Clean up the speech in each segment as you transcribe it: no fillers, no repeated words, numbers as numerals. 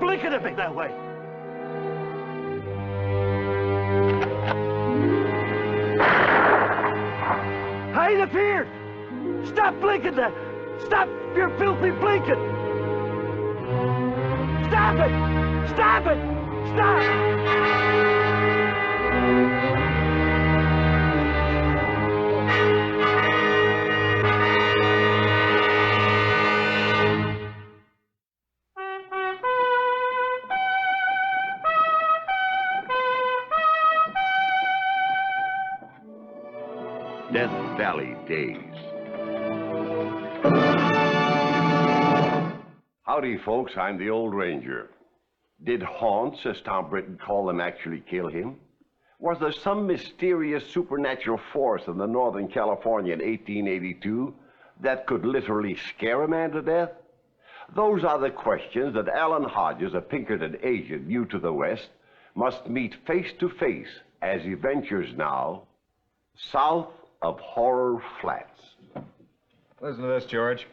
blinking at me that way. I ain't appeared. Stop blinking that. Stop your filthy blinking. Stop it. Stop it. Stop. Death Valley Days. Howdy, folks. I'm the old ranger. Did haunts, as Tom Britton called them, actually kill him? Was there some mysterious supernatural force in the Northern California in 1882 that could literally scare a man to death? Those are the questions that Alan Hodges, a Pinkerton agent new to the West, must meet face to face as he ventures now south of Horror Flats. Listen to this, George.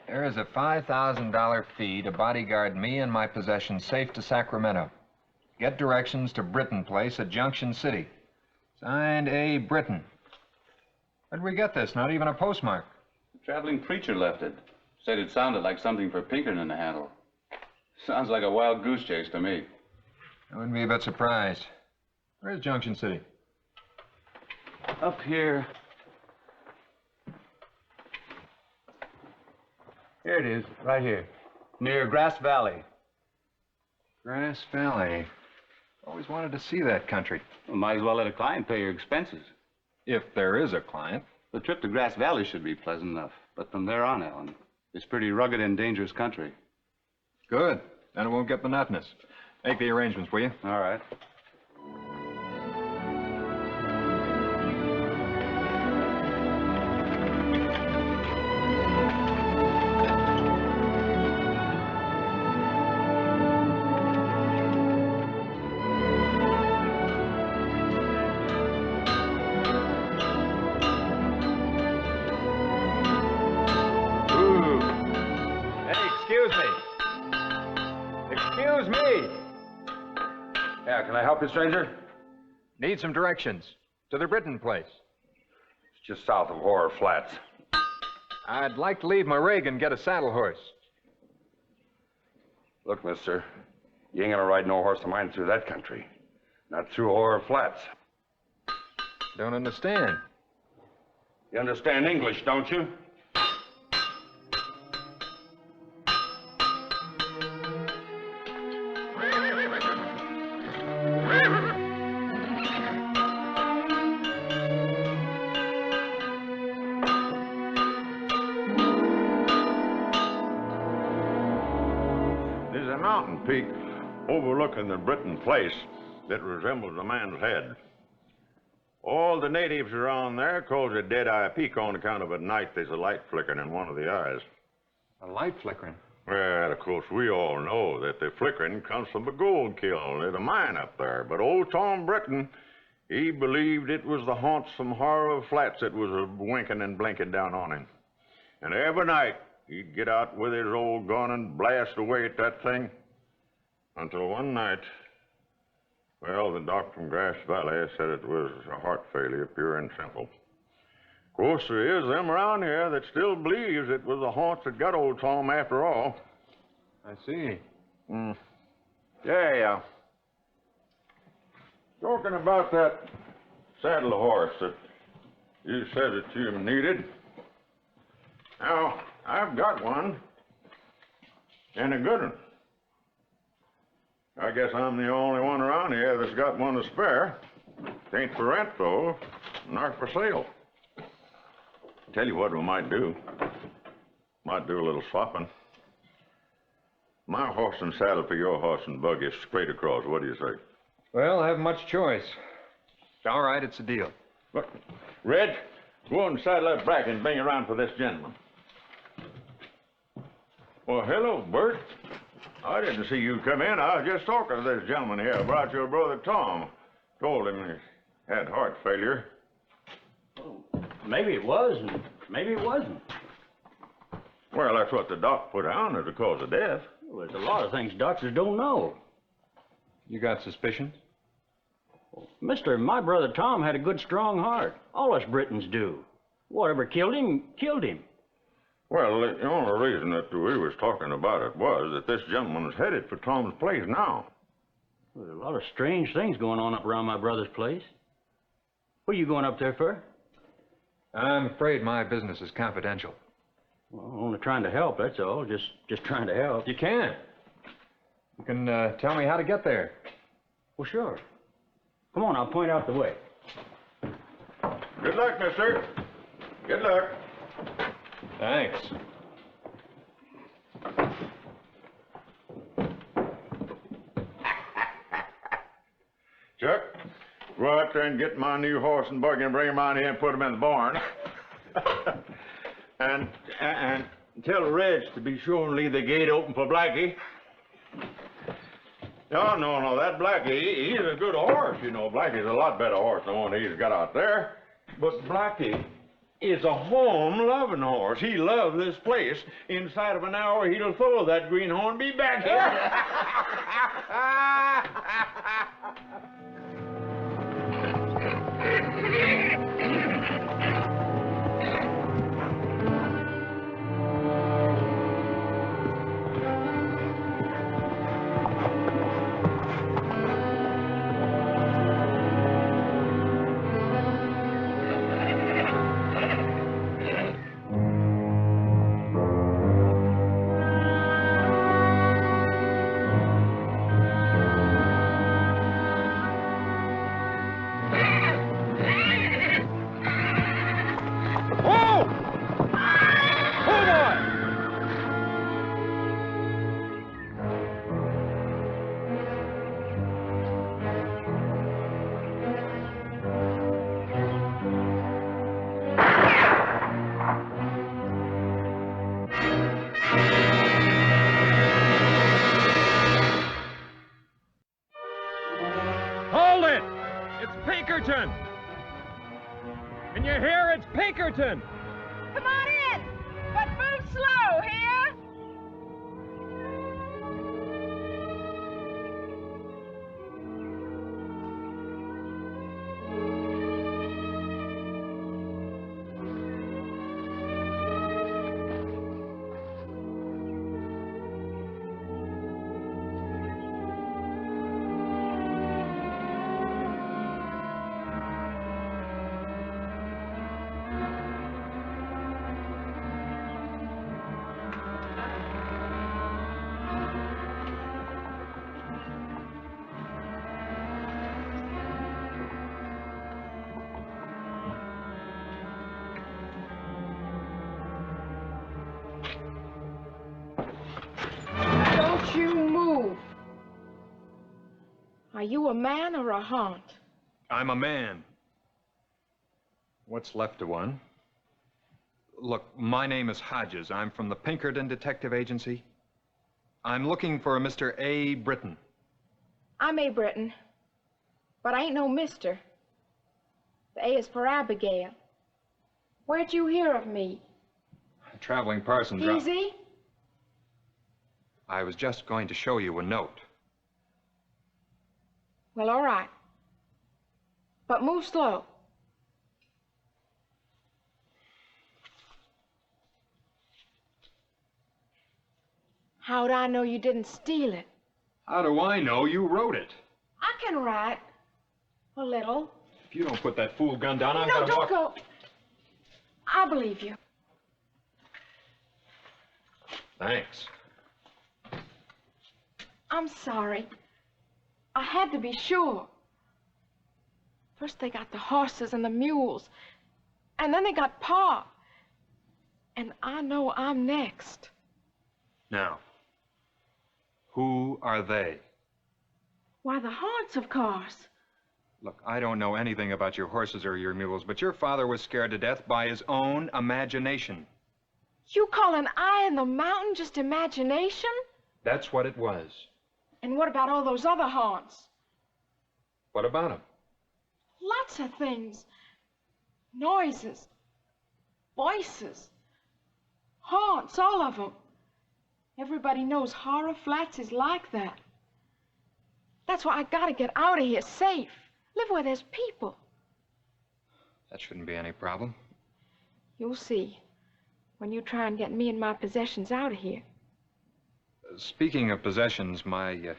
There is a $5,000 fee to bodyguard me and my possessions safe to Sacramento. Get directions to Britton Place at Junction City. Signed A. Britton. Where'd we get this? Not even a postmark. The traveling preacher left it. Said it sounded like something for Pinkerton to handle. Sounds like a wild goose chase to me. I wouldn't be a bit surprised. Where's Junction City? Up here. Here it is, right here, near Grass Valley. Grass Valley. Always wanted to see that country. Well, might as well let a client pay your expenses. If there is a client. The trip to Grass Valley should be pleasant enough. But from there on, Alan, it's pretty rugged and dangerous country. Good. Then it won't get monotonous. Make the arrangements, will you? All right. Can I help you, stranger? Need some directions. To the Britton Place. It's just south of Horror Flats. I'd like to leave my rig and get a saddle horse. Look, mister, you ain't gonna ride no horse of mine through that country. Not through Horror Flats. Don't understand. You understand English, don't you? Peak overlooking the Britton Place that resembles a man's head. All the natives around there calls it Dead-Eye Peak on account of at night there's a light flickering in one of the eyes. A light flickering? Well, of course, we all know that the flickering comes from a gold kiln at a mine up there, but old Tom Britton, he believed it was the haunts from Horror Flats that was winking and blinking down on him. And every night, he'd get out with his old gun and blast away at that thing. Until one night, well, the doc from Grass Valley said it was a heart failure, pure and simple. Of course, there is them around here that still believes it was the haunts that got old Tom after all. I see. Yeah. Talking about that saddle horse that you said that you needed. Now, I've got one, and a good one. I guess I'm the only one around here that's got one to spare. It ain't for rent, though, not for sale. Tell you what we might do. Might do a little swapping. My horse and saddle for your horse and buggy straight across. What do you say? Well, I haven't much choice. All right, it's a deal. Look, Red, go on and saddle that back and bring around for this gentleman. Well, hello, Bert. I didn't see you come in. I was just talking to this gentleman here about your brother Tom. Told him he had heart failure. Well, maybe it was, and maybe it wasn't. Well, that's what the doc put down as the cause of death. Well, there's a lot of things doctors don't know. You got suspicions? Mister, my brother Tom had a good, strong heart. All us Britons do. Whatever killed him, killed him. Well, the only reason that we was talking about it was that this gentleman is headed for Tom's place now. Well, there's a lot of strange things going on up around my brother's place. What are you going up there for? I'm afraid my business is confidential. Well, only trying to help, that's all. Just trying to help. You can. You can tell me how to get there. Well, sure. Come on, I'll point out the way. Good luck, mister. Good luck. Thanks. Chuck, go out there and get my new horse and buggy and bring him out here and put him in the barn. and tell the Reds to be sure and leave the gate open for Blackie. No, that Blackie, he's a good horse, you know. Blackie's a lot better horse than the one he's got out there. But Blackie is a home-loving horse. He loves this place. Inside of an hour, he'll throw that greenhorn and be back here. Hold it! It's Pinkerton! Can you hear? It's Pinkerton! Come on in, but move slow, here. Don't you move. Are you a man or a haunt? I'm a man. What's left of one? Look, my name is Hodges. I'm from the Pinkerton Detective Agency. I'm looking for a Mr. A. Britton. I'm A. Britton, but I ain't no mister. The A is for Abigail. Where'd you hear of me? A traveling parson. Easy? I was just going to show you a note. Well, all right. But move slow. How'd I know you didn't steal it? How do I know you wrote it? I can write. A little. If you don't put that fool gun down, I'm No, gonna don't walk... go. I believe you. Thanks. I'm sorry. I had to be sure. First they got the horses and the mules, and then they got Pa. And I know I'm next. Now, who are they? Why, the haunts, of course. Look, I don't know anything about your horses or your mules, but your father was scared to death by his own imagination. You call an eye in the mountain just imagination? That's what it was. And what about all those other haunts? What about them? Lots of things. Noises. Voices. Haunts, all of them. Everybody knows Horror Flats is like that. That's why I gotta get out of here safe. Live where there's people. That shouldn't be any problem. You'll see when you try and get me and my possessions out of here. Speaking of possessions, my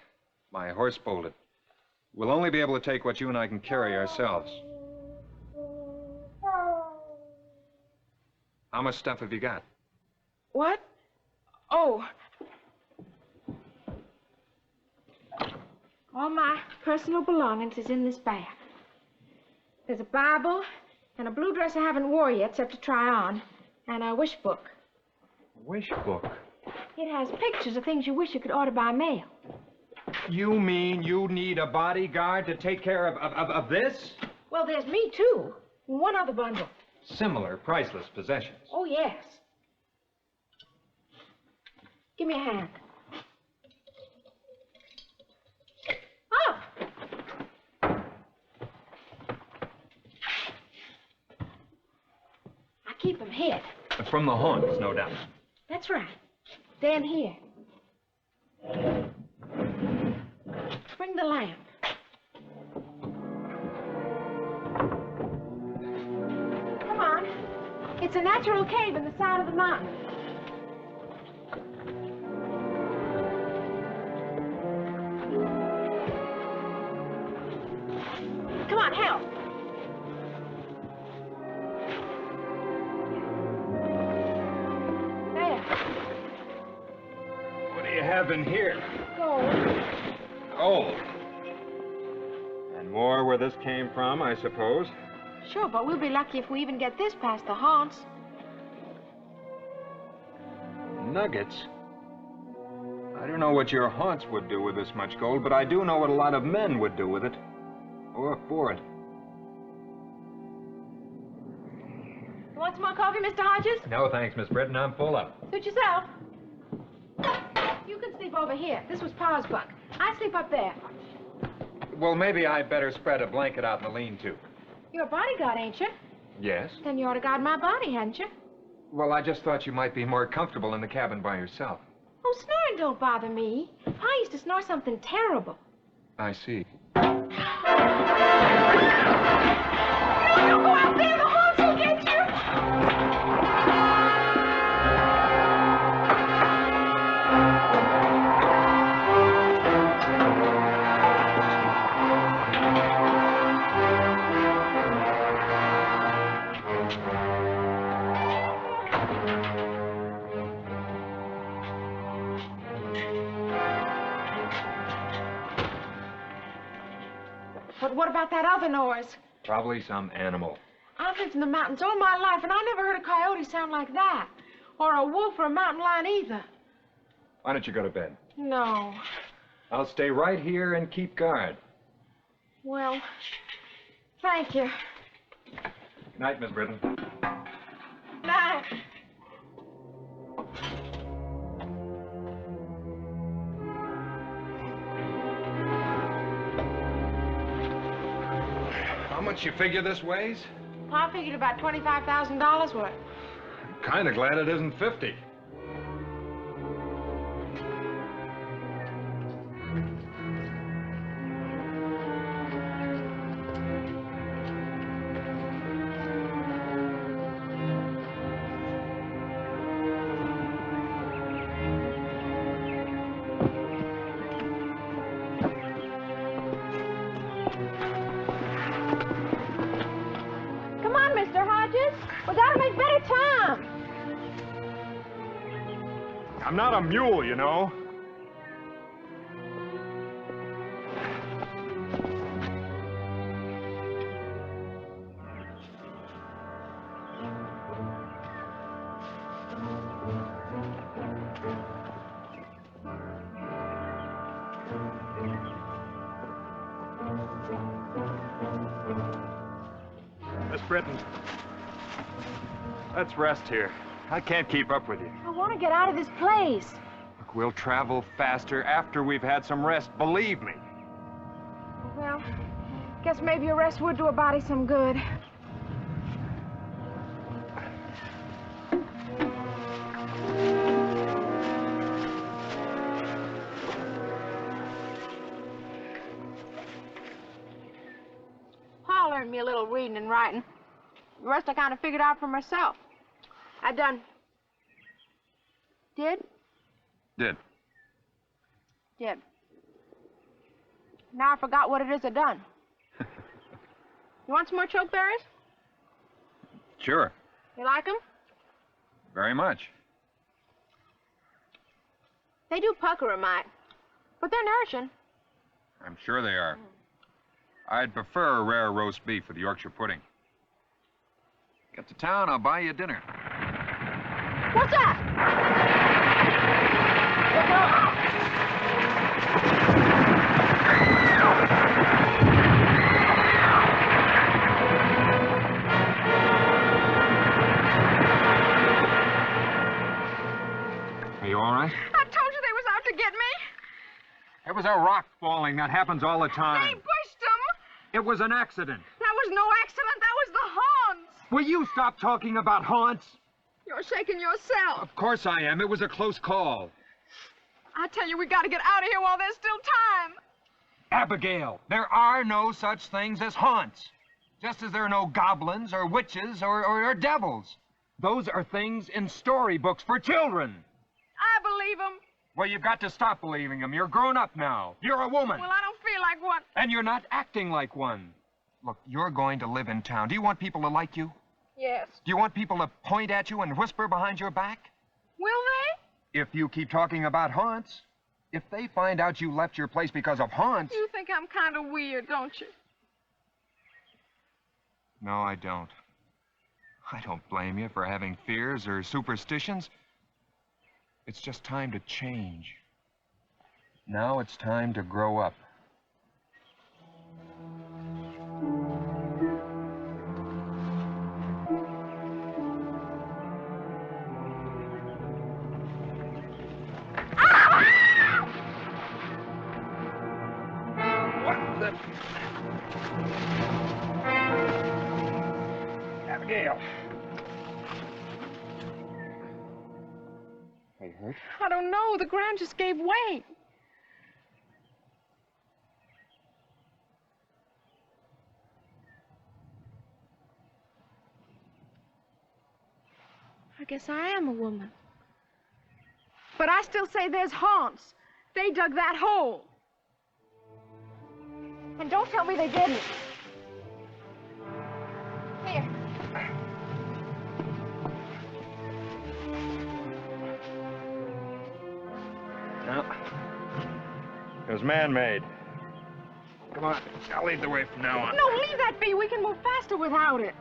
horse bolted. We'll only be able to take what you and I can carry ourselves. How much stuff have you got? What? Oh. All my personal belongings is in this bag. There's a Bible and a blue dress I haven't wore yet except to try on, and a wish book. Wish book? It has pictures of things you wish you could order by mail. You mean you need a bodyguard to take care of this? Well, there's me, too. One other bundle. Similar priceless possessions. Oh, yes. Give me a hand. Oh! I keep them hid. From the haunts, no doubt. That's right. Down here. Bring the lamp. Come on. It's a natural cave in the side of the mountain. Come on, help. There. What do you have in here? Gold. Gold. And more where this came from, I suppose. Sure, but we'll be lucky if we even get this past the haunts. Nuggets? I don't know what your haunts would do with this much gold, but I do know what a lot of men would do with it. Or for it. You want some more coffee, Mr. Hodges? No, thanks, Miss Britton. I'm full up. Suit yourself. You can sleep over here. This was Pa's bunk. I sleep up there. Well, maybe I better spread a blanket out in the lean-to. You're a bodyguard, ain't you? Yes? Then you ought to guard my body, hadn't you? Well, I just thought you might be more comfortable in the cabin by yourself. Oh, snoring don't bother me. Pa used to snore something terrible. I see. No, don't go out there. The haunts will get you. But what about that other noise? Probably some animal. I've lived in the mountains all my life, and I never heard a coyote sound like that. Or a wolf or a mountain lion either. Why don't you go to bed? No. I'll stay right here and keep guard. Well, thank you. Good night, Miss Britton. Night. How much you figure this weighs? Pa figured about $25,000 worth. Kind of glad it isn't 50. Come on, Mr. Hodges. We gotta make better time. I'm not a mule, you know. Miss Britton, let's rest here. I can't keep up with you. I want to get out of this place. Look, we'll travel faster after we've had some rest, believe me. Well, guess maybe a rest would do a body some good. little reading and writing. The rest I kind of figured out for myself. I done... Did? Did. Did. Now I forgot what it is I done. You want some more chokeberries? Sure. You like them? Very much. They do pucker a mite, but they're nourishing. I'm sure they are. I'd prefer a rare roast beef with Yorkshire pudding. Get to town, I'll buy you dinner. What's that? Look out! Are you all right? I told you they was out to get me. It was a rock falling. That happens all the They time. pushed them. It was an accident. That was no accident. That was the haunts. Will you stop talking about haunts? You're shaking yourself. Of course I am. It was a close call. I tell you, we got to get out of here while there's still time. Abigail, there are no such things as haunts. Just as there are no goblins or witches or devils. Those are things in storybooks for children. I believe them. Well, you've got to stop believing them. You're grown up now. You're a woman. Well, I don't feel like one. And you're not acting like one. Look, you're going to live in town. Do you want people to like you? Yes. Do you want people to point at you and whisper behind your back? Will they? If you keep talking about haunts. If they find out you left your place because of haunts... You think I'm kind of weird, don't you? No, I don't. I don't blame you for having fears or superstitions. It's just time to change. Now it's time to grow up. Abigail. Are you hurt? I don't know. The ground just gave way. I guess I am a woman. But I still say there's haunts. They dug that hole. And don't tell me they didn't. Here. No. It was man-made. Come on, I'll lead the way from now on. No, leave that be. We can move faster without it.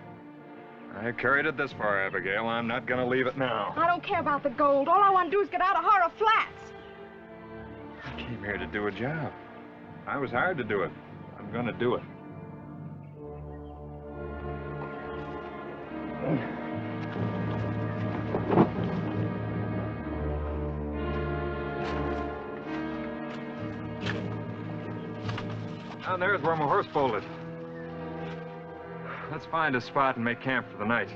I carried it this far, Abigail. I'm not gonna leave it now. I don't care about the gold. All I want to do is get out of Horror Flats. I came here to do a job. I was hired to do it. I'm gonna do it. Down there's where my horse bolted. Let's find a spot and make camp for the night.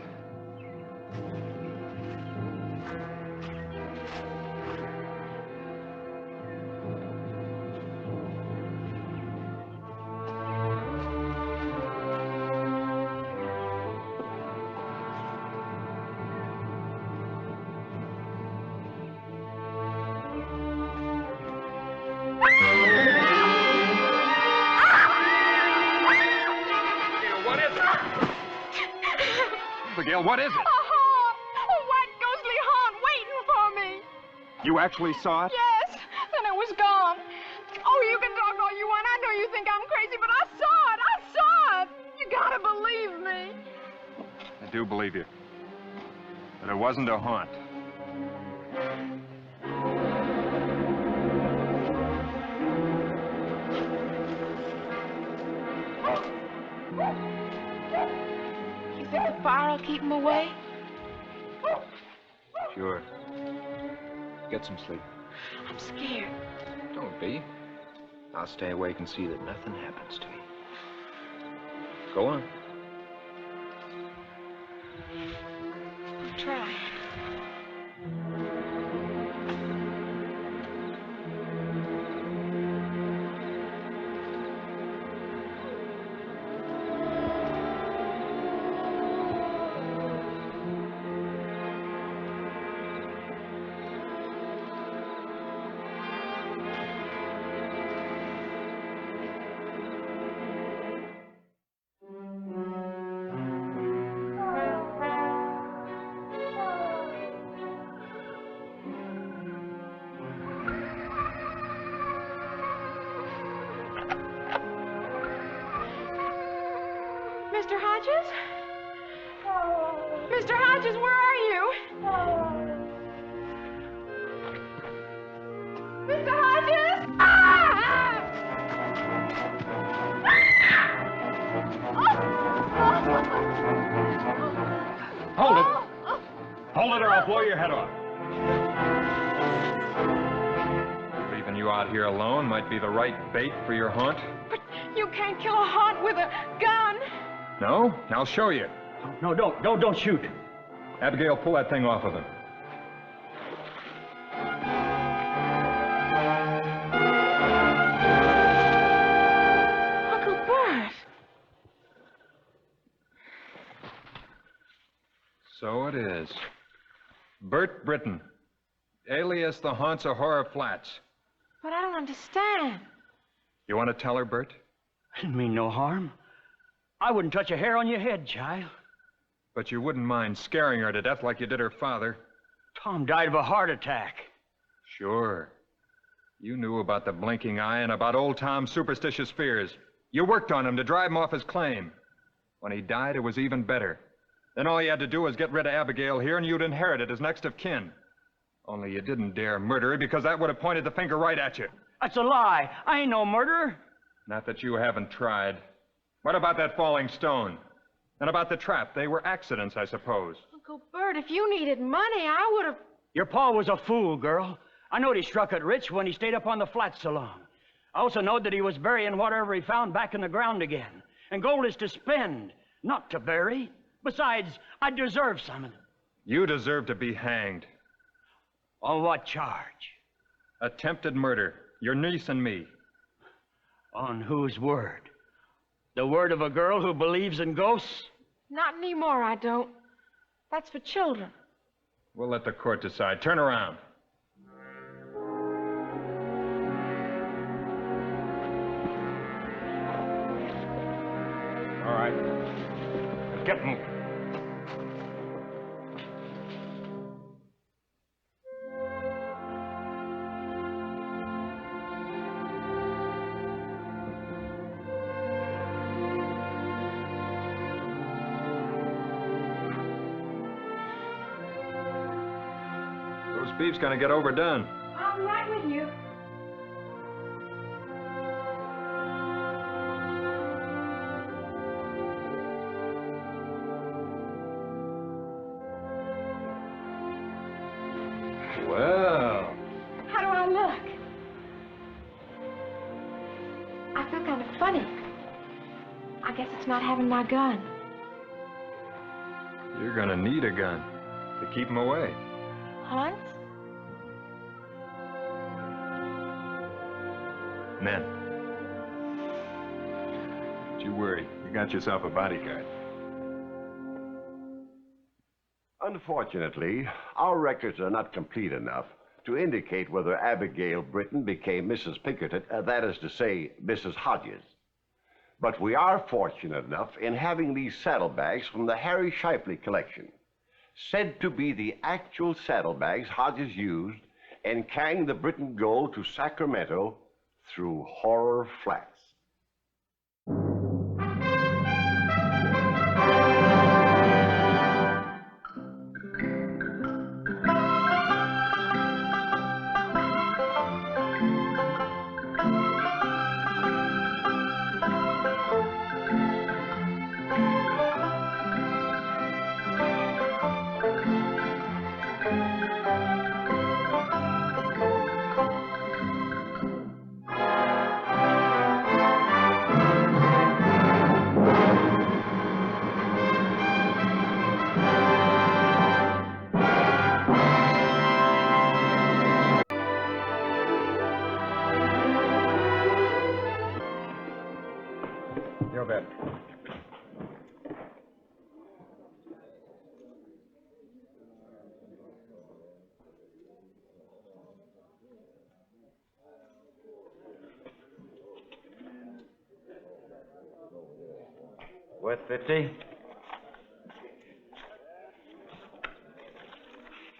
Abigail, what is it? A haunt! A white ghostly haunt waiting for me. You actually saw it? Yes, then it was gone. Oh, you can talk all you want. I know you think I'm crazy, but I saw it. I saw it. You gotta believe me. I do believe you. But it wasn't a haunt. You think the fire will keep him away? Sure. Get some sleep. I'm scared. Don't be. I'll stay awake and see that nothing happens to you. Go on. I'll try. Hodges? Mr. Hodges, where are you? Mr. Hodges? Hold it! Hold it or I'll blow your head off. Leaving you out here alone might be the right bait for your haunt. But you can't kill a haunt with a gun. No? I'll show you. No, don't shoot. Abigail, pull that thing off of him. Uncle Bert. So it is. Bert Britton, alias the Haunts of Horror Flats. But I don't understand. You want to tell her, Bert? I didn't mean no harm. I wouldn't touch a hair on your head, child. But you wouldn't mind scaring her to death like you did her father. Tom died of a heart attack. Sure. You knew about the blinking eye and about old Tom's superstitious fears. You worked on him to drive him off his claim. When he died, it was even better. Then all you had to do was get rid of Abigail here and you'd inherit it as next of kin. Only you didn't dare murder her because that would have pointed the finger right at you. That's a lie. I ain't no murderer. Not that you haven't tried. What about that falling stone? And about the trap? They were accidents, I suppose. Uncle Bert, if you needed money, I would have... Your pa was a fool, girl. I knowed he struck it rich when he stayed up on the flats so long. I also knowed that he was burying whatever he found back in the ground again. And gold is to spend, not to bury. Besides, I deserve some of it. You deserve to be hanged. On what charge? Attempted murder. Your niece and me. On whose word? The word of a girl who believes in ghosts? Not anymore, I don't. That's for children. We'll let the court decide. Turn around. All right. Let's get moving. Beef's gonna get overdone. I'm right with you. Well. How do I look? I feel kind of funny. I guess it's not having my gun. You're gonna need a gun to keep him away. Haunts? Men. Don't you worry. You got yourself a bodyguard. Unfortunately, our records are not complete enough to indicate whether Abigail Britton became Mrs. Pinkerton, that is to say, Mrs. Hodges. But we are fortunate enough in having these saddlebags from the Harry Shipley collection, said to be the actual saddlebags Hodges used in carrying the Britton gold to Sacramento through Horror Flats. Your bed. Worth 50?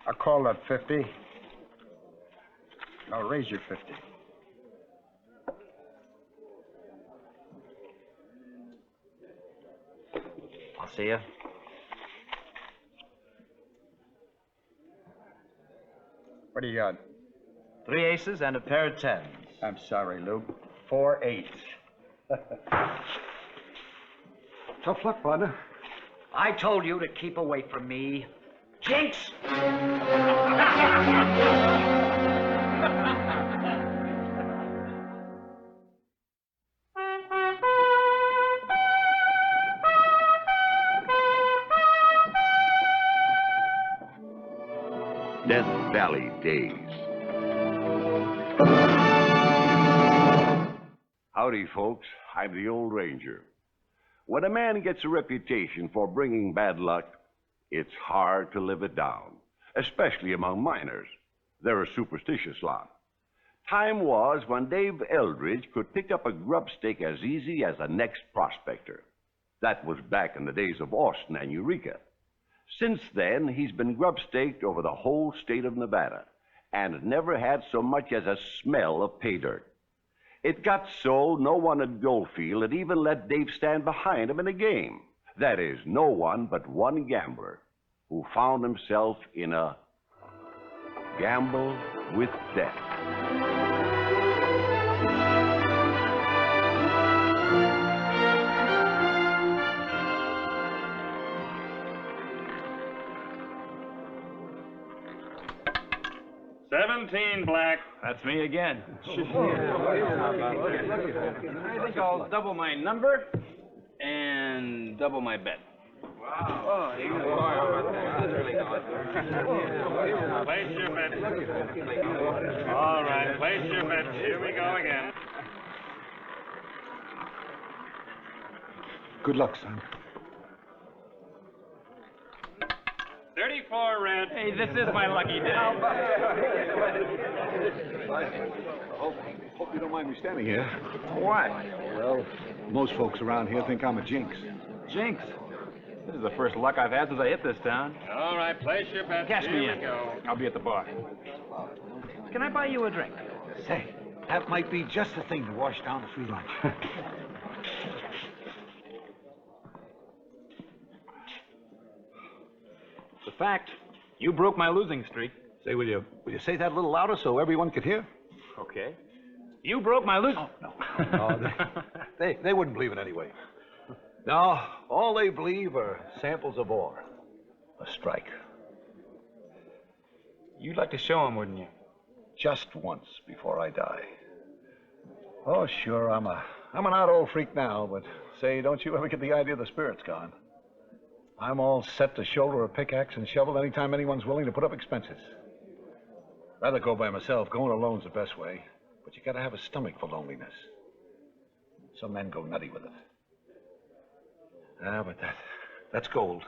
I'll call that 50. I'll raise you 50. See ya. What do you got? 3 aces and a pair of 10s. I'm sorry, Luke. 4 8s. Tough luck, partner. I told you to keep away from me. Jinx! Death Valley Days. Howdy, folks. I'm the old ranger. When a man gets a reputation for bringing bad luck, it's hard to live it down, especially among miners. They're a superstitious lot. Time was when Dave Eldridge could pick up a grub stake as easy as the next prospector. That was back in the days of Austin and Eureka. Since then, he's been grub staked over the whole state of Nevada and never had so much as a smell of pay dirt. It got so no one at Goldfield had even let Dave stand behind him in a game. That is, no one but one gambler who found himself in a gamble with death. Black. That's me again. I think I'll double my number and double my bet. Wow. Place your bet. All right, place your bet. Here we go again. Good luck, son. 34 red. Hey, this is my lucky day. Hope you don't mind me standing here. Why? Well, most folks around here think I'm a jinx. Jinx. This is the first luck I've had since I hit this town. All right, place your bet. Cash me Here in. we go. I'll be at the bar. Can I buy you a drink? Say, that might be just the thing to wash down a free lunch. It's a fact. You broke my losing streak. Say, will you say that a little louder so everyone could hear? Okay. You broke my losing... Oh, no. No, they wouldn't believe it anyway. No, all they believe are samples of ore. A strike. You'd like to show them, wouldn't you? Just once before I die. Oh, sure, I'm an odd old freak now, but say, don't you ever get the idea the spirit's gone. I'm all set to shoulder a pickaxe and shovel anytime anyone's willing to put up expenses. Rather go by myself. Going alone's the best way. But you gotta have a stomach for loneliness. Some men go nutty with it. Ah, but that's gold.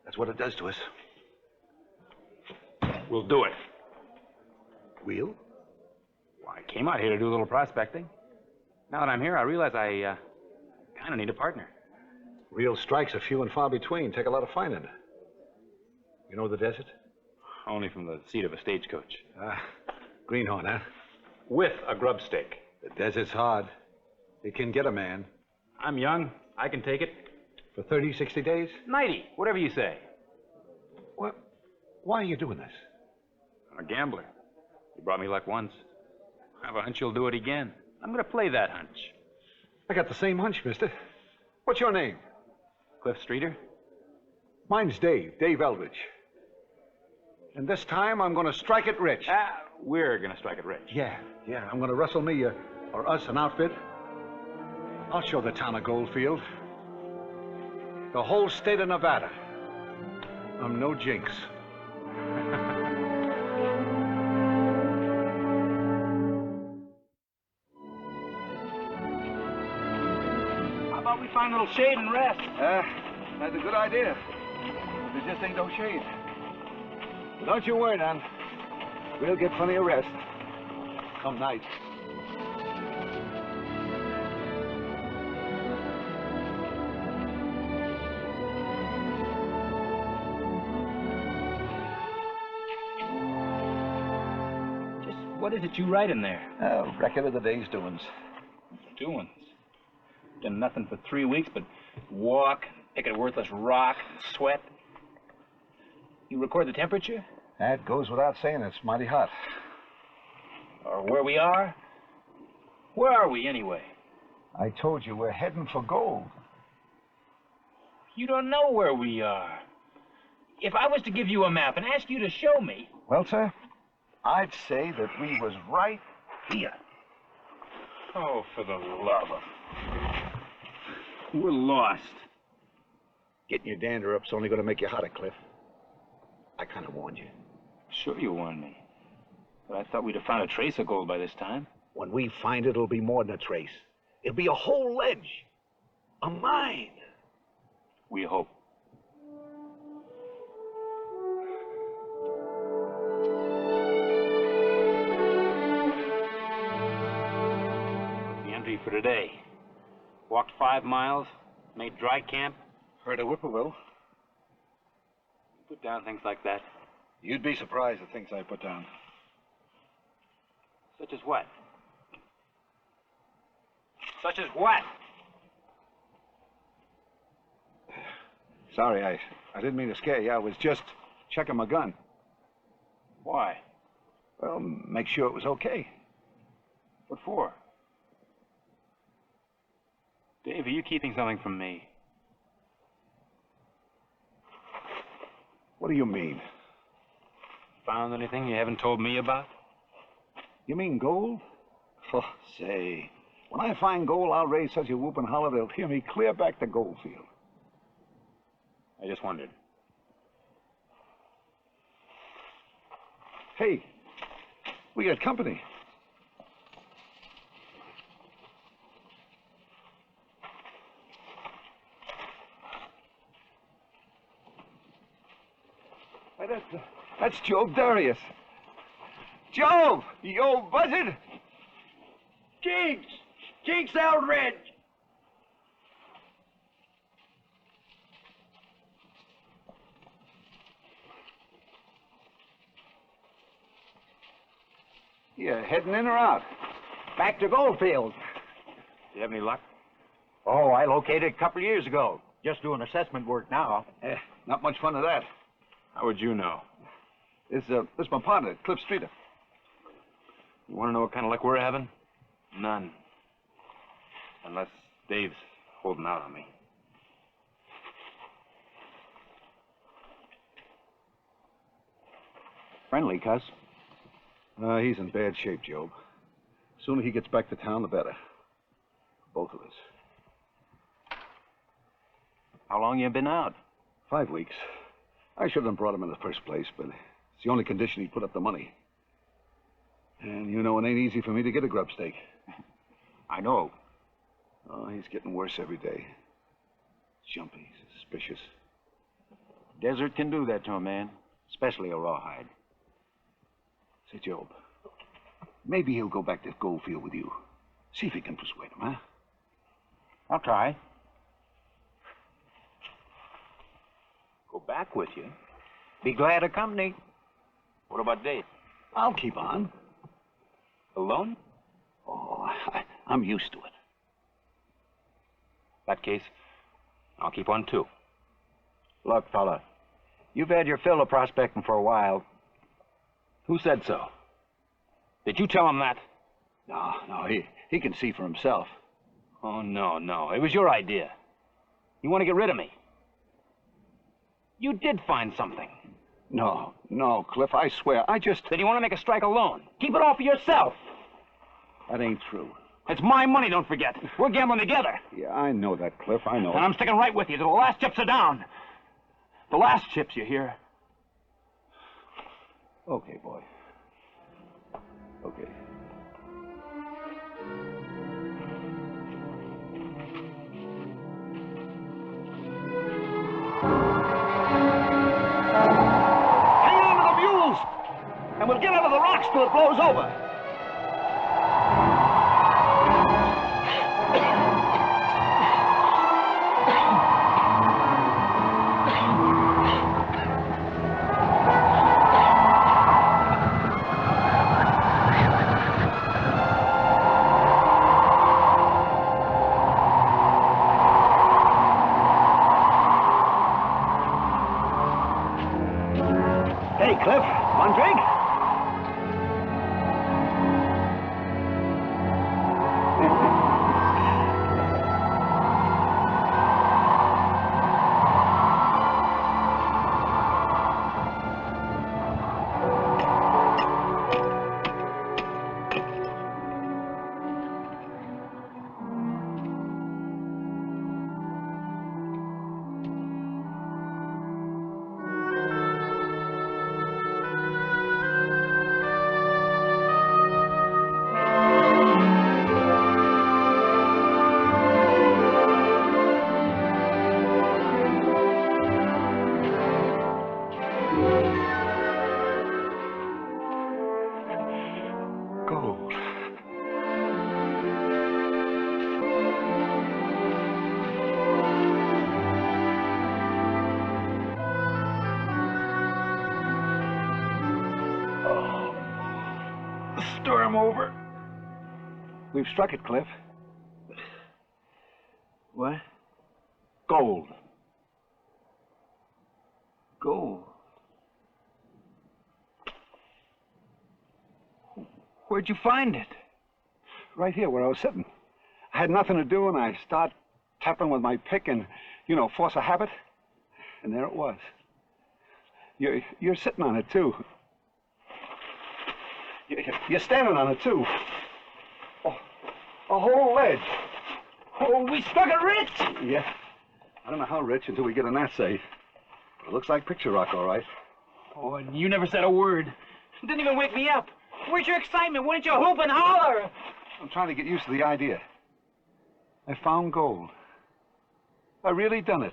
That's what it does to us. We'll do it. We'll? Well, I came out here to do a little prospecting. Now that I'm here, I realize I kind of need a partner. Real strikes are few and far between. Take a lot of finding. You know the desert? Only from the seat of a stagecoach. Greenhorn, huh? With a grub stake. The desert's hard. It can get a man. I'm young. I can take it. For 30, 60 days? 90, whatever you say. What? Why are you doing this? I'm a gambler. You brought me luck once. I have a hunch you'll do it again. I'm going to play that hunch. I got the same hunch, mister. What's your name? Cliff Streeter? Mine's Dave Eldridge. And this time I'm going to strike it rich. We're going to strike it rich. Yeah. I'm going to rustle me or us an outfit. I'll show the town of Goldfield. The whole state of Nevada. I'm no jinx. How about we find a little shade and rest? That's a good idea. But there just ain't no shade. But don't you worry, Don. We'll get plenty of rest. Come night. What is it you write in there? A record of the day's doings. Doings. Done nothing for 3 weeks but walk, Pick a worthless rock and sweat. You record the temperature? That goes without saying. It's mighty hot. Or where we are? Where are we, anyway? I told you we're heading for gold. You don't know where we are. If I was to give you a map and ask you to show me... Well, sir, I'd say that we was right here. Oh, for the love of... We're lost. Getting your dander up's only going to make you hotter, Cliff. I kind of warned you. Sure you warned me. But I thought we'd have found a trace of gold by this time. When we find it, it'll be more than a trace. It'll be a whole ledge. A mine. We hope. The entry for today. Walked 5 miles, made dry camp. Heard of Whippoorwill. Put down things like that. You'd be surprised at things I put down. Such as what? Such as what? Sorry, I didn't mean to scare you. I was just checking my gun. Why? Well, make sure it was okay. What for? Dave, are you keeping something from me? What do you mean? Found anything you haven't told me about? You mean gold? Oh, say, when I find gold, I'll raise such a whoop and holler they'll hear me clear back the gold field. I just wondered. Hey, we got company. Hey, that's Job Darius. Job, you old buzzard. Jinx! Jinx Eldridge! You heading in or out? Back to Goldfield. Do you have any luck? Oh, I located it a couple of years ago. Just doing assessment work now. Not much fun of that. How would you know? This my partner, Cliff Streeter. You want to know what kind of luck we're having? None. Unless Dave's holding out on me. Friendly, cuss. He's in bad shape, Job. Sooner he gets back to town, the better. Both of us. How long you been out? 5 weeks. I should have brought him in the first place, but it's the only condition he put up the money. And you know it ain't easy for me to get a grub stake. I know. Oh, he's getting worse every day. Jumpy, suspicious. Desert can do that to a man, especially a rawhide. Say, Job, maybe he'll go back to Goldfield with you. See if you can persuade him, huh? I'll try. Go back with you? Be glad of company. What about Dave? I'll keep on. Alone? Oh, I'm used to it. In that case, I'll keep on too. Look, fella, you've had your fill of prospecting for a while. Who said so? Did you tell him that? No, he can see for himself. Oh, no. It was your idea. You want to get rid of me. You did find something. No, Cliff, I swear, Then you want to make a strike alone. Keep it all for yourself. That ain't true. It's my money, don't forget. We're gambling together. Yeah, I know that, Cliff, I know. And I'm sticking right with you till the last chips are down. The last chips, you hear? Okay, boy. Okay. Hang on to the mules, and we'll get out of the rocks till it blows over. Cliff. One drink? Gold. The storm over. We've struck it, Cliff. What? Gold. Gold. Where'd you find it? Right here where I was sitting. I had nothing to do and I start tapping with my pick and, force of habit. And there it was. You're sitting on it too. You're standing on it too. Oh, a whole ledge. Oh, we struck it rich! Yeah. I don't know how rich until we get an assay. But it looks like picture rock, all right. Oh, and you never said a word. Didn't even wake me up. Where's your excitement? Why didn't you hoop and holler? I'm trying to get used to the idea. I found gold. I really done it.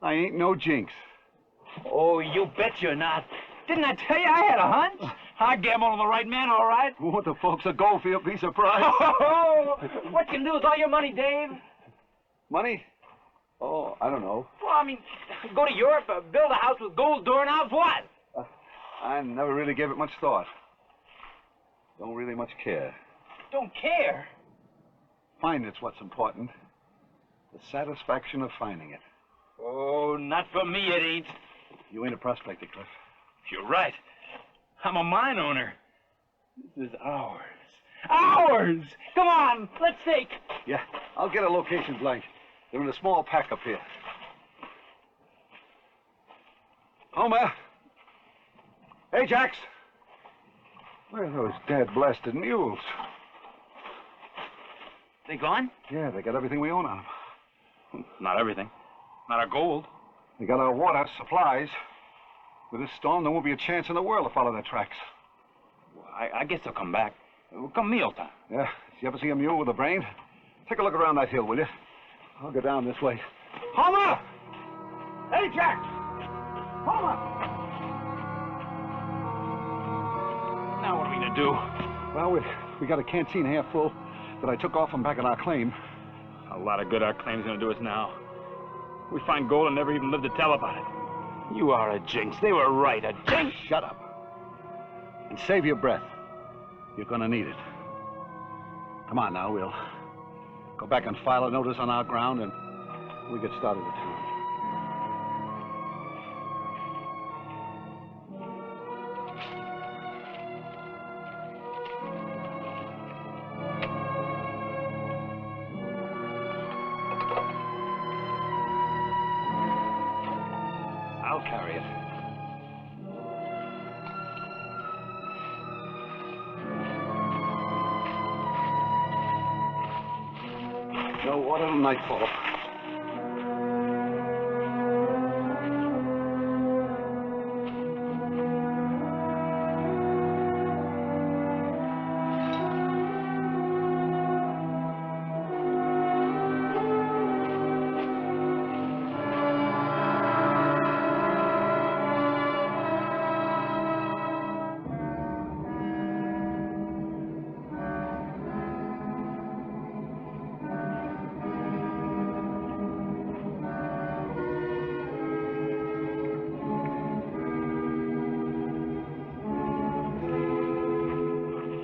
I ain't no jinx. Oh, you bet you're not. Didn't I tell you I had a hunch? I gambled on the right man, all right. Won't the folks of Goldfield be surprised? Oh, what can you do with all your money, Dave? Money? Oh, I don't know. Well, I mean, go to Europe, build a house with gold doorknobs, what? I never really gave it much thought. Don't really much care. Don't care? Finding's what's important. The satisfaction of finding it. Oh, not for me, it ain't. You ain't a prospector, Cliff. You're right. I'm a mine owner. This is ours. Ours! Come on, let's take. Yeah, I'll get a location blank. They're in a small pack up here. Homer! Hey, Jax! Where are those dad-blasted mules? They gone? Yeah, they got everything we own on them. Not everything. Not our gold. They got our water, supplies. With this storm, there won't be a chance in the world to follow their tracks. Well, I guess they'll come back. Come mealtime. Yeah. You ever see a mule with a brain? Take a look around that hill, will you? I'll go down this way. Homer! Hey, Jack! Homer! Now what are we gonna do? Well, we got a canteen half full that I took off from back at our claim. A lot of good our claim's gonna do us now. We find gold and never even live to tell about it. You are a jinx. They were right, a jinx. Shut up. And save your breath. You're gonna need it. Come on now, we'll go back and file a notice on our ground and we get started at town. I'll carry it. No water till nightfall.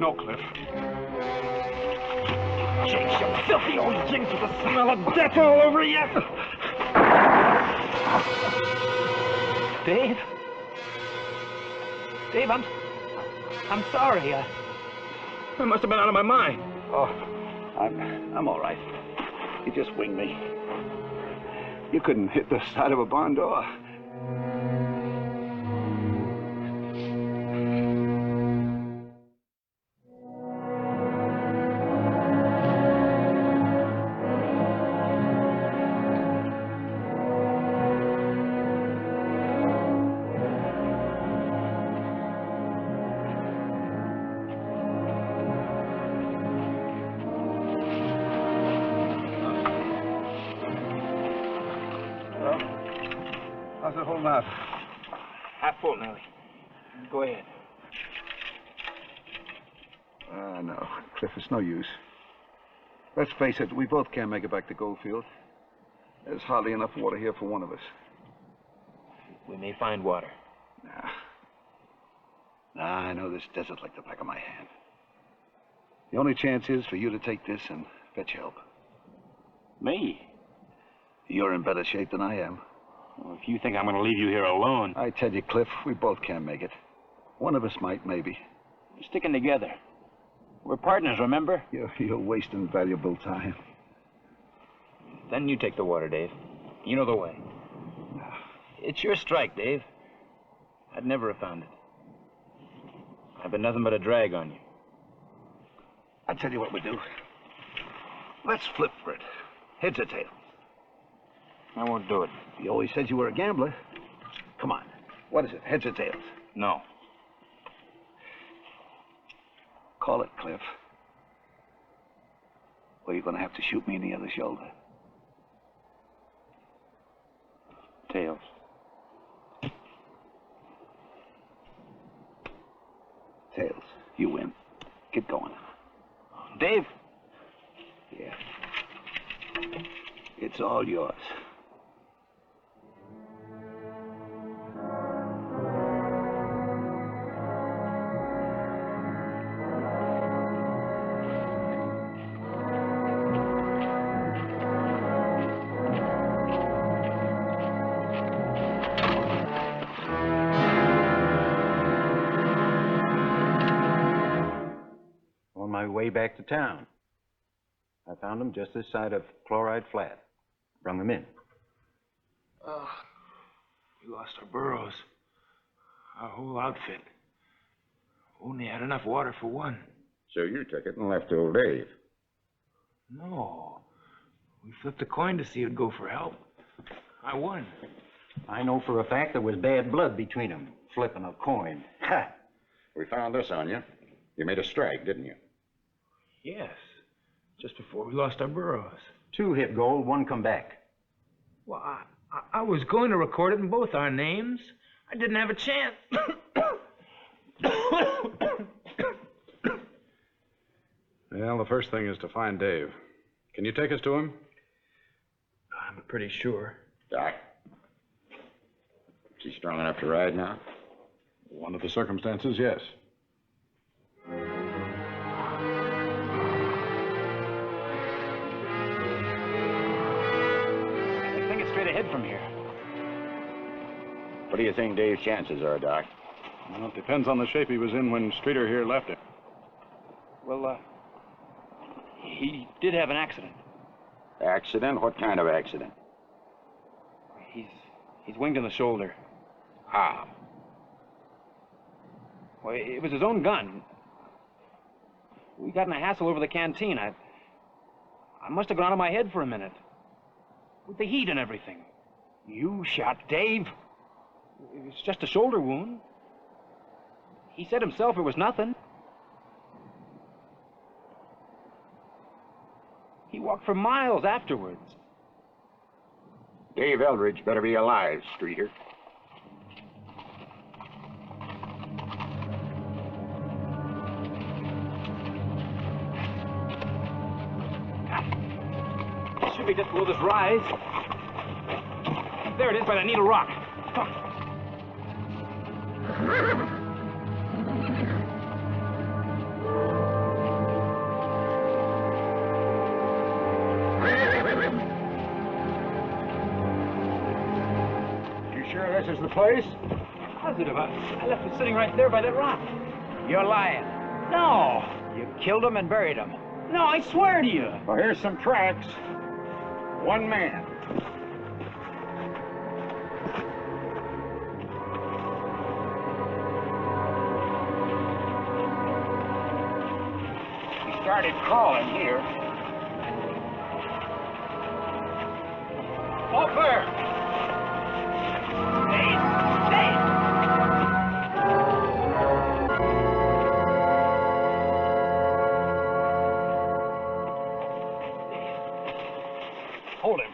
No, Cliff. Jinx, you filthy old jinx with the smell of death all over you. Dave? Dave, I'm sorry. I must have been out of my mind. Oh, I'm all right. You just winged me. You couldn't hit the side of a barn door. How's it holding out? Half full, Nellie. Go ahead. No, Cliff, it's no use. Let's face it, we both can't make it back to Goldfield. There's hardly enough water here for one of us. We may find water. Nah, I know this desert like the back of my hand. The only chance is for you to take this and fetch help. Me? You're in better shape than I am. Well, if you think I'm going to leave you here alone... I tell you, Cliff, we both can't make it. One of us might, maybe. We're sticking together. We're partners, remember? You're wasting valuable time. Then you take the water, Dave. You know the way. It's your strike, Dave. I'd never have found it. I've been nothing but a drag on you. I tell you what we do. Let's flip for it. Heads or tails? I won't do it. You always said you were a gambler. Come on. What is it, heads or tails? No. Call it, Cliff. Or you're going to have to shoot me in the other shoulder. Tails. Tails. You win. Get going. Dave! Yeah. It's all yours. On my way back to town, I found them just this side of Chloride Flat. Brung them in. We lost our burros. Our whole outfit. Only had enough water for one. So you took it and left old Dave. No. We flipped a coin to see who'd go for help. I won. I know for a fact there was bad blood between them, flipping a coin. Ha! We found this on you. You made a strike, didn't you? Yes. Just before we lost our burros. 2 hit gold, 1 come back. Well, I was going to record it in both our names. I didn't have a chance. Well, the first thing is to find Dave. Can you take us to him? I'm pretty sure. Doc? Is he strong enough to ride now? One of the circumstances, yes. I think it's straight ahead from here. What do you think Dave's chances are, Doc? Well, it depends on the shape he was in when Streeter here left him. Well, he did have an accident. Accident? What kind of accident? He's winged in the shoulder. How? Well, it was his own gun. We got in a hassle over the canteen. I must have gone out of my head for a minute. With the heat and everything. You shot Dave? It was just a shoulder wound. He said himself it was nothing. He walked for miles afterwards. Dave Eldridge better be alive, Streeter. It should be just below this rise. There it is by the Needle Rock. Come on. this is the place. Positive. I left it sitting right there by that rock. You're lying. No. You killed him and buried him. No, I swear to you. Well, here's some tracks. One man. He started crawling here. Off there! Hold him.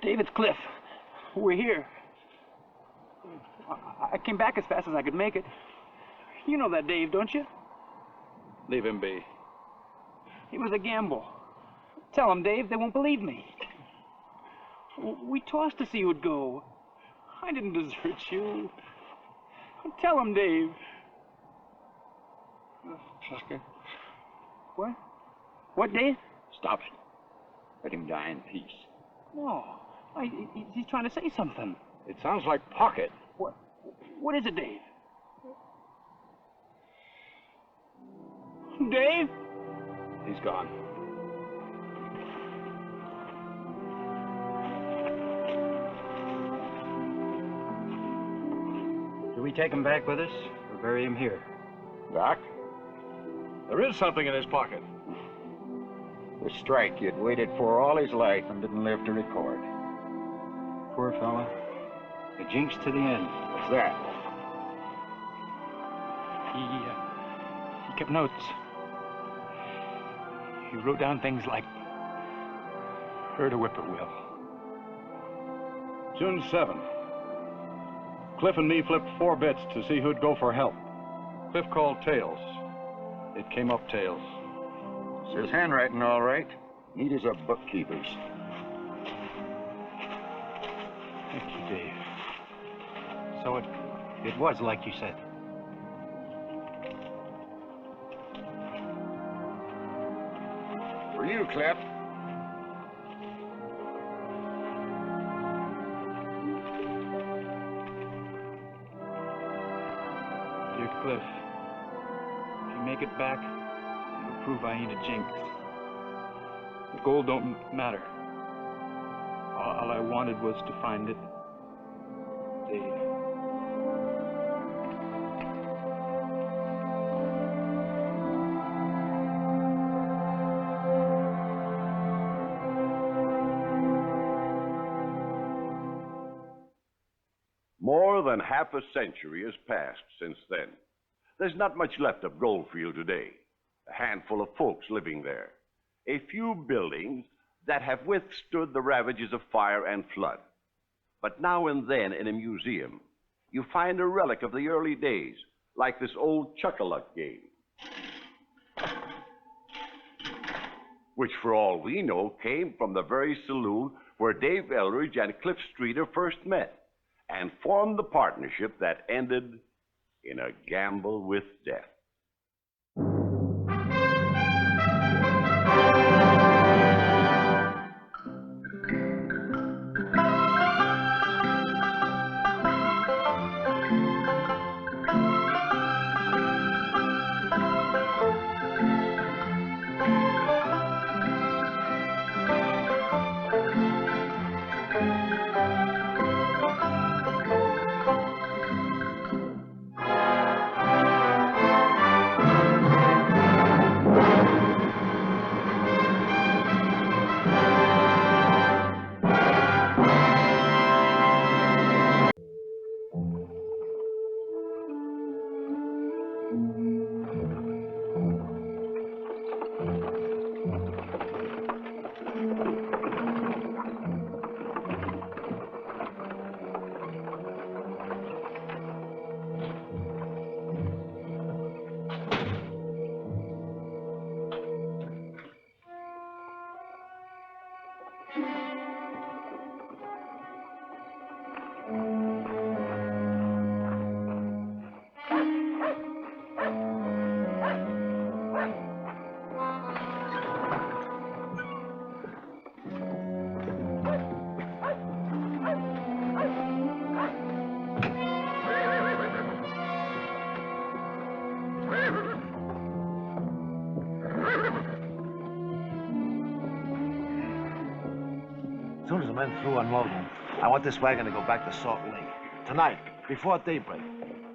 Dave, it's Cliff. We're here. I came back as fast as I could make it. You know that Dave, don't you? Leave him be. It was a gamble. Tell him, Dave, they won't believe me. We tossed to see who'd go. I didn't desert you. Tell him, Dave. Tucker, What? What, Dave? stop it. Let him die in peace. No. He's trying to say something. It sounds like Pocket. What is it, Dave? Dave? He's gone. Do we take him back with us or bury him here? Doc? There is something in his pocket. The strike he'd waited for all his life and didn't live to record. Poor fella. A jinx to the end. What's that? He kept notes. He wrote down things like, heard a whippoorwill. June 7th. Cliff and me flipped 4 bits to see who'd go for help. Cliff called tails. It came up tails. It's his handwriting, all right. Neat as a bookkeeper's. Thank you, Dave. So it was like you said. For you, Cliff. Dear Cliff, if you make it back, it'll prove I ain't a jinx. The gold don't matter. All I wanted was to find it. Dave. More than half a century has passed since then. There's not much left of Goldfield today. A handful of folks living there. A few buildings that have withstood the ravages of fire and flood. But now and then in a museum, you find a relic of the early days, like this old Chuck-a-Luck game. Which, for all we know, came from the very saloon where Dave Eldridge and Cliff Streeter first met and formed the partnership that ended in a gamble with death. As soon as the men through unloading, I want this wagon to go back to Salt Lake. Tonight, before daybreak.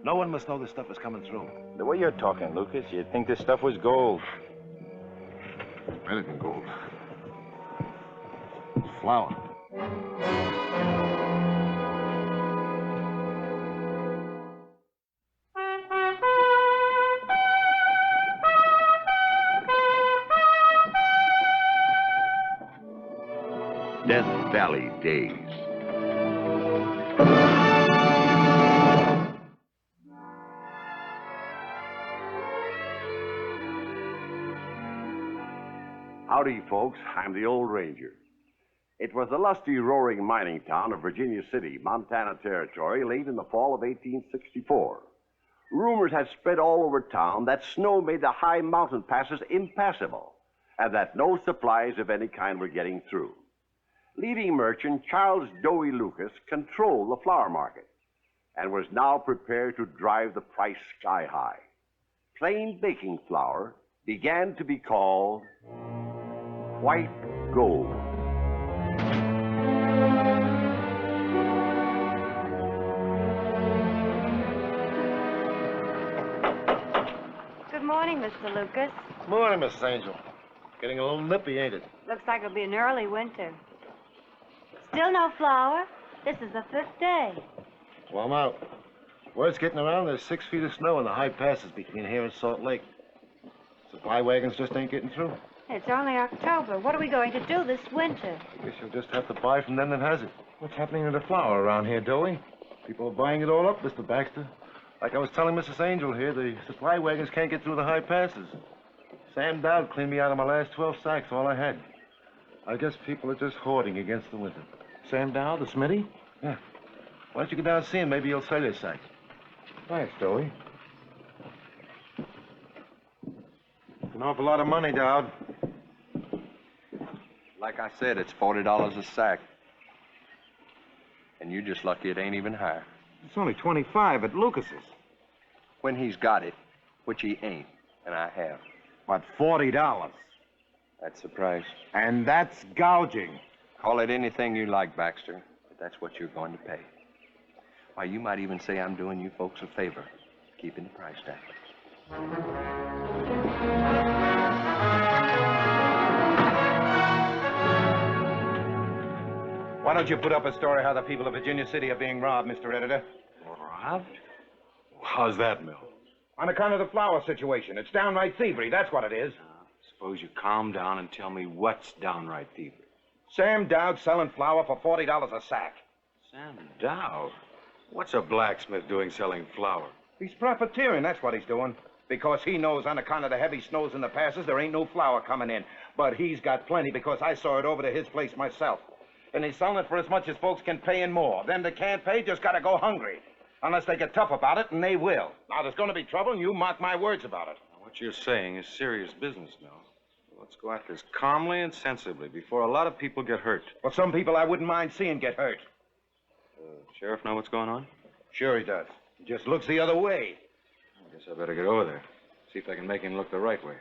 No one must know this stuff is coming through. The way you're talking, Lucas, you'd think this stuff was gold. Anything gold. Flour. Death Valley Days. Howdy, folks. I'm the Old Ranger. It was the lusty, roaring mining town of Virginia City, Montana Territory, late in the fall of 1864. Rumors had spread all over town that snow made the high mountain passes impassable, and that no supplies of any kind were getting through. Leading merchant Charles Doey Lucas controlled the flour market and was now prepared to drive the price sky high. Plain baking flour began to be called white gold. Good morning, Mr. Lucas. Morning, Mrs. Angel. Getting a little nippy, ain't it? Looks like it'll be an early winter. Still no flour? This is the 5th day. Well, I'm out. Word's getting around there's 6 feet of snow in the high passes between here and Salt Lake. Supply wagons just ain't getting through. It's only October. What are we going to do this winter? I guess you'll just have to buy from them that has it. What's happening to the flour around here, Doey? People are buying it all up, Mr. Baxter. Like I was telling Mrs. Angel here, the supply wagons can't get through the high passes. Sam Dowd cleaned me out of my last 12 sacks, all I had. I guess people are just hoarding against the winter. Sam Dowd, the smithy? Yeah. Why don't you go down and see him? Maybe he'll sell you a sack. Thanks, Doey. An awful lot of money, Dowd. Like I said, it's $40 a sack. And you're just lucky it ain't even higher. It's only 25 at Lucas's. When he's got it, which he ain't, and I have. But $40. That's the price. And that's gouging. Call it anything you like, Baxter, but that's what you're going to pay. Why, you might even say I'm doing you folks a favor, keeping the price down. Why don't you put up a story how the people of Virginia City are being robbed, Mr. Editor? Robbed? How's that, Mill? On account of the flour situation. It's downright thievery, that's what it is. Suppose you calm down and tell me what's downright thievery. Sam Dowd selling flour for $40 a sack. Sam Dowd? What's a blacksmith doing selling flour? He's profiteering, that's what he's doing. Because he knows on account of the heavy snows in the passes, there ain't no flour coming in. But he's got plenty because I saw it over to his place myself. And he's selling it for as much as folks can pay and more. Them that can't pay just gotta go hungry. Unless they get tough about it, and they will. Now, there's gonna be trouble, and you mark my words about it. What you're saying is serious business, Mill. Let's go at this calmly and sensibly before a lot of people get hurt. Well, some people I wouldn't mind seeing get hurt. Sheriff know what's going on? Sure he does. He just looks the other way. I guess I better get over there. See if I can make him look the right way.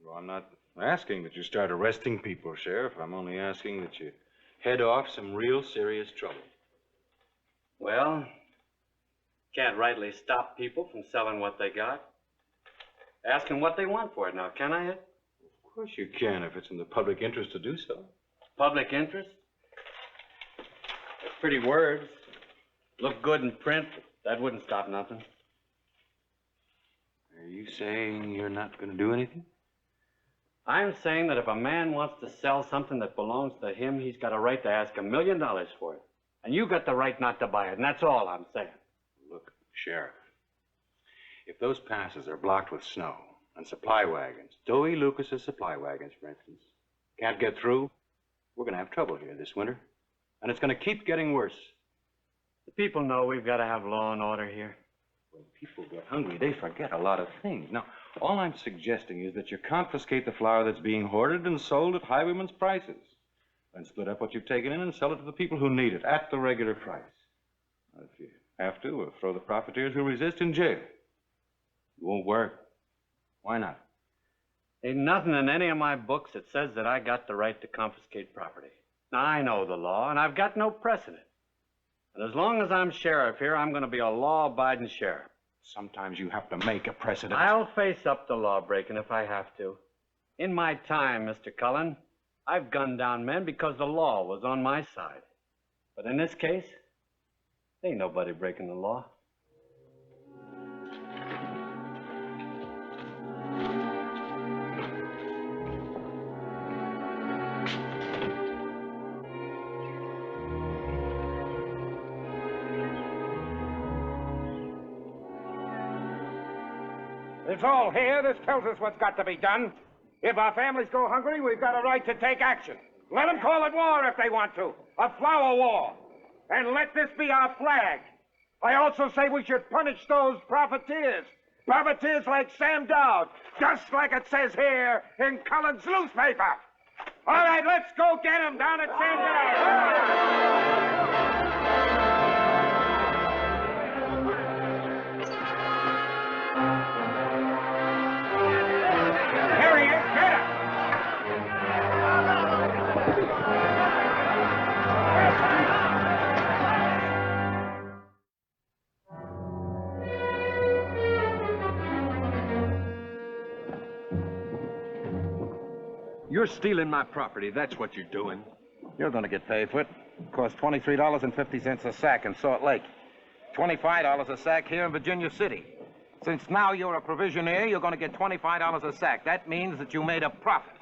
Well, I'm not asking that you start arresting people, Sheriff. I'm only asking that you head off some real serious trouble. Well, can't rightly stop people from selling what they got. Asking what they want for it now, can I, Ed? Of course you can, if it's in the public interest to do so. Public interest? They're pretty words. Look good in print, but that wouldn't stop nothing. Are you saying you're not going to do anything? I'm saying that if a man wants to sell something that belongs to him, he's got a right to ask $1 million for it. And you got the right not to buy it, and that's all I'm saying. Look, Sheriff, if those passes are blocked with snow and supply wagons, Doey Lucas's supply wagons, for instance, can't get through, we're going to have trouble here this winter. And it's going to keep getting worse. The people know we've got to have law and order here. When people get hungry, they forget a lot of things. Now, all I'm suggesting is that you confiscate the flour that's being hoarded and sold at highwaymen's prices. Then split up what you've taken in and sell it to the people who need it at the regular price. Now, if you have to, we'll throw the profiteers who resist in jail. It won't work. Why not? Ain't nothing in any of my books that says that I got the right to confiscate property. Now, I know the law, and I've got no precedent. And as long as I'm sheriff here, I'm going to be a law-abiding sheriff. Sometimes you have to make a precedent. I'll face up to law-breaking if I have to. In my time, Mr. Cullen, I've gunned down men because the law was on my side. But in this case, ain't nobody breaking the law. It's all here. This tells us what's got to be done. If our families go hungry, we've got a right to take action. Let them call it war if they want to. A flour war. And let this be our flag. I also say we should punish those profiteers. Profiteers like Sam Dowd, just like it says here in Cullen's newspaper. All right, let's go get him down at Sam Dowd. Here he is. Get him. You're stealing my property. That's what you're doing. You're going to get paid for it. It costs $23.50 a sack in Salt Lake. $25 a sack here in Virginia City. Since now you're a provisionaire, you're going to get $25 a sack. That means that you made a profit.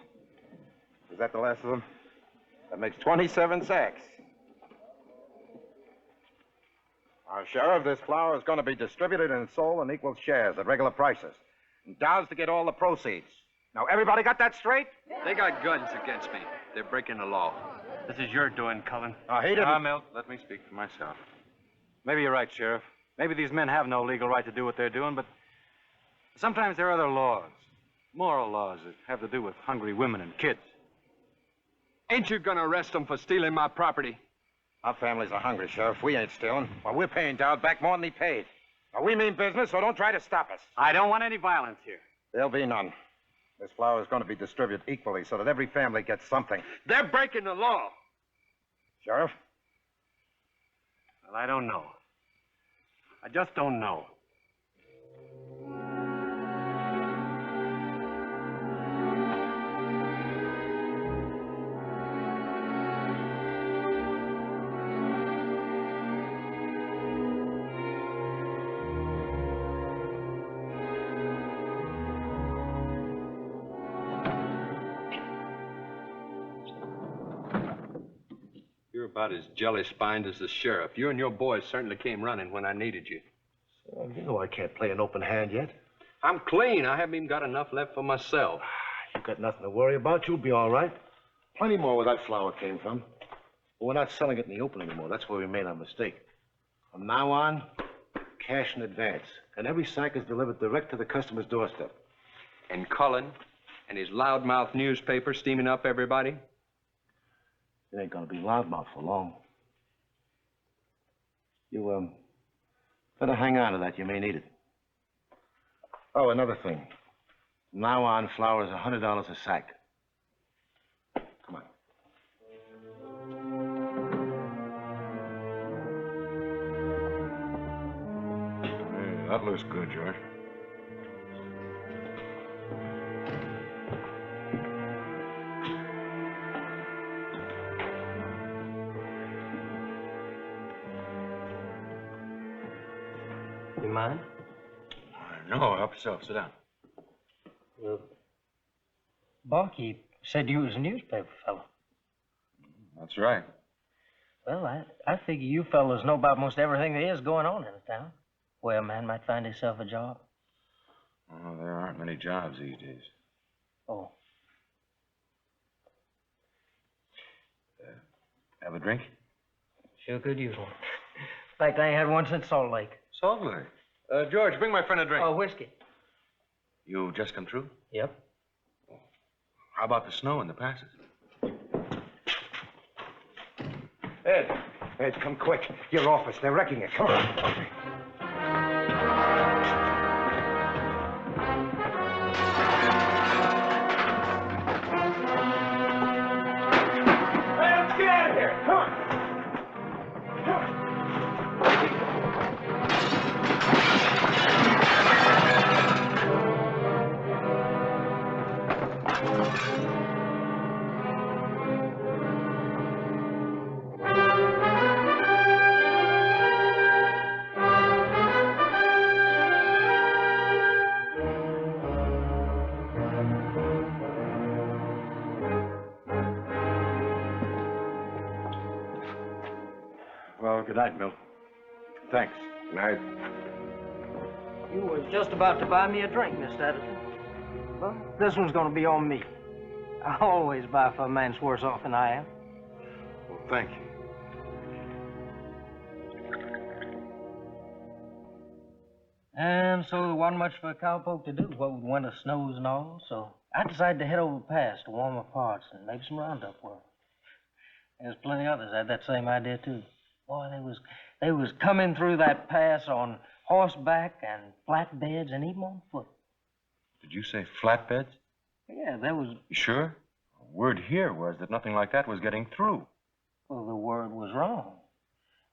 Is that the last of them? That makes 27 sacks. Now, Sheriff, this flour is going to be distributed and sold in equal shares at regular prices. And Dow's to get all the proceeds. Now, everybody got that straight? They got guns against me. They're breaking the law. This is your doing, Cullen. He didn't. Milt, let me speak for myself. Maybe you're right, Sheriff. Maybe these men have no legal right to do what they're doing, but sometimes there are other laws, moral laws that have to do with hungry women and kids. Ain't you gonna arrest them for stealing my property? Our families are hungry, Sheriff. We ain't stealing. Well, we're paying Dowd back more than he paid. Now, we mean business, so don't try to stop us. I don't want any violence here. There'll be none. This flour is going to be distributed equally so that every family gets something. They're breaking the law. Sheriff? Well, I don't know. I just don't know. You're about as jelly-spined as the sheriff. You and your boys certainly came running when I needed you. You know I can't play an open hand yet. I'm clean. I haven't even got enough left for myself. You got nothing to worry about. You'll be all right. Plenty more where that flour came from. But we're not selling it in the open anymore. That's where we made our mistake. From now on, cash in advance. And every sack is delivered direct to the customer's doorstep. And Cullen and his loudmouth newspaper steaming up everybody? It ain't gonna be loudmouth for long. You, better hang on to that. You may need it. Oh, another thing. From now on, flour is $100 a sack. Come on. Yeah, that looks good, George. You mind? No, help yourself. Sit down. Well, Barkeep said you was a newspaper fellow. That's right. Well, I figure you fellows know about most everything there is going on in the town, where a man might find himself a job. Oh, there aren't many jobs these days. Oh. Have a drink? Sure could use one. In fact, I ain't had one since Salt Lake. Salt Lake? George, bring my friend a drink. Oh, whiskey. You just come through? Yep. How about the snow in the passes? Ed, come quick. Your office. They're wrecking it. Come on. Come on. Well, good night, Milt. Thanks. Good night. You was just about to buy me a drink, Mr. Edison. Well, this one's gonna be on me. I always buy for a man that's worse off than I am. Well, thank you. And so there wasn't much for a cowpoke to do, what with winter snows and all, so I decided to head over the pass to warm my parts and maybe some roundup work. There's plenty others that had that same idea, too. Boy, they was coming through that pass on horseback and flatbeds and even on foot. Did you say flatbeds? Yeah, there was... You sure? Word here was that nothing like that was getting through. Well, the word was wrong.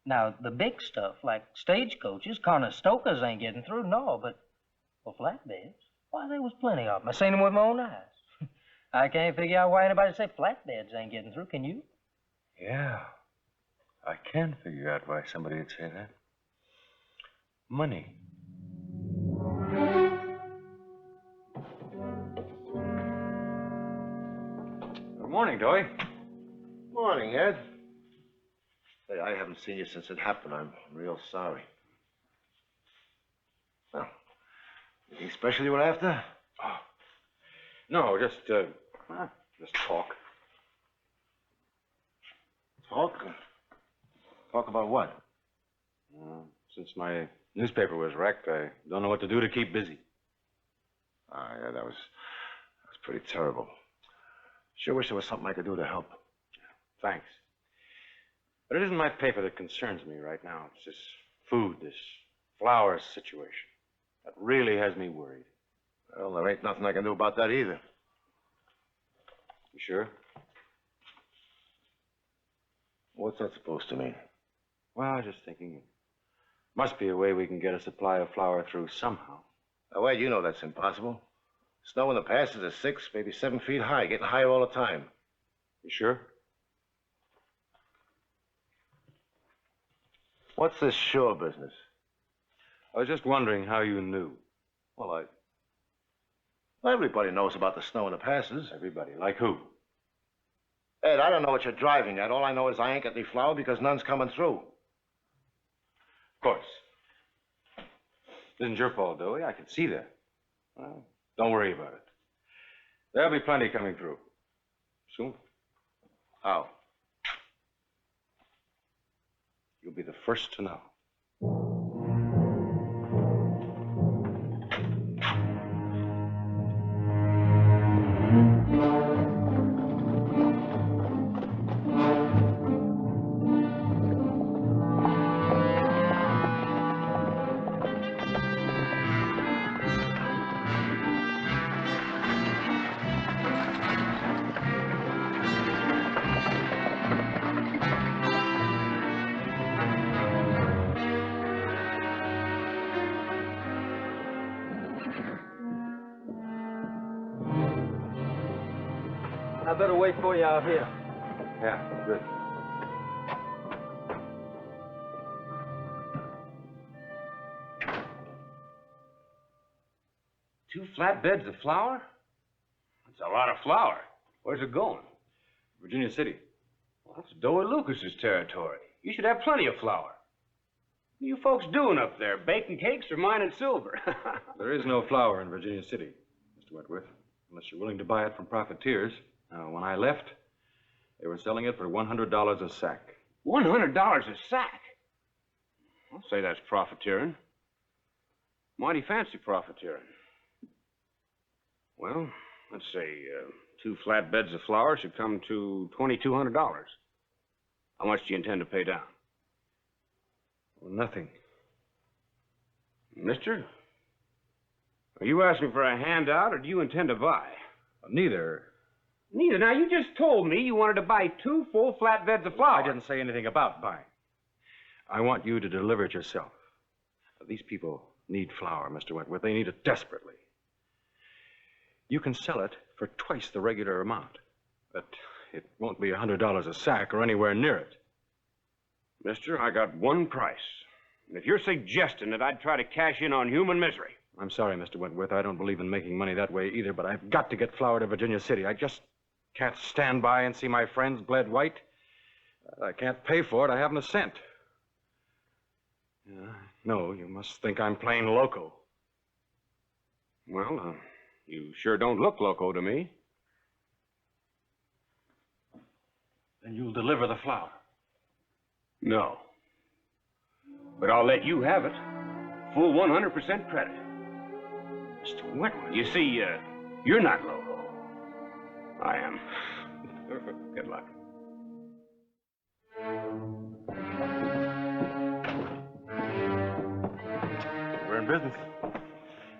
Now, the big stuff, like stagecoaches, Conestogas ain't getting through, no, but for flatbeds, why, there was plenty of them. I seen them with my own eyes. I can't figure out why anybody say flatbeds ain't getting through, can you? Yeah. I can figure out why somebody would say that. Money. Good morning, Doy. Morning, Ed. Hey, I haven't seen you since it happened. I'm real sorry. Well, anything special you were after? Oh. No, just talk. Talk? Talk about what? Since my newspaper was wrecked, I don't know what to do to keep busy. Ah, yeah, that was pretty terrible. Sure wish there was something I could do to help. Thanks. But it isn't my paper that concerns me right now. It's this food, this flour situation. That really has me worried. Well, there ain't nothing I can do about that either. You sure? What's that supposed to mean? Well, I was just thinking it must be a way we can get a supply of flour through somehow. Now, Ed, you know that's impossible. Snow in the passes is 6, maybe 7 feet high, getting higher all the time. You sure? What's this shore business? I was just wondering how you knew. Well, everybody knows about the snow in the passes. Everybody? Like who? Ed, I don't know what you're driving at. All I know is I ain't got any flour because none's coming through. Of course. It isn't your fault, Doey. I can see that. Well, don't worry about it. There'll be plenty coming through. Soon. How? You'll be the first to know. I better wait for you out here. Yeah, good. Two flatbeds of flour? That's a lot of flour. Where's it going? Virginia City. Well, that's Doey Lucas's territory. You should have plenty of flour. What are you folks doing up there? Baking cakes or mining silver? There is no flour in Virginia City, Mr. Wentworth, unless you're willing to buy it from profiteers. Now, when I left, they were selling it for $100 a sack. $100 a sack? I'll say that's profiteering. Mighty fancy profiteering. Well, let's say 2 flatbeds of flour should come to $2,200. How much do you intend to pay down? Well, nothing. Mister? Are you asking for a handout or do you intend to buy? Neither. Neither. Now, you just told me you wanted to buy 2 full flatbeds of flour. I didn't say anything about buying. I want you to deliver it yourself. These people need flour, Mr. Wentworth. They need it desperately. You can sell it for twice the regular amount, but it won't be $100 a sack or anywhere near it. Mister, I got one price. And if you're suggesting that I'd try to cash in on human misery... I'm sorry, Mr. Wentworth. I don't believe in making money that way either, but I've got to get flour to Virginia City. I just can't stand by and see my friends bled white. I can't pay for it. I haven't a cent. No, you must think I'm plain loco. Well, you sure don't look loco to me. Then you'll deliver the flour. No. But I'll let you have it. Full 100% credit. Mr. Wentworth, you see, you're not loco. I am. Good luck. We're in business.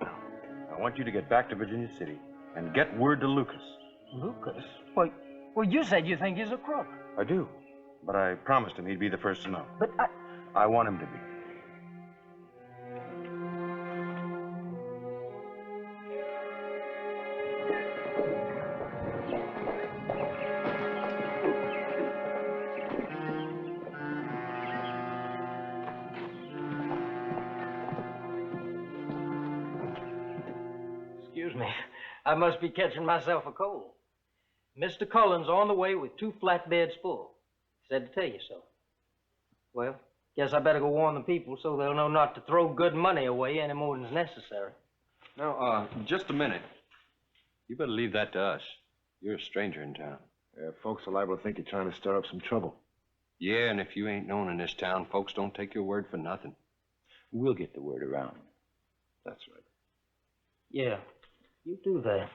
Now, I want you to get back to Virginia City and get word to Lucas. Lucas? Well, you said you think he's a crook. I do, but I promised him he'd be the first to know. But I want him to be. Excuse me. I must be catching myself a cold. Mr. Cullen's on the way with 2 flatbeds full. Said to tell you so. Well, guess I better go warn the people so they'll know not to throw good money away any more than's necessary. Now, just a minute. You better leave that to us. You're a stranger in town. Yeah, folks are liable to think you're trying to stir up some trouble. Yeah, and if you ain't known in this town, folks don't take your word for nothing. We'll get the word around. That's right. Yeah, you do that.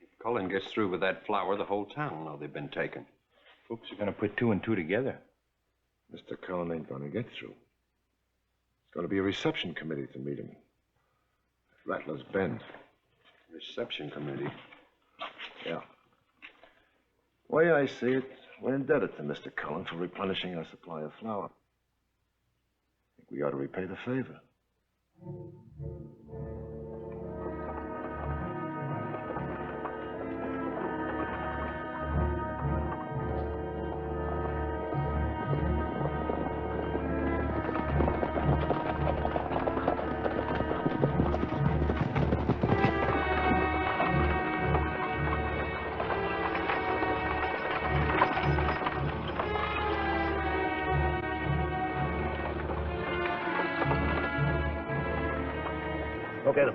If Cullen gets through with that flour, the whole town will know they've been taken. Folks are going to put 2 and 2 together. Mr. Cullen ain't going to get through. There's going to be a reception committee to meet him. Rattler's Bend. Reception committee? Yeah. The way I see it, we're indebted to Mr. Cullen for replenishing our supply of flour. I think we ought to repay the favor. Go get him.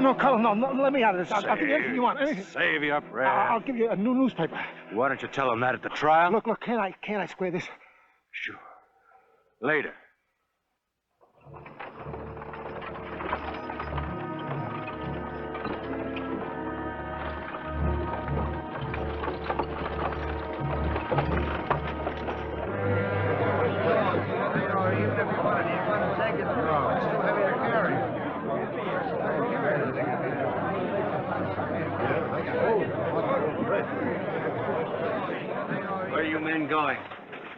No, Cullen, no, let me out of this. I'll give you anything you want. Anything. Save you up, Red. I'll give you a new newspaper. Why don't you tell them that at the trial? Look, can't I square this? Sure. Later. Where are you men going?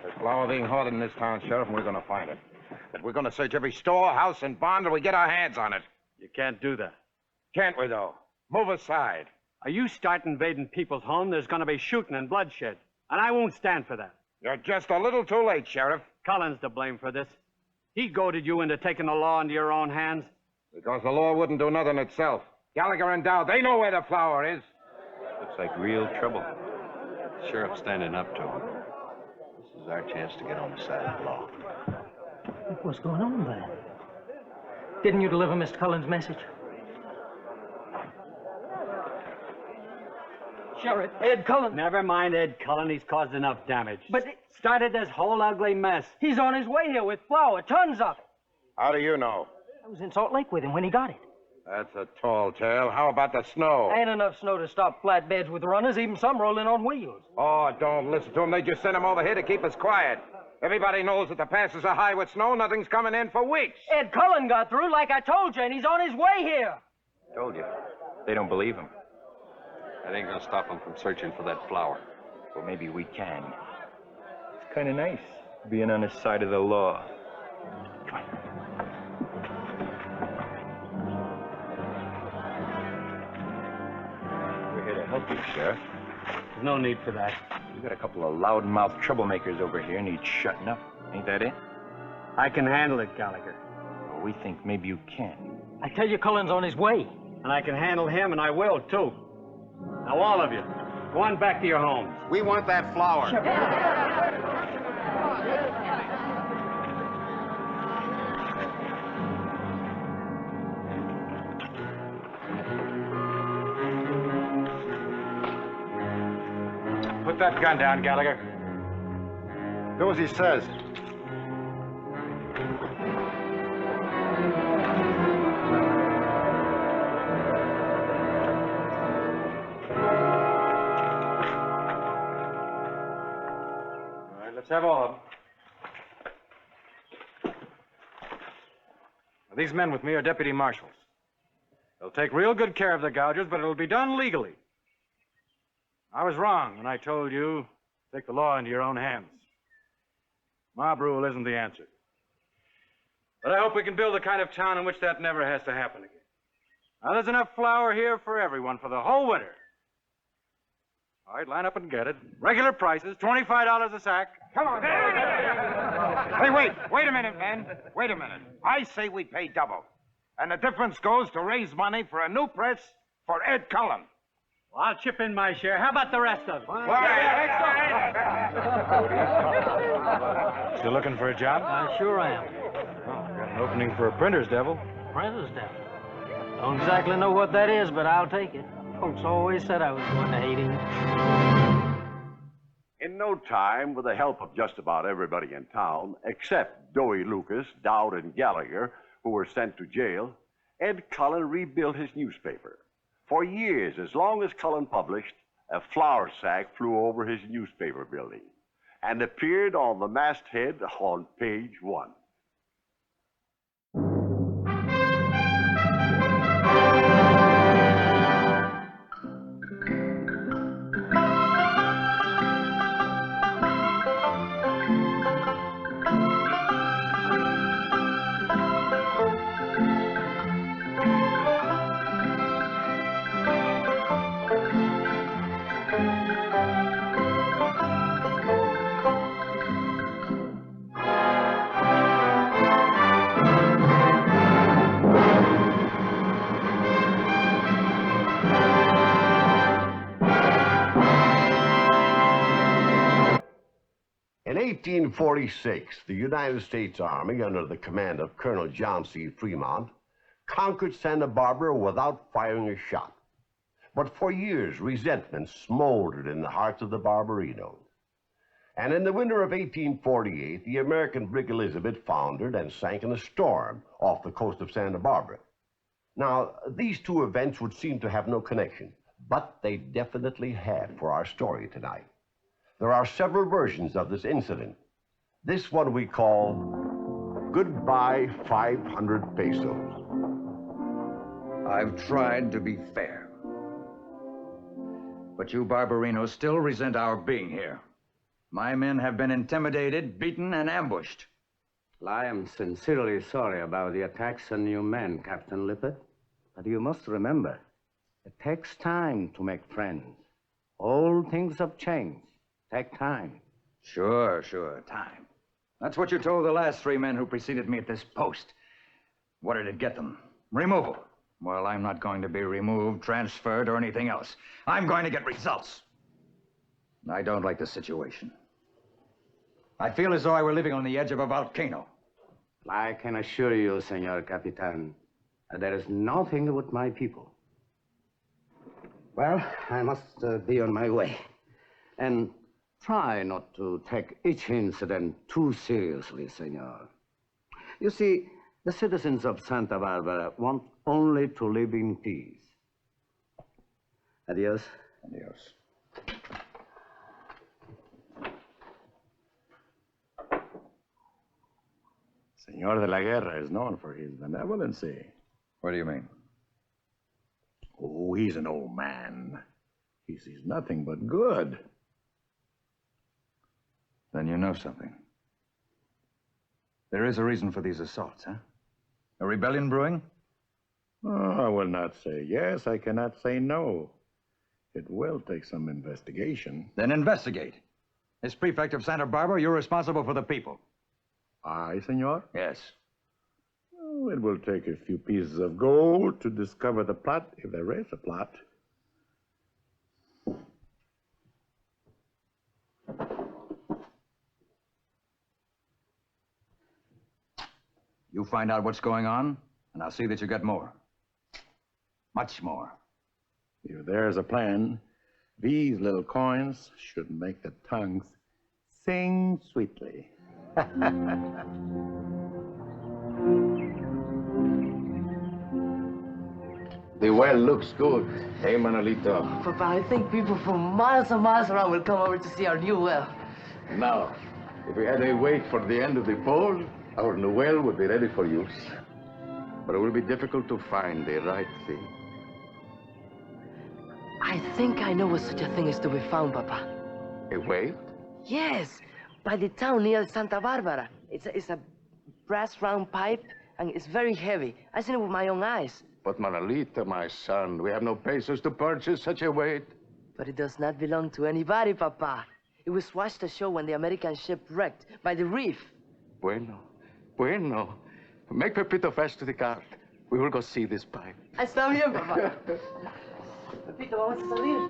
There's flour being hoarded in this town, Sheriff, and we're going to find it. That we're going to search every store, house, and barn till we get our hands on it. You can't do that. Can't we, though? Move aside. You start invading people's home, there's going to be shooting and bloodshed. And I won't stand for that. You're just a little too late, Sheriff. Cullen's to blame for this. He goaded you into taking the law into your own hands. Because the law wouldn't do nothing itself. Gallagher and Dow, they know where the flour is. Looks like real trouble. Sheriff's standing up to him. This is our chance to get on the side of the law. What's going on, man? Didn't you deliver Mr. Cullen's message? Sheriff, Ed Cullen. Never mind Ed Cullen. He's caused enough damage. But started this whole ugly mess. He's on his way here with flour, tons of it. How do you know? I was in Salt Lake with him when he got it. That's a tall tale. How about the snow? Ain't enough snow to stop flatbeds with runners, even some rolling on wheels. Oh, don't listen to them. They just sent him over here to keep us quiet. Everybody knows that the passes are high with snow. Nothing's coming in for weeks. Ed Cullen got through, like I told you, and he's on his way here. Told you. They don't believe him. That ain't gonna stop them from searching for that flour. Well, maybe we can. It's kind of nice, being on the side of the law. Come on. We're here to help you, Sheriff. There's no need for that. You got a couple of loudmouth troublemakers over here need shutting up. Ain't that it? I can handle it, Gallagher. Well, we think maybe you can. I tell you, Cullen's on his way. And I can handle him, and I will, too. Now, all of you, go on back to your homes. We want that flour. Put that gun down, Gallagher. Do as he says. Let's have all of them. Now, these men with me are deputy marshals. They'll take real good care of the gougers, but it'll be done legally. I was wrong when I told you take the law into your own hands. Mob rule isn't the answer. But I hope we can build a kind of town in which that never has to happen again. Now, there's enough flour here for everyone for the whole winter. All right, line up and get it. Regular prices, $25 a sack. Come on. Hey, wait a minute, men. Wait a minute. I say we pay double. And the difference goes to raise money for a new press for Ed Cullen. Well, I'll chip in my share. How about the rest of it? Still looking for a job? I sure am. Oh, got an opening for a printer's devil. Printer's devil? Don't exactly know what that is, but I'll take it. Folks always said I was going to hate him. In no time, with the help of just about everybody in town, except Doey Lucas, Dowd, and Gallagher, who were sent to jail, Ed Cullen rebuilt his newspaper. For years, as long as Cullen published, a flour sack flew over his newspaper building and appeared on the masthead on page 1. In 1846, the United States Army, under the command of Colonel John C. Fremont, conquered Santa Barbara without firing a shot. But for years, resentment smoldered in the hearts of the Barbarinos. And in the winter of 1848, the American brig Elizabeth foundered and sank in a storm off the coast of Santa Barbara. Now, these two events would seem to have no connection, but they definitely had for our story tonight. There are several versions of this incident. This one we call Goodbye 500 Pesos. I've tried to be fair. But you Barbarinos still resent our being here. My men have been intimidated, beaten, and ambushed. I am sincerely sorry about the attacks on you men, Captain Lippert. But you must remember, it takes time to make friends. All things have changed. Take time. Sure, time. That's what you told the last 3 men who preceded me at this post. What did it get them? Removal. Well, I'm not going to be removed, transferred, or anything else. I'm going to get results. I don't like the situation. I feel as though I were living on the edge of a volcano. I can assure you, Senor Capitan, that there is nothing with my people. Well, I must be on my way. And try not to take each incident too seriously, Senor. You see, the citizens of Santa Barbara want only to live in peace. Adios. Adios. Senor de la Guerra is known for his benevolency. What do you mean? Oh, he's an old man. He sees nothing but good. Then you know something. There is a reason for these assaults, huh? A rebellion brewing? Oh, I will not say yes. I cannot say no. It will take some investigation. Then investigate. As prefect of Santa Barbara, you're responsible for the people. I, senor? Yes. Oh, it will take a few pieces of gold to discover the plot, if there is a plot. You find out what's going on, and I'll see that you get more. Much more. If there's a plan, these little coins should make the tongues sing sweetly. The well looks good. Hey, Manolito. Papa, I think people from miles and miles around will come over to see our new well. Now, if we had to wait for the end of the poll, our new well would be ready for use. But it will be difficult to find the right thing. I think I know where such a thing is to be found, Papa. A whale? Yes, by the town near Santa Barbara. It's a brass round pipe, and it's very heavy. I've seen it with my own eyes. But Manolita, my son, we have no pesos to purchase such a weight. But it does not belong to anybody, Papa. It was washed ashore when the American ship wrecked by the reef. Bueno. Make Pepito fast to the cart. We will go see this pipe. Está bien, Papa. Pepito, vamos a salir.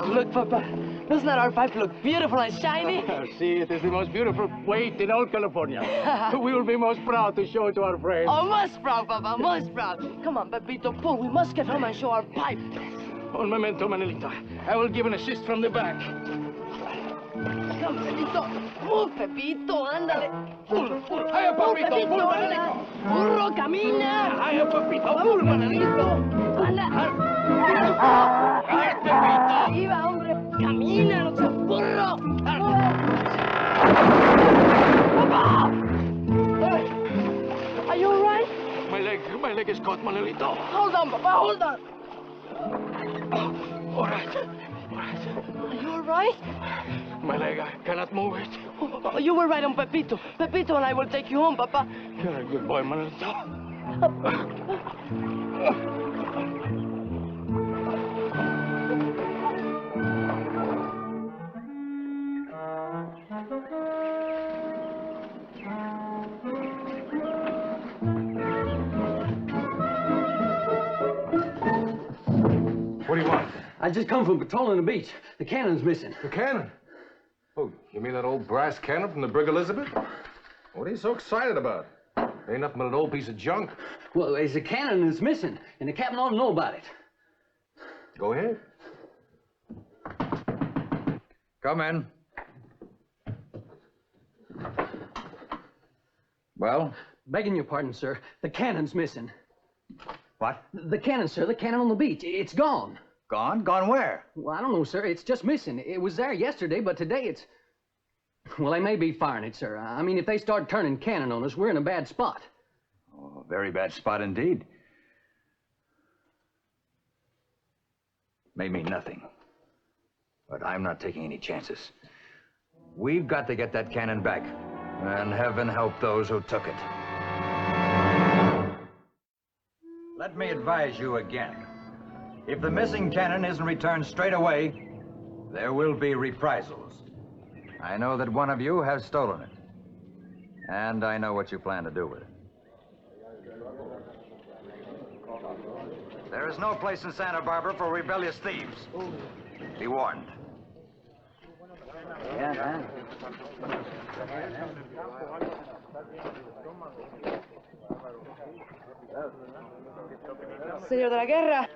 Look, Papa, doesn't that our pipe look beautiful and shiny? See, it is the most beautiful weight in all California. We will be most proud to show it to our friends. Oh, most proud, Papa, most proud. Come on, Pepito, pull. We must get home and show our pipe. Un momento, Manolito. I will give an assist from the back. Come, Pepito. Move, Pepito, ándale. Pull. Hiya, Pepito. Pull, Manolito. Burro, camina. Hiya, Pepito. Pull, Manolito. Anda. Ay, Pepito. Arriba, hombre. Camina, no seas burro. Papa! Are you all right? My leg is caught, Manolito. Hold on, Papa, hold on. All right. Are you all right? My leg, I cannot move it. Oh, you were right on Pepito. Pepito and I will take you home, Papa. You're a good boy, Manolito. What do you want? I just come from patrolling the beach. The cannon's missing. The cannon? Oh, you mean that old brass cannon from the Brig Elizabeth? What are you so excited about? Ain't nothing but an old piece of junk. Well, there's a cannon that's missing, and the captain ought to know about it. Go ahead. Come in. Well? Begging your pardon, sir. The cannon's missing. What? The cannon, sir. The cannon on the beach. It's gone. Gone? Gone where? Well, I don't know, sir. It's just missing. It was there yesterday, but today it's... Well, they may be firing it, sir. I mean, if they start turning cannon on us, we're in a bad spot. Oh, a very bad spot indeed. May mean nothing. But I'm not taking any chances. We've got to get that cannon back. And heaven help those who took it. Let me advise you again. If the missing cannon isn't returned straight away, there will be reprisals. I know that one of you has stolen it. And I know what you plan to do with it. There is no place in Santa Barbara for rebellious thieves. Be warned. Señor de la Guerra.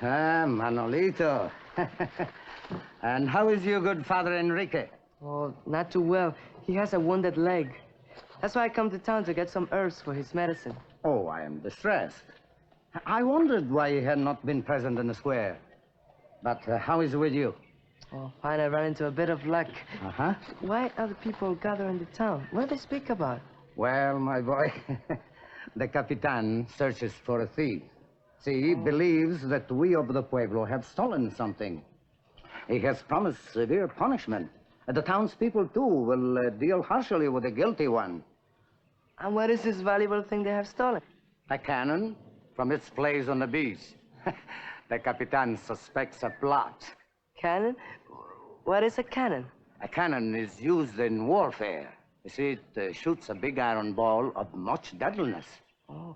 Ah, Manolito. And how is your good father Enrique? Oh, not too well. He has a wounded leg. That's why I come to town to get some herbs for his medicine. Oh, I am distressed. I wondered why he had not been present in the square. But how is it with you? Oh, fine. I ran into a bit of luck. Uh-huh. Why are the people gathering in the town? What do they speak about? Well, my boy, the Capitan searches for a thief. See, he believes that we of the Pueblo have stolen something. He has promised severe punishment. The townspeople, too, will deal harshly with the guilty one. And what is this valuable thing they have stolen? A cannon from its place on the beach. The Capitan suspects a plot. Cannon? What is a cannon? A cannon is used in warfare. You see, it shoots a big iron ball of much deadliness. Oh,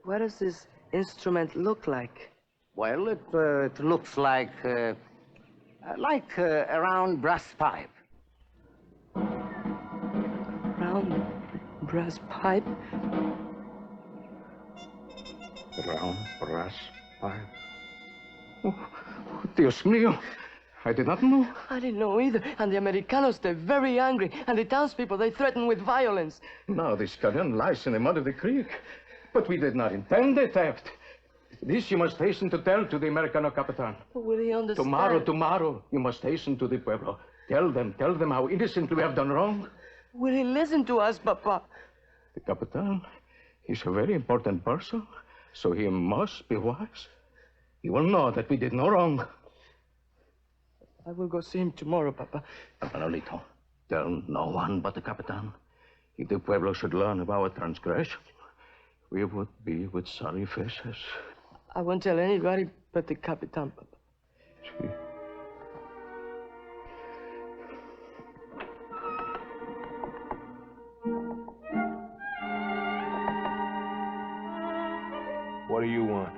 what does this instrument look like? Well, it looks like a round brass pipe. Round brass pipe? Round brass pipe. Oh, Dios mío. I did not know. I didn't know either. And the Americanos, they're very angry. And the townspeople, they threaten with violence. Now this cannon lies in the mud of the creek. But we did not intend the theft. This you must hasten to tell to the Americano Capitan. Will he understand? Tomorrow, you must hasten to the Pueblo. Tell them how innocent we have done wrong. Will he listen to us, Papa? The Capitan is a very important person, so he must be wise. He will know that we did no wrong. I will go see him tomorrow, Papa. Manolito, tell no one but the Capitan. If the Pueblo should learn of our transgression, we would be with sorry faces. I won't tell anybody but the Capitan, Papa. See. What do you want?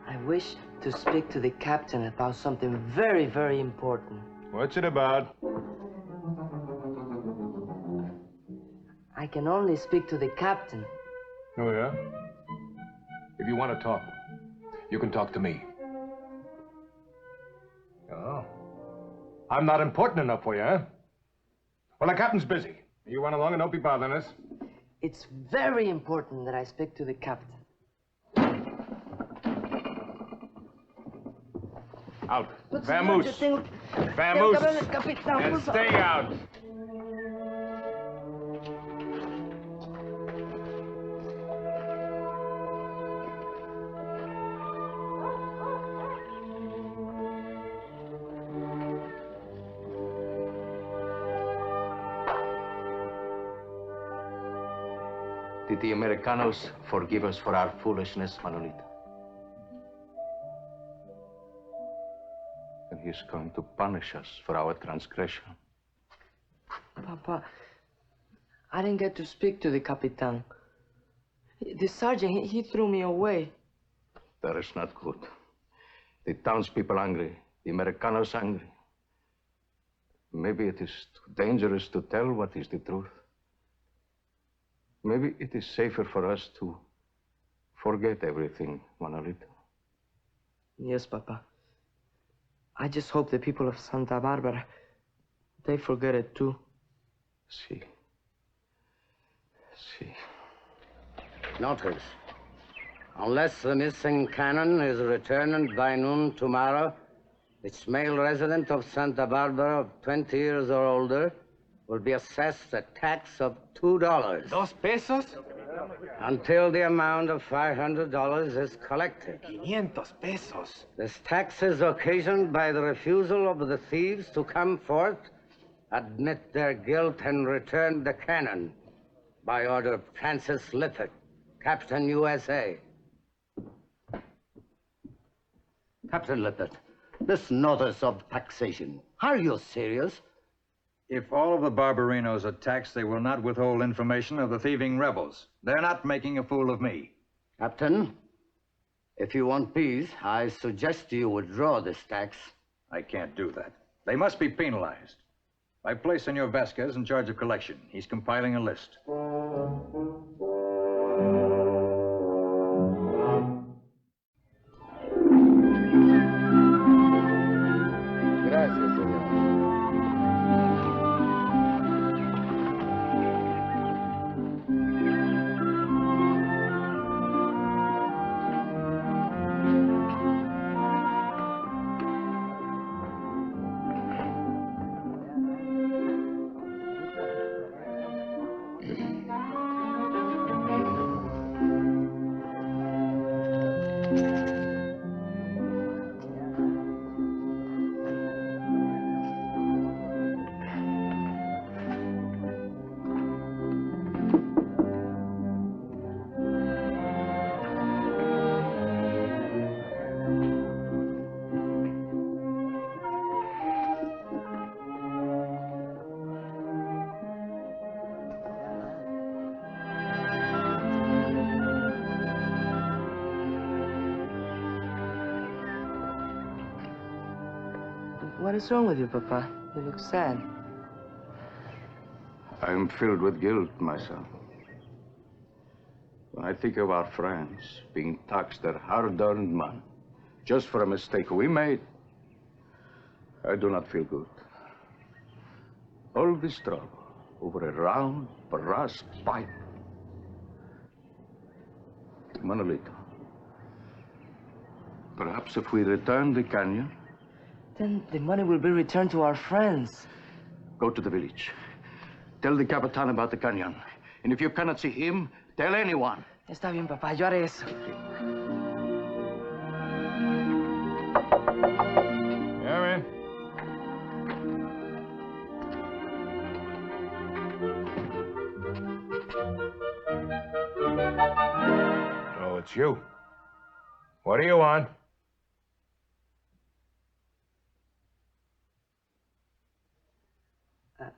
I wish to speak to the captain about something very, very important. What's it about? I can only speak to the captain. Oh, yeah? If you want to talk, you can talk to me. Oh. I'm not important enough for you, huh? Well, the captain's busy. You run along and don't be bothering us. It's very important that I speak to the captain. Out. But Vamoose. Vamoose. And stay out. Did the Americanos forgive us for our foolishness, Manolito? And he's going to punish us for our transgression. Papa, I didn't get to speak to the Capitan. The sergeant, he threw me away. That is not good. The townspeople angry, the Americanos angry. Maybe it is too dangerous to tell what is the truth. Maybe it is safer for us to forget everything, Manolito. Yes, Papa. I just hope the people of Santa Barbara, they forget it too. See. See. Notice, unless the missing cannon is returned by noon tomorrow, each male resident of Santa Barbara of 20 years or older will be assessed a tax of $2. ¿2 pesos? Until the amount of $500 is collected. 500 pesos. This tax is occasioned by the refusal of the thieves to come forth, admit their guilt, and return the cannon by order of Francis Lifford, Captain USA. Captain Lippert, this notice of taxation, are you serious? If all of the Barbarinos are taxed, they will not withhold information of the thieving rebels. They're not making a fool of me. Captain, if you want peace, I suggest you withdraw this tax. I can't do that. They must be penalized. I place Senor Vasquez in charge of collection. He's compiling a list. Gracias, señor. What is wrong with you, Papa? You look sad. I'm filled with guilt, my son. When I think of our friends being taxed their hard-earned money just for a mistake we made, I do not feel good. All this trouble over a round brass pipe. Manolito, perhaps if we return the canyon, Then the money will be returned to our friends. go to the village. Tell the Capitan about the canyon. And if you cannot see him, tell anyone. Está bien, papá, yo haré eso. Yeah, man. Oh, it's you. What do you want?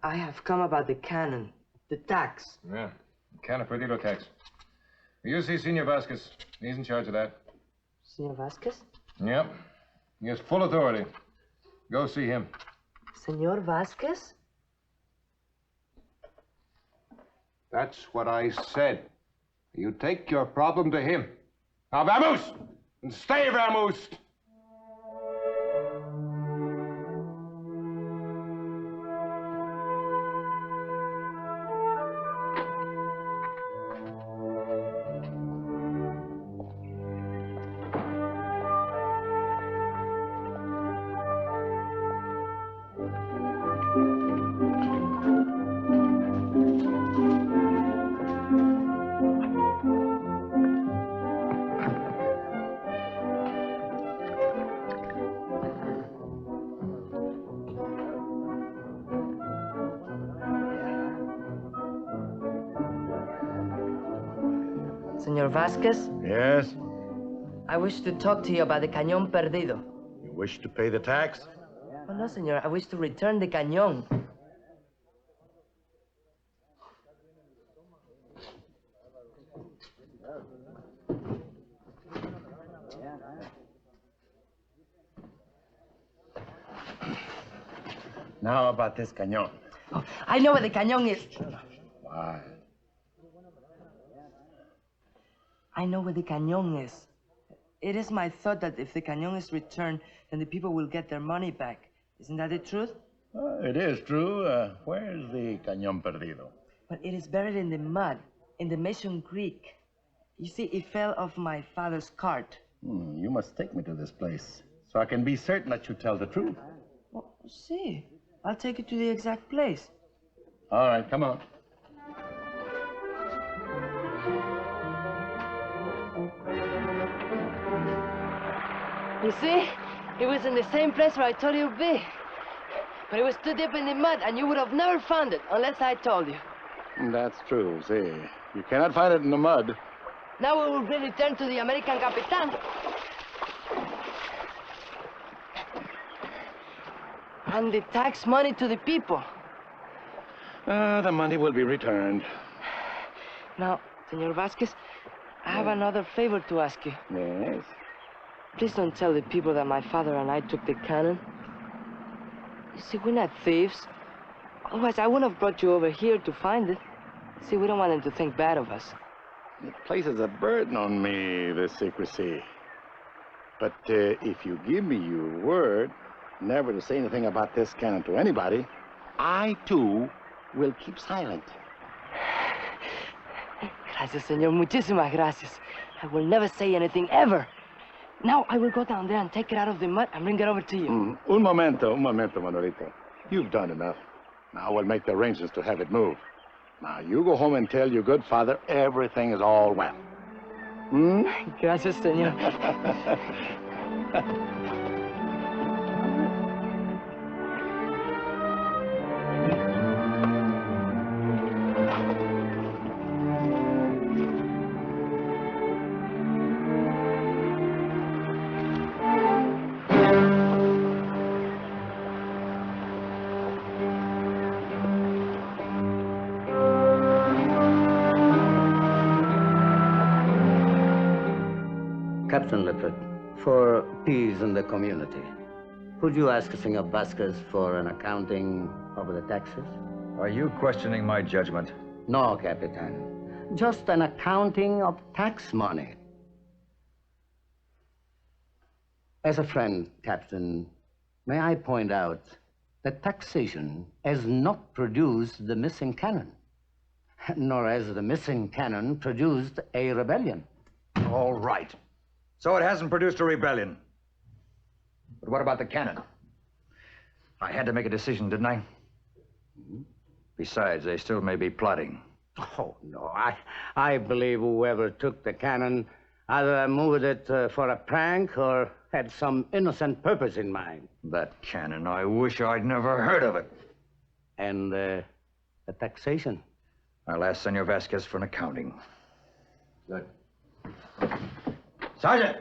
I have come about the cannon, the tax. Yeah, Canna Perdido tax. You see Senor Vasquez. He's in charge of that. Senor Vasquez? Yep. He has full authority. Go see him. Senor Vasquez? That's what I said. You take your problem to him. Now, vamos! And stay vamos! Senor Vasquez, Yes? I wish to talk to you about the cañón perdido. You wish to pay the tax? Oh, no, senor. I wish to return the cañón. Now about this cañón. Oh, I know where the cañón is. Why? I know where the cañón is. It is my thought that if the cañón is returned, then the people will get their money back. Isn't that the truth? It is true. Where's the Cañón Perdido? But it is buried in the mud, in the Mission Creek. You see, it fell off my father's cart. You must take me to this place, so I can be certain that you tell the truth. Well, see, I'll take you to the exact place. All right, come on. You see, it was in the same place where I told you to be. But it was too deep in the mud, and you would have never found it unless I told you. That's true. See, you cannot find it in the mud. Now we will be returned to the American Capitan. And the tax money to the people. The money will be returned. Now, Senor Vasquez, I have another favor to ask you. Yes? Please don't tell the people that my father and I took the cannon. You see, we're not thieves. Otherwise, I wouldn't have brought you over here to find it. See, we don't want them to think bad of us. It places a burden on me, this secrecy. But if you give me your word never to say anything about this cannon to anybody, I, too, will keep silent. Gracias, señor. Muchísimas gracias. I will never say anything, ever. Now, I will go down there and take it out of the mud and bring it over to you. Un momento, Manolito. You've done enough. Now we'll make the arrangements to have it moved. Now, you go home and tell your good father everything is all well. Gracias, señor. Captain Lippert, for peace in the community, could you ask Senor Vasquez for an accounting of the taxes? Are you questioning my judgment? No, Capitan. Just an accounting of tax money. As a friend, Captain, may I point out that taxation has not produced the missing cannon, nor has the missing cannon produced a rebellion. All right. So it hasn't produced a rebellion. But what about the cannon? I had to make a decision, didn't I? Besides, they still may be plotting. Oh, no. I believe whoever took the cannon either moved it for a prank or had some innocent purpose in mind. That cannon, I wish I'd never heard of it. And the taxation? I'll ask Senor Vasquez for an accounting. Good. Sergeant!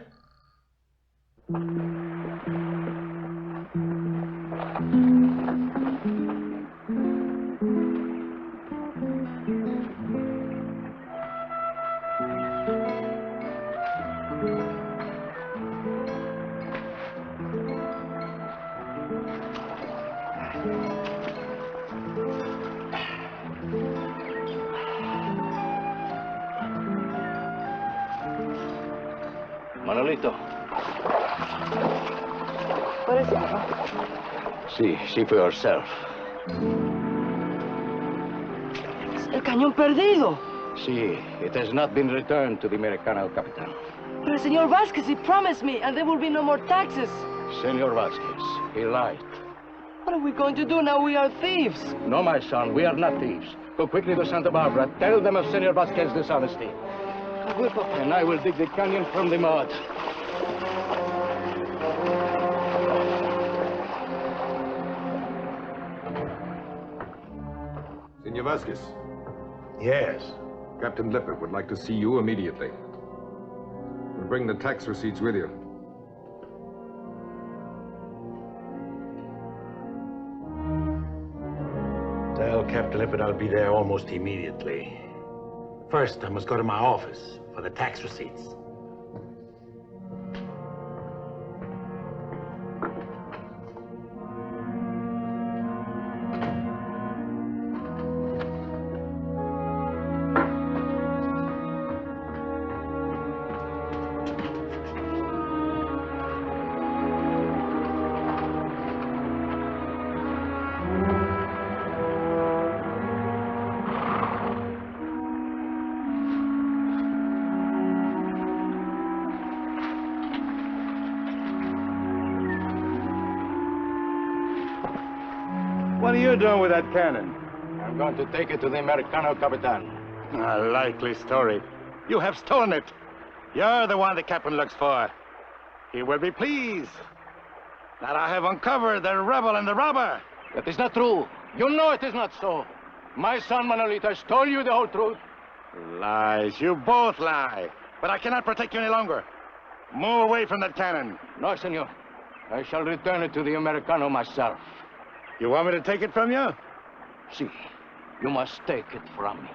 Manolito. What is it? See for yourself. It's el cañón perdido. See, it has not been returned to the Americano Capitan. But Senor Vasquez, he promised me, and there will be no more taxes. Senor Vasquez, he lied. What are we going to do now? We are thieves. No, my son, we are not thieves. Go quickly to Santa Barbara. Tell them of Senor Vasquez's dishonesty. And I will dig the canyon from the mud. Senor Vasquez. Yes. Captain Lippert would like to see you immediately. And bring the tax receipts with you. Tell Captain Lippert I'll be there almost immediately. First, I must go to my office for the tax receipts. What are you doing with that cannon? I'm going to take it to the Americano, Capitan. A likely story. You have stolen it. You're the one the captain looks for. He will be pleased that I have uncovered the rebel and the robber. That is not true. You know it is not so. My son Manolito has told you the whole truth. Lies. You both lie. But I cannot protect you any longer. Move away from that cannon. No, senor. I shall return it to the Americano myself. You want me to take it from you? See, you must take it from me.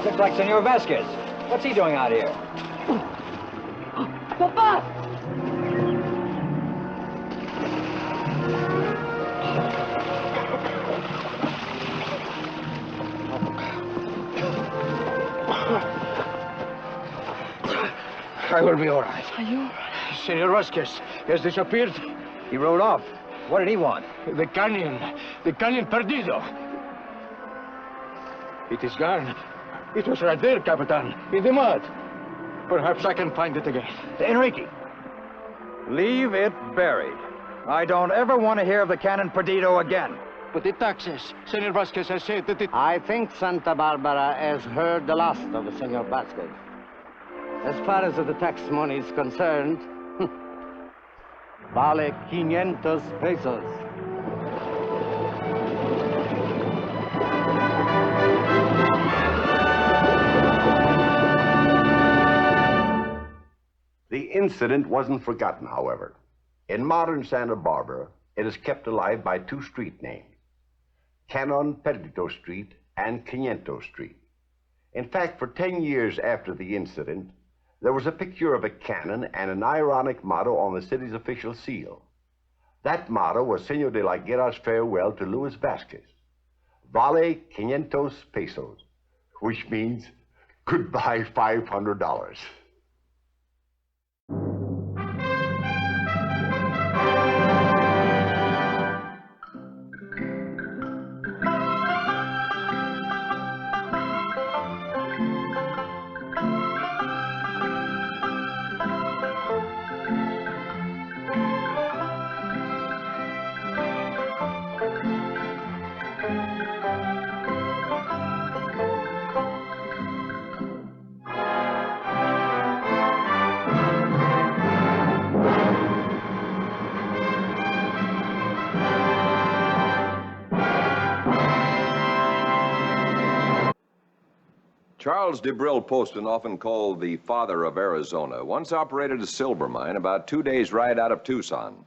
Looks like Senor Vasquez. What's he doing out here? Papa! I will be all right. Are you all right? Senor Vasquez has disappeared. He rode off. What did he want? The canyon perdido. It is gone. It was right there, Capitan, in the mud. Perhaps I can find it again. Enrique, leave it buried. I don't ever want to hear of the cannon perdido again. But the taxes, Senor Vasquez has said that it... I think Santa Barbara has heard the last of Senor Vasquez. As far as the tax money is concerned, vale 500 pesos. The incident wasn't forgotten, however. In modern Santa Barbara, it is kept alive by two street names, Canon Perdido Street and 500 Street. In fact, for 10 years after the incident, there was a picture of a cannon and an ironic motto on the city's official seal. That motto was Senor de la Guerra's farewell to Luis Vasquez, Vale 500 pesos, which means goodbye $500. Charles DeBrill Poston, often called the father of Arizona, once operated a silver mine about 2 days' ride out of Tucson.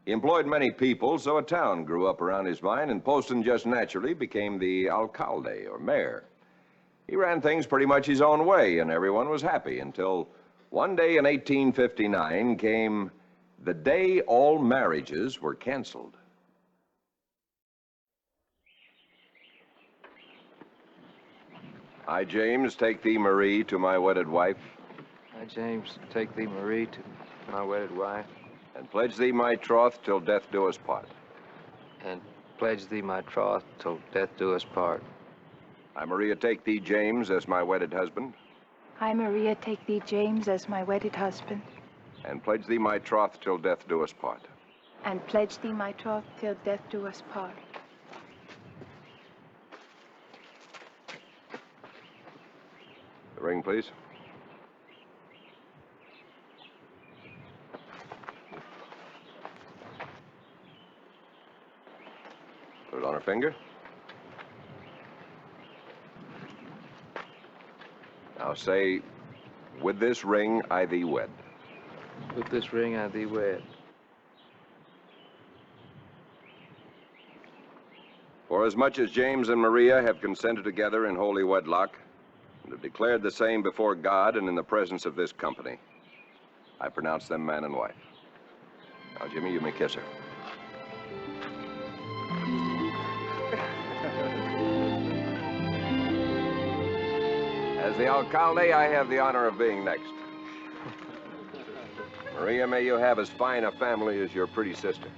He employed many people, so a town grew up around his mine, and Poston just naturally became the alcalde, or mayor. He ran things pretty much his own way, and everyone was happy until one day in 1859 came the day all marriages were canceled. I, James, take thee, Marie, to my wedded wife. I, James, take thee, Marie, to my wedded wife. And pledge thee my troth till death do us part. And pledge thee my troth till death do us part. I, Maria, take thee, James, as my wedded husband. I, Maria, take thee, James, as my wedded husband. And pledge thee my troth till death do us part. And pledge thee my troth till death do us part. The ring, please. Put it on her finger. Now say, with this ring I thee wed. With this ring I thee wed. Forasmuch as James and Maria have consented together in holy wedlock and have declared the same before God and in the presence of this company, I pronounce them man and wife. Now, Jimmy, you may kiss her. As the alcalde, I have the honor of being next. Maria, may you have as fine a family as your pretty sister.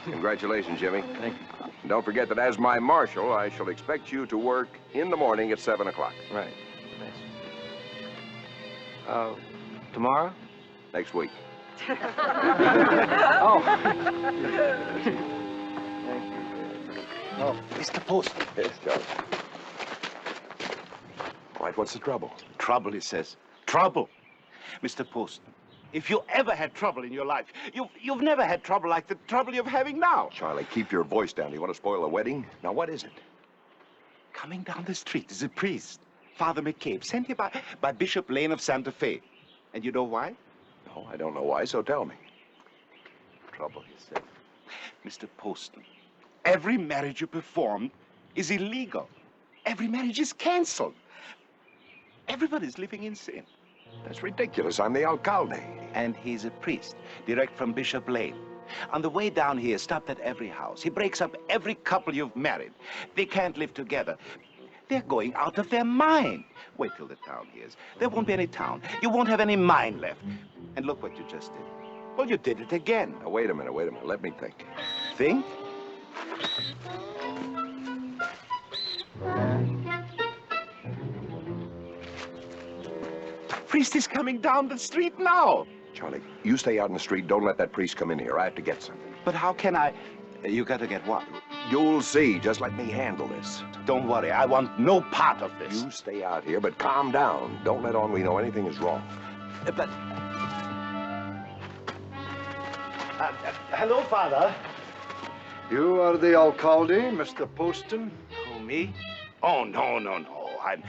Congratulations, Jimmy. Thank you. And don't forget that as my marshal, I shall expect you to work in the morning at 7 o'clock. Right. Thanks. Tomorrow? Next week. Oh. Oh, Mr. Poston. Yes, Charles. All right, what's the trouble? Trouble, he says. Trouble. Mr. Poston, if you ever had trouble in your life, you've never had trouble like the trouble you're having now. Charlie, keep your voice down. You want to spoil a wedding? Now, what is it? Coming down the street is a priest, Father McCabe, sent here by Bishop Lane of Santa Fe. And you know why? No, I don't know why, so tell me. Trouble, he said. Mr. Poston, every marriage you performed is illegal. Every marriage is canceled. Everybody's living in sin. That's ridiculous. I'm the alcalde. And he's a priest, direct from Bishop Lane. On the way down here, stopped at every house. He breaks up every couple you've married. They can't live together. They're going out of their mind. Wait till the town hears. There won't be any town. You won't have any mind left. And look what you just did. Well, you did it again. Now, wait a minute. Let me think. Think? The priest is coming down the street now. Charlie, you stay out in the street. Don't let that priest come in here. I have to get something. But how can I? You got to get what? You'll see. Just let me handle this. Don't worry. I want no part of this. You stay out here, but calm down. Don't let on we know anything is wrong. But... hello, Father. You are the alcalde, Mr. Poston? Who, me? Oh, no. I'm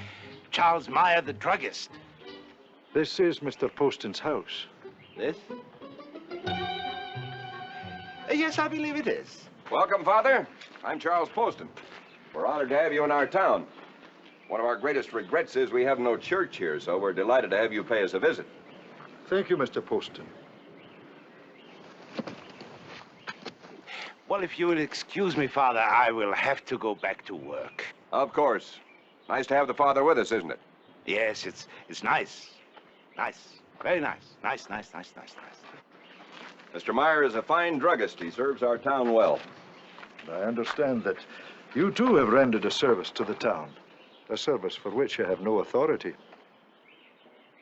Charles Meyer, the druggist. This is Mr. Poston's house. This? Yes, I believe it is. Welcome, Father. I'm Charles Poston. We're honored to have you in our town. One of our greatest regrets is we have no church here, so we're delighted to have you pay us a visit. Thank you, Mr. Poston. Well, if you will excuse me, Father, I will have to go back to work. Of course. Nice to have the Father with us, isn't it? Yes, it's nice. Nice. Very nice. Nice. Mr. Meyer is a fine druggist. He serves our town well. I understand that you, too, have rendered a service to the town. A service for which you have no authority.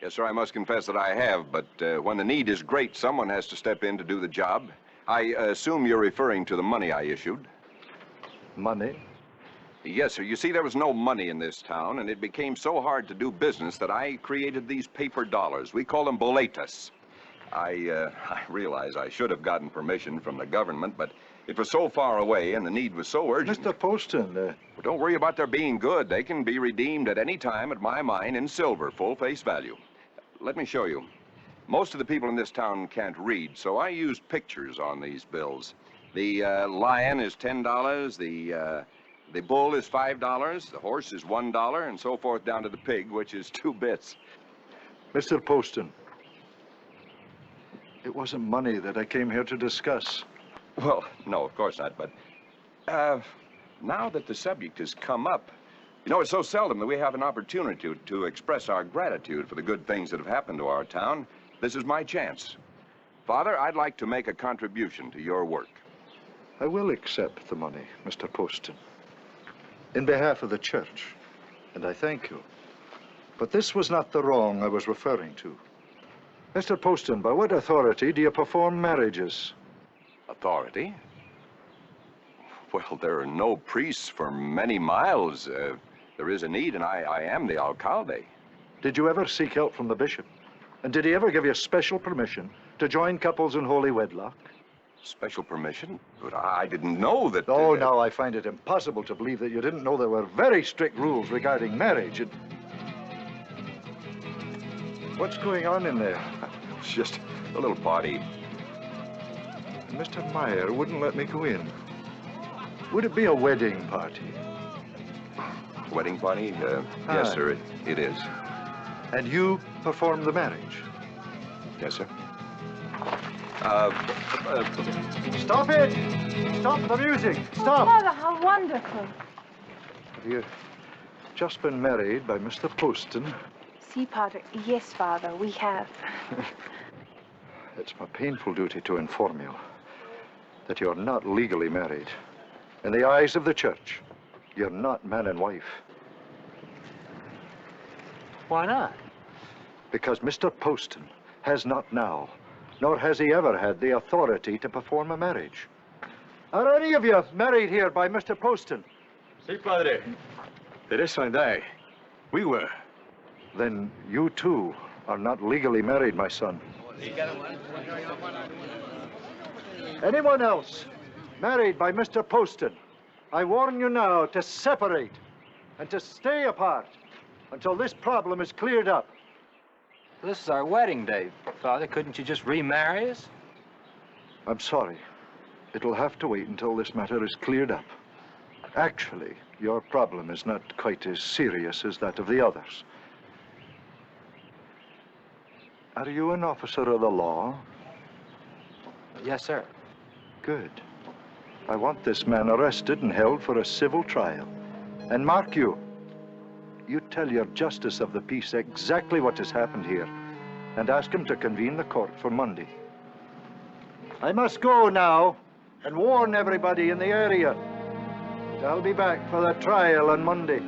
Yes, sir, I must confess that I have, but when the need is great, someone has to step in to do the job. I assume you're referring to the money I issued. Money? Yes, sir. You see, there was no money in this town, and it became so hard to do business that I created these paper dollars. We call them boletas. I realize I should have gotten permission from the government, but it was so far away and the need was so urgent. Mr. Poston, Well, don't worry about their being good. They can be redeemed at any time at my mine in silver, full face value. Let me show you. Most of the people in this town can't read, so I used pictures on these bills. The lion is $10, the bull is $5, the horse is $1, and so forth down to the pig, which is 2 bits. Mr. Poston, it wasn't money that I came here to discuss. Well, no, of course not, but now that the subject has come up, you know, it's so seldom that we have an opportunity to express our gratitude for the good things that have happened to our town. This is my chance. Father, I'd like to make a contribution to your work. I will accept the money, Mr. Poston, in behalf of the church, and I thank you. But this was not the wrong I was referring to. Mr. Poston, by what authority do you perform marriages? Authority? Well, there are no priests for many miles. There is a need, and I am the alcalde. Did you ever seek help from the bishop? And did he ever give you special permission to join couples in holy wedlock? Special permission? But I didn't know that... Oh, now I find it impossible to believe that you didn't know there were very strict rules regarding marriage. What's going on in there? It's just a little party. Mr. Meyer wouldn't let me go in. Would it be a wedding party? Wedding party? Yes, sir, it is. And you perform the marriage? Yes, sir. Stop it! Stop the music! Stop! Father, how wonderful. Have you just been married by Mr. Poston? See, Padre. Yes, Father, we have. It's my painful duty to inform you that you're not legally married. In the eyes of the church, you're not man and wife. Why not? Because Mr. Poston has not now, nor has he ever had, the authority to perform a marriage. Are any of you married here by Mr. Poston? Si, Padre. Teresa and I, we were. Then you too are not legally married, my son. Anyone else married by Mr. Poston, I warn you now to separate and to stay apart until this problem is cleared up. This is our wedding day, Father. Couldn't you just remarry us? I'm sorry. It'll have to wait until this matter is cleared up. Actually, your problem is not quite as serious as that of the others. Are you an officer of the law? Yes, sir. Good. I want this man arrested and held for a civil trial. And mark you, you tell your justice of the peace exactly what has happened here and ask him to convene the court for Monday. I must go now and warn everybody in the area. I'll be back for the trial on Monday.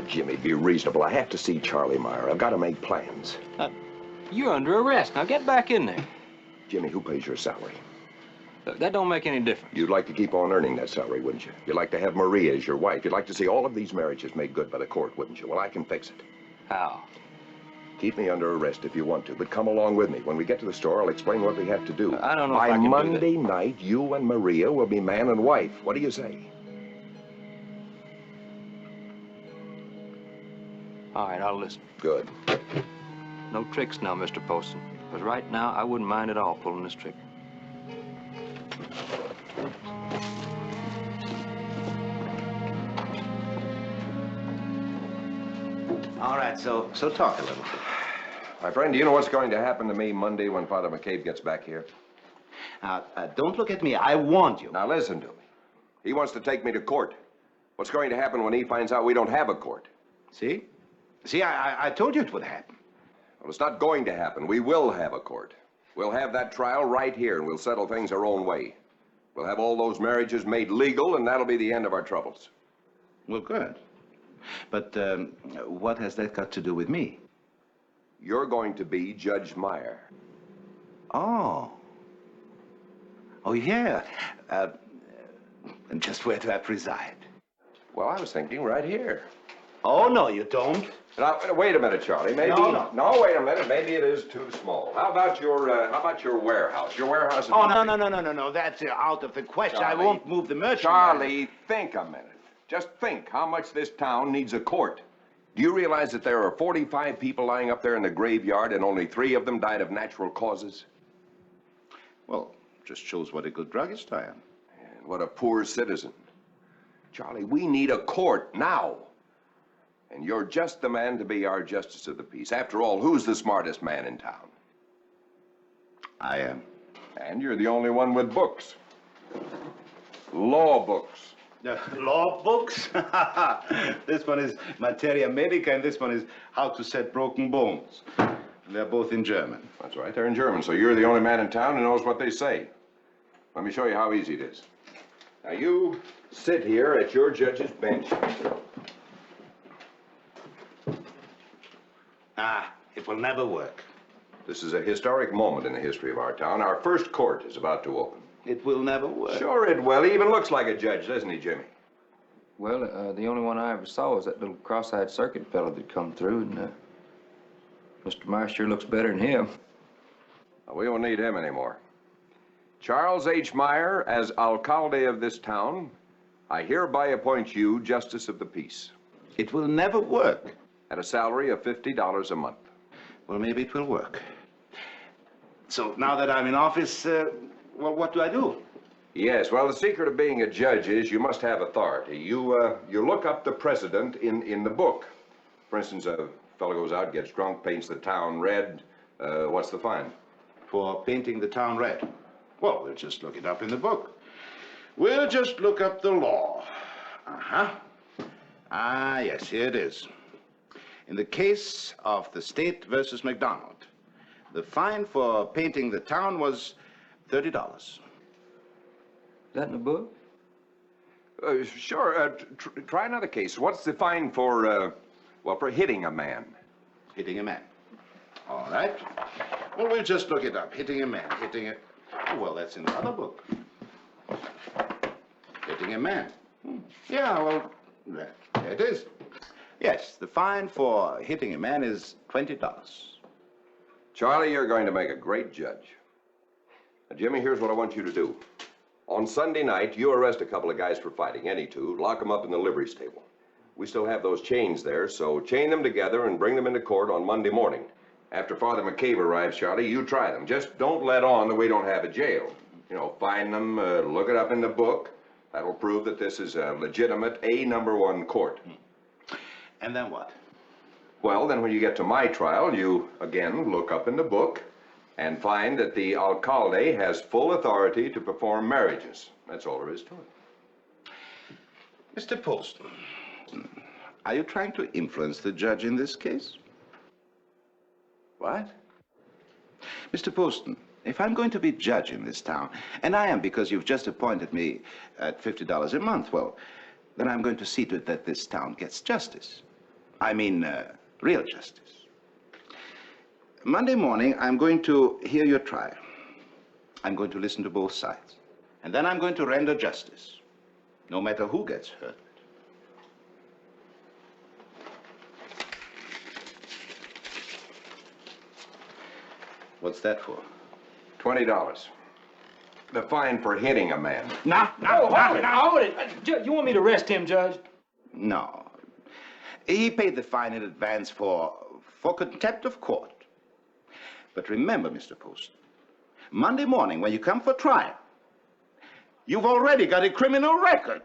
Jimmy, be reasonable. I have to see Charlie Meyer. I've got to make plans. You're under arrest. Now get back in there. Jimmy, who pays your salary? That don't make any difference. You'd like to keep on earning that salary, wouldn't you? You'd like to have Maria as your wife. You'd like to see all of these marriages made good by the court, wouldn't you? Well, I can fix it. How? Keep me under arrest if you want to, but come along with me. When we get to the store, I'll explain what we have to do. I don't know by if I can Monday do that. night, you and Maria will be man and wife. What do you say? All right, I'll listen. Good. No tricks now, Mr. Poston. Because right now, I wouldn't mind at all pulling this trigger. All right, so talk a little. My friend, do you know what's going to happen to me Monday when Father McCabe gets back here? Now, don't look at me. I warned you. Now, listen to me. He wants to take me to court. What's going to happen when he finds out we don't have a court? See? See, I told you it would happen. Well, it's not going to happen. We will have a court. We'll have that trial right here, and we'll settle things our own way. We'll have all those marriages made legal, and that'll be the end of our troubles. Well, good. But what has that got to do with me? You're going to be Judge Meyer. Oh. Oh, yeah. And just where do I preside? Well, I was thinking right here. Oh, no, you don't. Now, wait a minute, Charlie. Maybe... No, wait a minute. Maybe it is too small. How about your warehouse? Your warehouse is... Oh, no. That's out of the question. Charlie, I won't move the merchandise. Charlie, think a minute. Just think how much this town needs a court. Do you realize that there are 45 people lying up there in the graveyard and only 3 of them died of natural causes? Well, just shows what a good druggist I am. And what a poor citizen. Charlie, we need a court now. And you're just the man to be our justice of the peace. After all, who's the smartest man in town? I am. And you're the only one with books. Law books. Law books? This one is Materia Medica, and this one is How to Set Broken Bones. They're both in German. That's right, they're in German, so you're the only man in town who knows what they say. Let me show you how easy it is. Now, you sit here at your judge's bench. It will never work. This is a historic moment in the history of our town. Our first court is about to open. It will never work. Sure it will. He even looks like a judge, doesn't he, Jimmy? Well, the only one I ever saw was that little cross-eyed circuit fellow that come through, and Mr. Meyer sure looks better than him. We won't need him anymore. Charles H. Meyer, as alcalde of this town, I hereby appoint you justice of the peace. It will never work. At a salary of $50 a month. Well, maybe it will work. So now that I'm in office, well, what do I do? Yes, well, the secret of being a judge is you must have authority. You look up the precedent in the book. For instance, a fellow goes out, gets drunk, paints the town red. What's the fine? For painting the town red? Well, we'll just look it up in the book. We'll just look up the law. Uh-huh. Ah, yes, here it is. In the case of the State versus McDonald, the fine for painting the town was $30. Is that in the book? Sure. Try another case. What's the fine for, well, for hitting a man? Hitting a man. All right. Well, we'll just look it up. Hitting a man. Hitting a... Oh, well, that's in the other book. Hitting a man. Yeah, well, there it is. Yes, the fine for hitting a man is $20. Charlie, you're going to make a great judge. Now, Jimmy, here's what I want you to do. On Sunday night, you arrest a couple of guys for fighting, any two, lock them up in the livery stable. We still have those chains there, so chain them together and bring them into court on Monday morning. After Father McCabe arrives, Charlie, you try them. Just don't let on that we don't have a jail. You know, find them, look it up in the book. That'll prove that this is a legitimate #1 court. And then what? Well, then when you get to my trial, you, again, look up in the book and find that the alcalde has full authority to perform marriages. That's all there is to it. Mr. Poston, are you trying to influence the judge in this case? What? Mr. Poston, if I'm going to be judge in this town, and I am because you've just appointed me at $50 a month, well, then I'm going to see to it that this town gets justice. I mean, real justice. Monday morning, I'm going to hear your trial. I'm going to listen to both sides. And then I'm going to render justice, no matter who gets hurt. What's that for? $20. The fine for hitting a man. Hold it. You want me to arrest him, Judge? No. He paid the fine in advance for contempt of court. But remember, Mr. Poston, Monday morning when you come for trial, you've already got a criminal record.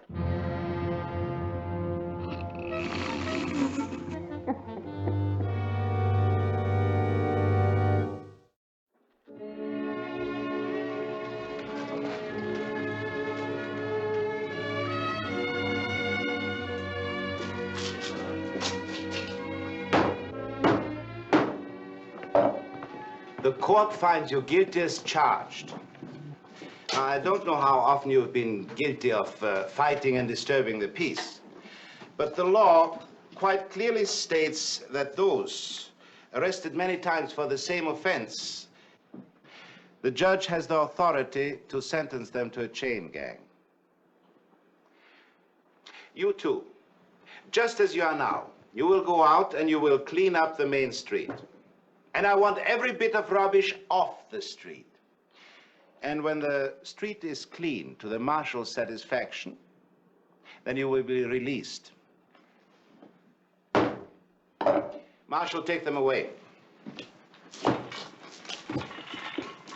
The court finds you guilty as charged. I don't know how often you've been guilty of fighting and disturbing the peace, but the law quite clearly states that those arrested many times for the same offense, the judge has the authority to sentence them to a chain gang. You too, just as you are now, you will go out and you will clean up the main street. And I want every bit of rubbish off the street. And when the street is clean to the marshal's satisfaction, then you will be released. Marshal, take them away.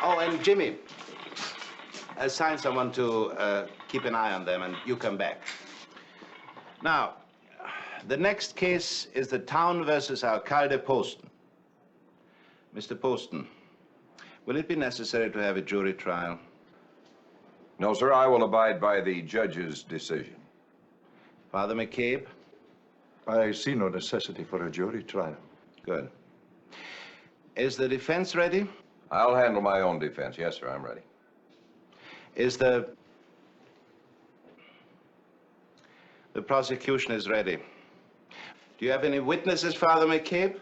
Oh, and Jimmy, assign someone to keep an eye on them, and you come back. Now, the next case is the town versus Alcalde Poston. Mr. Poston, will it be necessary to have a jury trial? No, sir. I will abide by the judge's decision. Father McCabe? I see no necessity for a jury trial. Good. Is the defense ready? I'll handle my own defense. Yes, sir. I'm ready. Is the prosecution is ready. Do you have any witnesses, Father McCabe?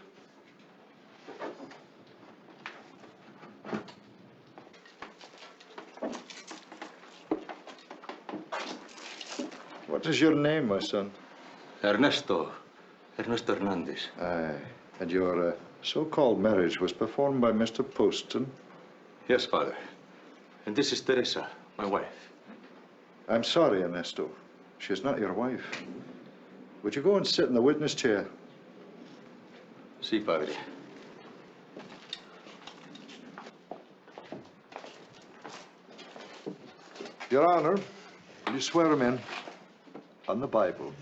What is your name, my son? Ernesto Hernandez. Aye. And your so-called marriage was performed by Mr. Poston? Yes, Father. And this is Teresa, my wife. I'm sorry, Ernesto. She's not your wife. Would you go and sit in the witness chair? Si, padre. Your Honor, will you swear him in on the Bible?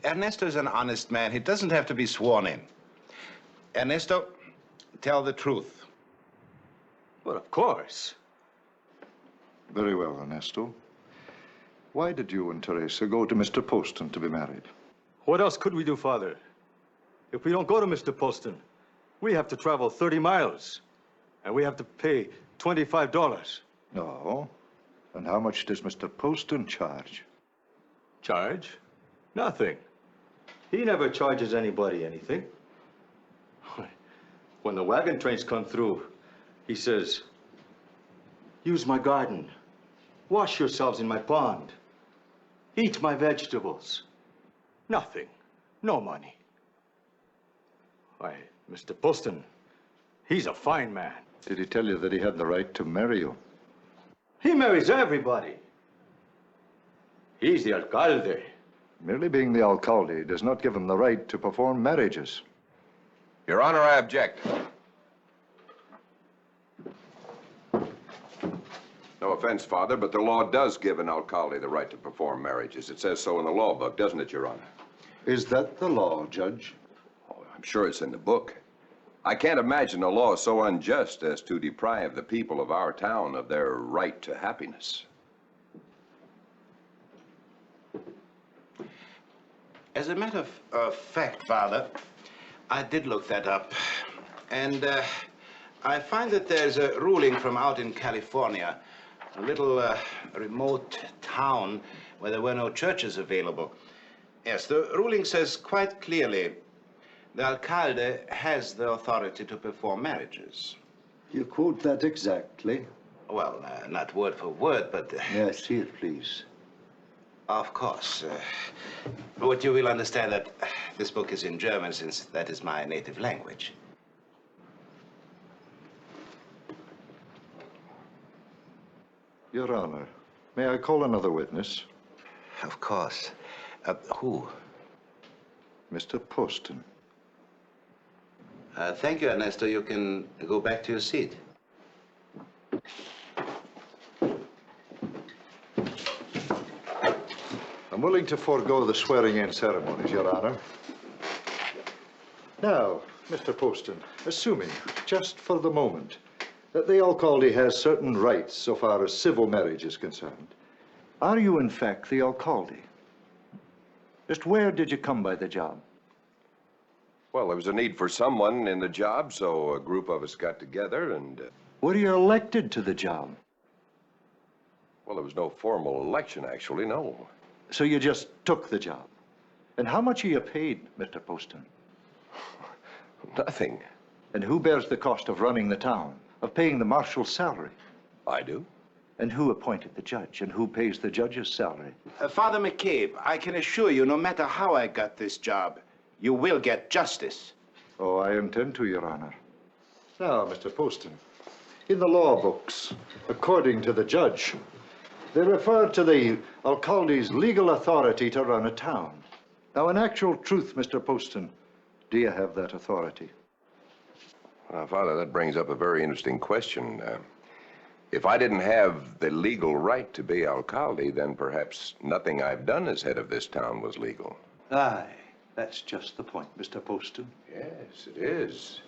Ernesto is an honest man. He doesn't have to be sworn in. Ernesto, tell the truth. Well, of course. Very well, Ernesto. Why did you and Teresa go to Mr. Poston to be married? What else could we do, Father? If we don't go to Mr. Poston, we have to travel 30 miles. And we have to pay $25. No. And how much does Mr. Poston charge? Charge? Nothing. He never charges anybody anything. When the wagon trains come through, he says, use my garden. Wash yourselves in my pond. Eat my vegetables. Nothing. No money. Why, Mr. Poston, he's a fine man. Did he tell you that he had the right to marry you? He marries everybody. He's the alcalde. Merely being the alcalde does not give him the right to perform marriages. Your Honor, I object. No offense, Father, but the law does give an alcalde the right to perform marriages. It says so in the law book, doesn't it, Your Honor? Is that the law, Judge? Oh, I'm sure it's in the book. I can't imagine a law so unjust as to deprive the people of our town of their right to happiness. As a matter of fact, Father, I did look that up. And I find that there's a ruling from out in California, a little remote town where there were no churches available. Yes, the ruling says quite clearly the alcalde has the authority to perform marriages. You quote that exactly? Well, not word for word, but... Yes, here, please. Of course. But you will understand that this book is in German, since that is my native language. Your Honor, may I call another witness? Of course. Who? Mr. Poston. Thank you, Ernesto. You can go back to your seat. I'm willing to forego the swearing-in ceremonies, Your Honor. Now, Mr. Poston, assuming, just for the moment, that the alcalde has certain rights so far as civil marriage is concerned, are you in fact the alcalde? Just where did you come by the job? Well, there was a need for someone in the job, so a group of us got together and... Were you elected to the job? Well, there was no formal election, actually, no. So you just took the job? And how much are you paid, Mr. Poston? Nothing. And who bears the cost of running the town, of paying the marshal's salary? I do. And who appointed the judge, and who pays the judge's salary? Father McCabe, I can assure you, no matter how I got this job, you will get justice. Oh, I intend to, Your Honor. Now, Mr. Poston, in the law books, according to the judge, they refer to the alcalde's legal authority to run a town. Now, in actual truth, Mr. Poston, do you have that authority? Father, that brings up a very interesting question. If I didn't have the legal right to be alcalde, then perhaps nothing I've done as head of this town was legal. Aye, that's just the point, Mr. Poston. Yes, it is.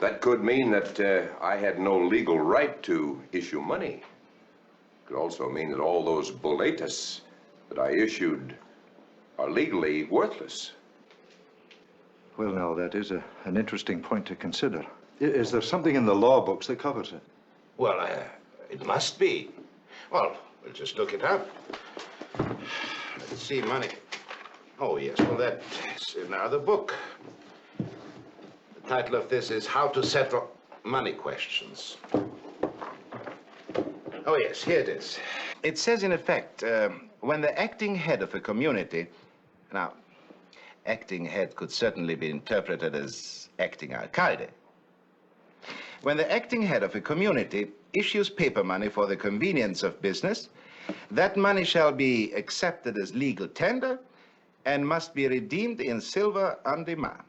That could mean that I had no legal right to issue money. It could also mean that all those boletas that I issued are legally worthless. Well, now, that is an interesting point to consider. Is there something in the law books that covers it? Well, it must be. Well, we'll just look it up. Let's see, money. Oh, yes, well, that's in our other book. The title of this is How to Settle Money Questions. Oh, yes, here it is. It says, in effect, when the acting head of a community... Now, acting head could certainly be interpreted as acting alcalde. When the acting head of a community issues paper money for the convenience of business, that money shall be accepted as legal tender and must be redeemed in silver on demand.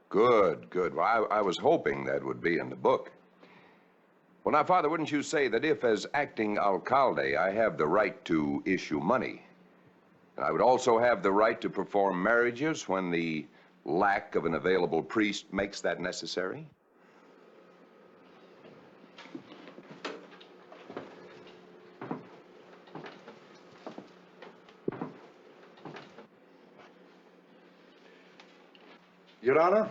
Good, good. Well, I was hoping that would be in the book. Well, now, Father, wouldn't you say that if, as acting alcalde, I have the right to issue money, and I would also have the right to perform marriages when the lack of an available priest makes that necessary? Your Honor,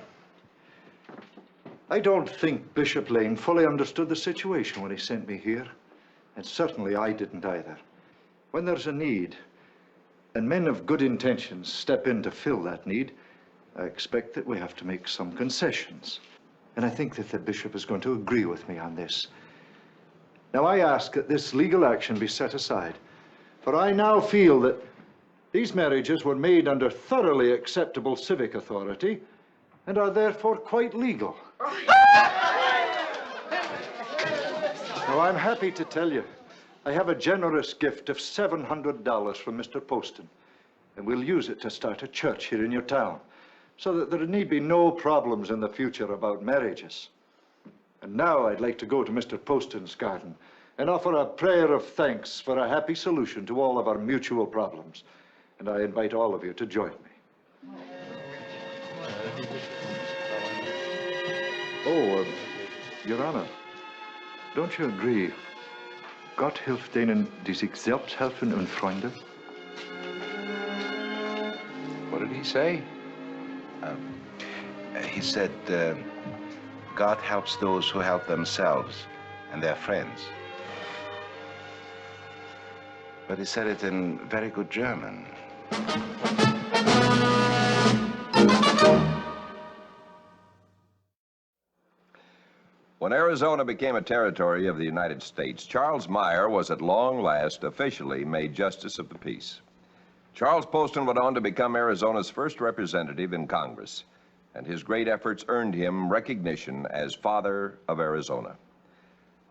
I don't think Bishop Lane fully understood the situation when he sent me here. And certainly I didn't either. When there's a need, and men of good intentions step in to fill that need, I expect that we have to make some concessions. And I think that the bishop is going to agree with me on this. Now, I ask that this legal action be set aside, for I now feel that these marriages were made under thoroughly acceptable civic authority and are therefore quite legal. Now, I'm happy to tell you, I have a generous gift of $700 from Mr. Poston, and we'll use it to start a church here in your town, so that there need be no problems in the future about marriages. And now I'd like to go to Mr. Poston's garden and offer a prayer of thanks for a happy solution to all of our mutual problems. And I invite all of you to join me. Oh, Your Honor, don't you agree? Gott hilft denen, die sich selbst helfen und Freunde. What did he say? He said, God helps those who help themselves and their friends. But he said it in very good German. When Arizona became a territory of the United States, Charles Meyer was at long last officially made Justice of the Peace. Charles Poston went on to become Arizona's first representative in Congress, and his great efforts earned him recognition as Father of Arizona.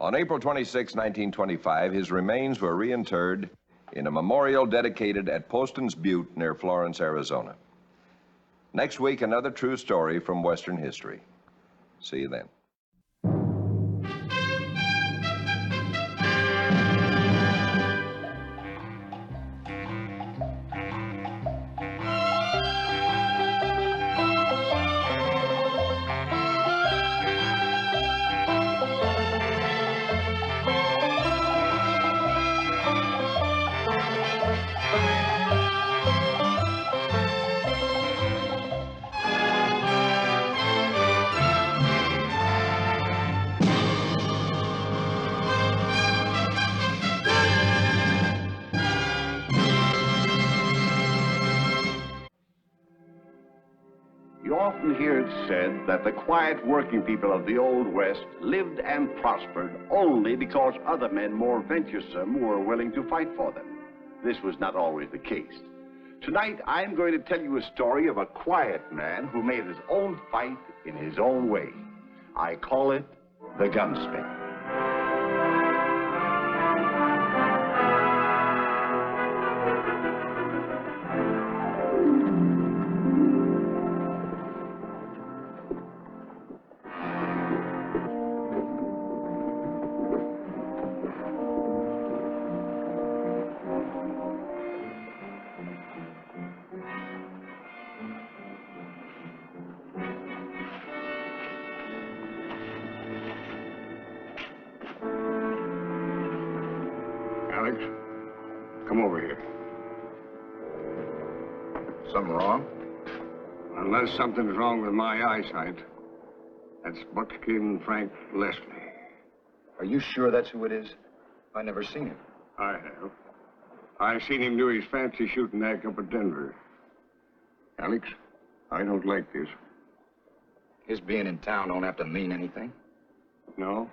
On April 26, 1925, his remains were reinterred in a memorial dedicated at Poston's Butte near Florence, Arizona. Next week, another true story from Western history. See you then. You often hear it said that the quiet working people of the Old West lived and prospered only because other men more venturesome were willing to fight for them. This was not always the case. Tonight, I'm going to tell you a story of a quiet man who made his own fight in his own way. I call it the gunsmith. Alex, come over here. Something wrong? Unless something's wrong with my eyesight. That's Buckskin Frank Leslie. Are you sure that's who it is? I never seen him. I have. I seen him do his fancy shooting act up at Denver. Alex, I don't like this. His being in town don't have to mean anything. No?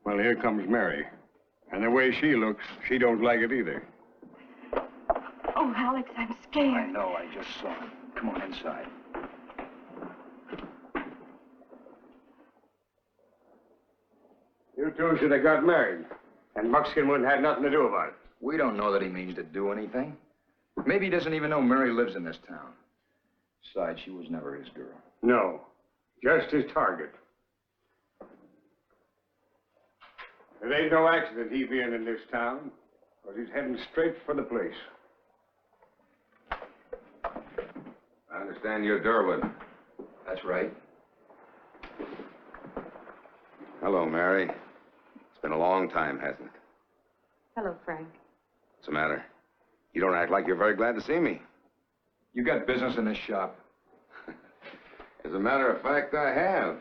Well, here comes Mary. And the way she looks, she don't like it either. Oh, Alex, I'm scared. I know, I just saw him. Come on inside. You two should have got married. And Buckskin wouldn't have had nothing to do about it. We don't know that he means to do anything. Maybe he doesn't even know Mary lives in this town. Besides, she was never his girl. No, just his target. It ain't no accident he being in this town, because he's heading straight for the place. I understand you're Durwood. That's right. Hello, Mary. It's been a long time, hasn't it? Hello, Frank. What's the matter? You don't act like you're very glad to see me. You got business in this shop? As a matter of fact, I have.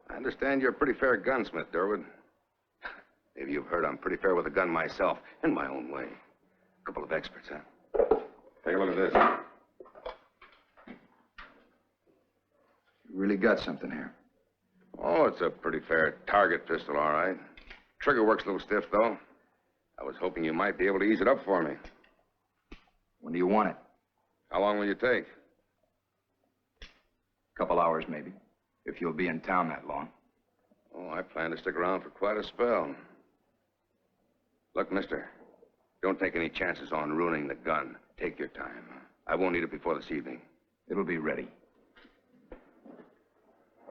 I understand you're a pretty fair gunsmith, Durwood. Maybe you've heard I'm pretty fair with a gun myself, in my own way. A couple of experts, huh? Take a look at this. You really got something here. Oh, it's a pretty fair target pistol, all right. Trigger work's a little stiff, though. I was hoping you might be able to ease it up for me. When do you want it? How long will you take? A couple hours, maybe, if you'll be in town that long. Oh, I plan to stick around for quite a spell. Look, mister, don't take any chances on ruining the gun. Take your time. I won't need it before this evening. It'll be ready.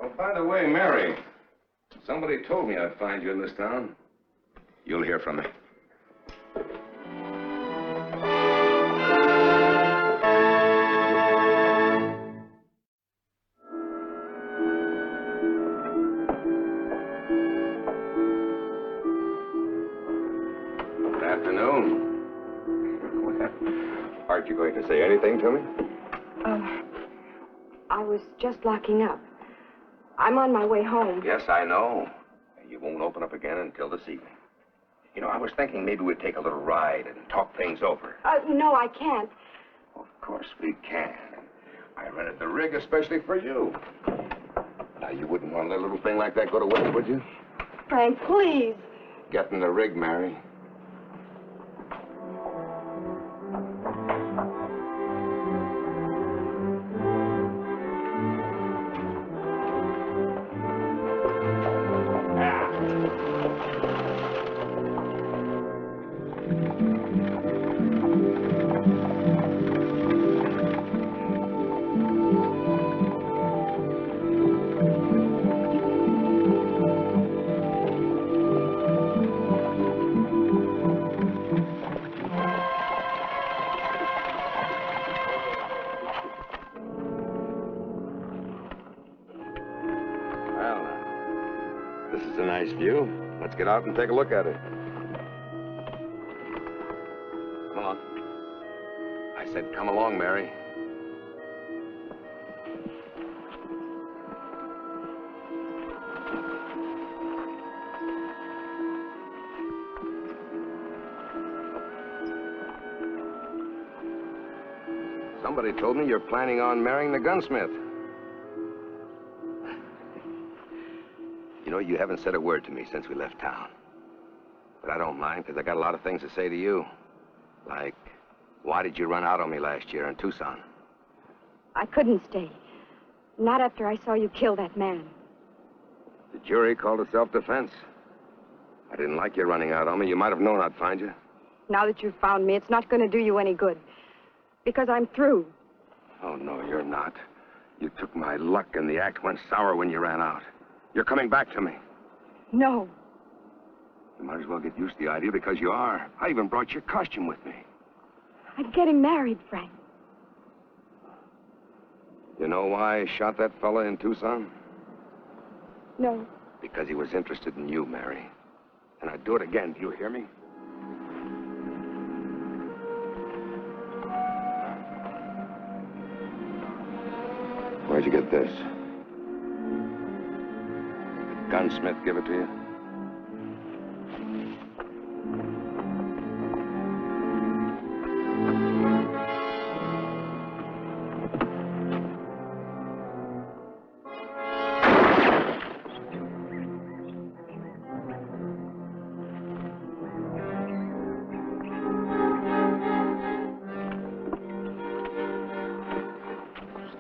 Oh, by the way, Mary, somebody told me I'd find you in this town. You'll hear from me. Good afternoon. Aren't you going to say anything to me? I was just locking up. I'm on my way home. Yes, I know. You won't open up again until this evening. You know, I was thinking maybe we'd take a little ride and talk things over. No, I can't. Of course we can. I rented the rig especially for you. Now, you wouldn't want to let a little thing like that go to waste, would you? Frank, please. Get in the rig, Mary. Let's get out and take a look at it. Come on. I said come along, Mary. Somebody told me you're planning on marrying the gunsmith. You know, you haven't said a word to me since we left town. But I don't mind, because I got a lot of things to say to you. Like, why did you run out on me last year in Tucson? I couldn't stay. Not after I saw you kill that man. The jury called it self-defense. I didn't like you running out on me. You might have known I'd find you. Now that you've found me, it's not going to do you any good. Because I'm through. Oh, no, you're not. You took my luck, and the act went sour when you ran out. You're coming back to me. No. You might as well get used to the idea, because you are. I even brought your costume with me. I'm getting married, Frank. You know why I shot that fella in Tucson? No. Because he was interested in you, Mary. And I'd do it again. Do you hear me? Where'd you get this? The gunsmith give it to you?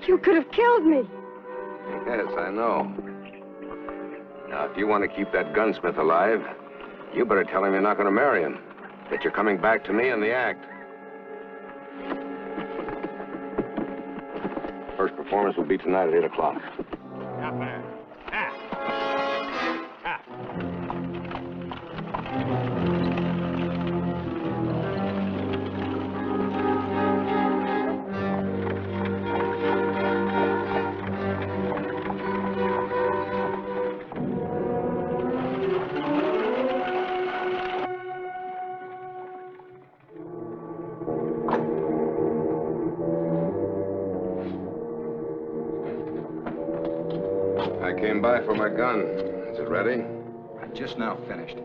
You could have killed me. Yes, I know. Now, if you want to keep that gunsmith alive, You better tell him you're not going to marry him. That you're coming back to me in the act. First performance will be tonight at 8 o'clock. I came by for my gun. Is it ready? I just now finished.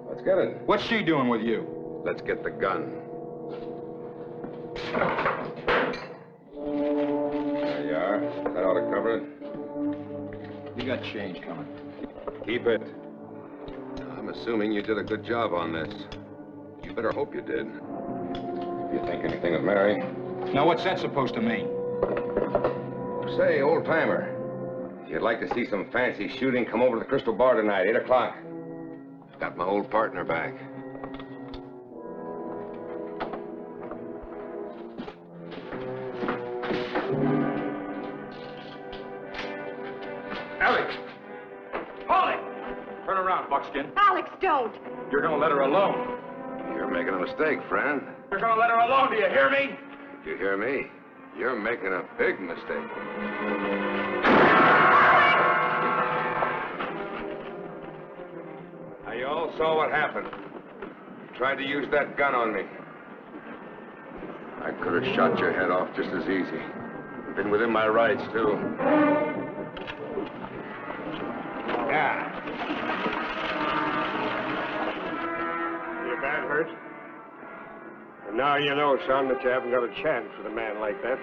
Let's get it. What's she doing with you? Let's get the gun. There you are. That ought to cover it. You got change coming. Keep it. I'm assuming you did a good job on this. You better hope you did. If you think anything of Mary. Now, what's that supposed to mean? Say, old-timer, if you'd like to see some fancy shooting, come over to the Crystal Bar tonight, 8 o'clock. Got my old partner back. Alex! Polly! Turn around, Buckskin. Alex, don't. You're gonna let her alone. You're making a mistake, friend. You're gonna let her alone, do you hear me? If you hear me, you're making a big mistake. Now, you all saw what happened. You tried to use that gun on me. I could have shot your head off just as easy. Been within my rights, too. Yeah. You're bad hurt? And now you know, son, that you haven't got a chance with a man like that.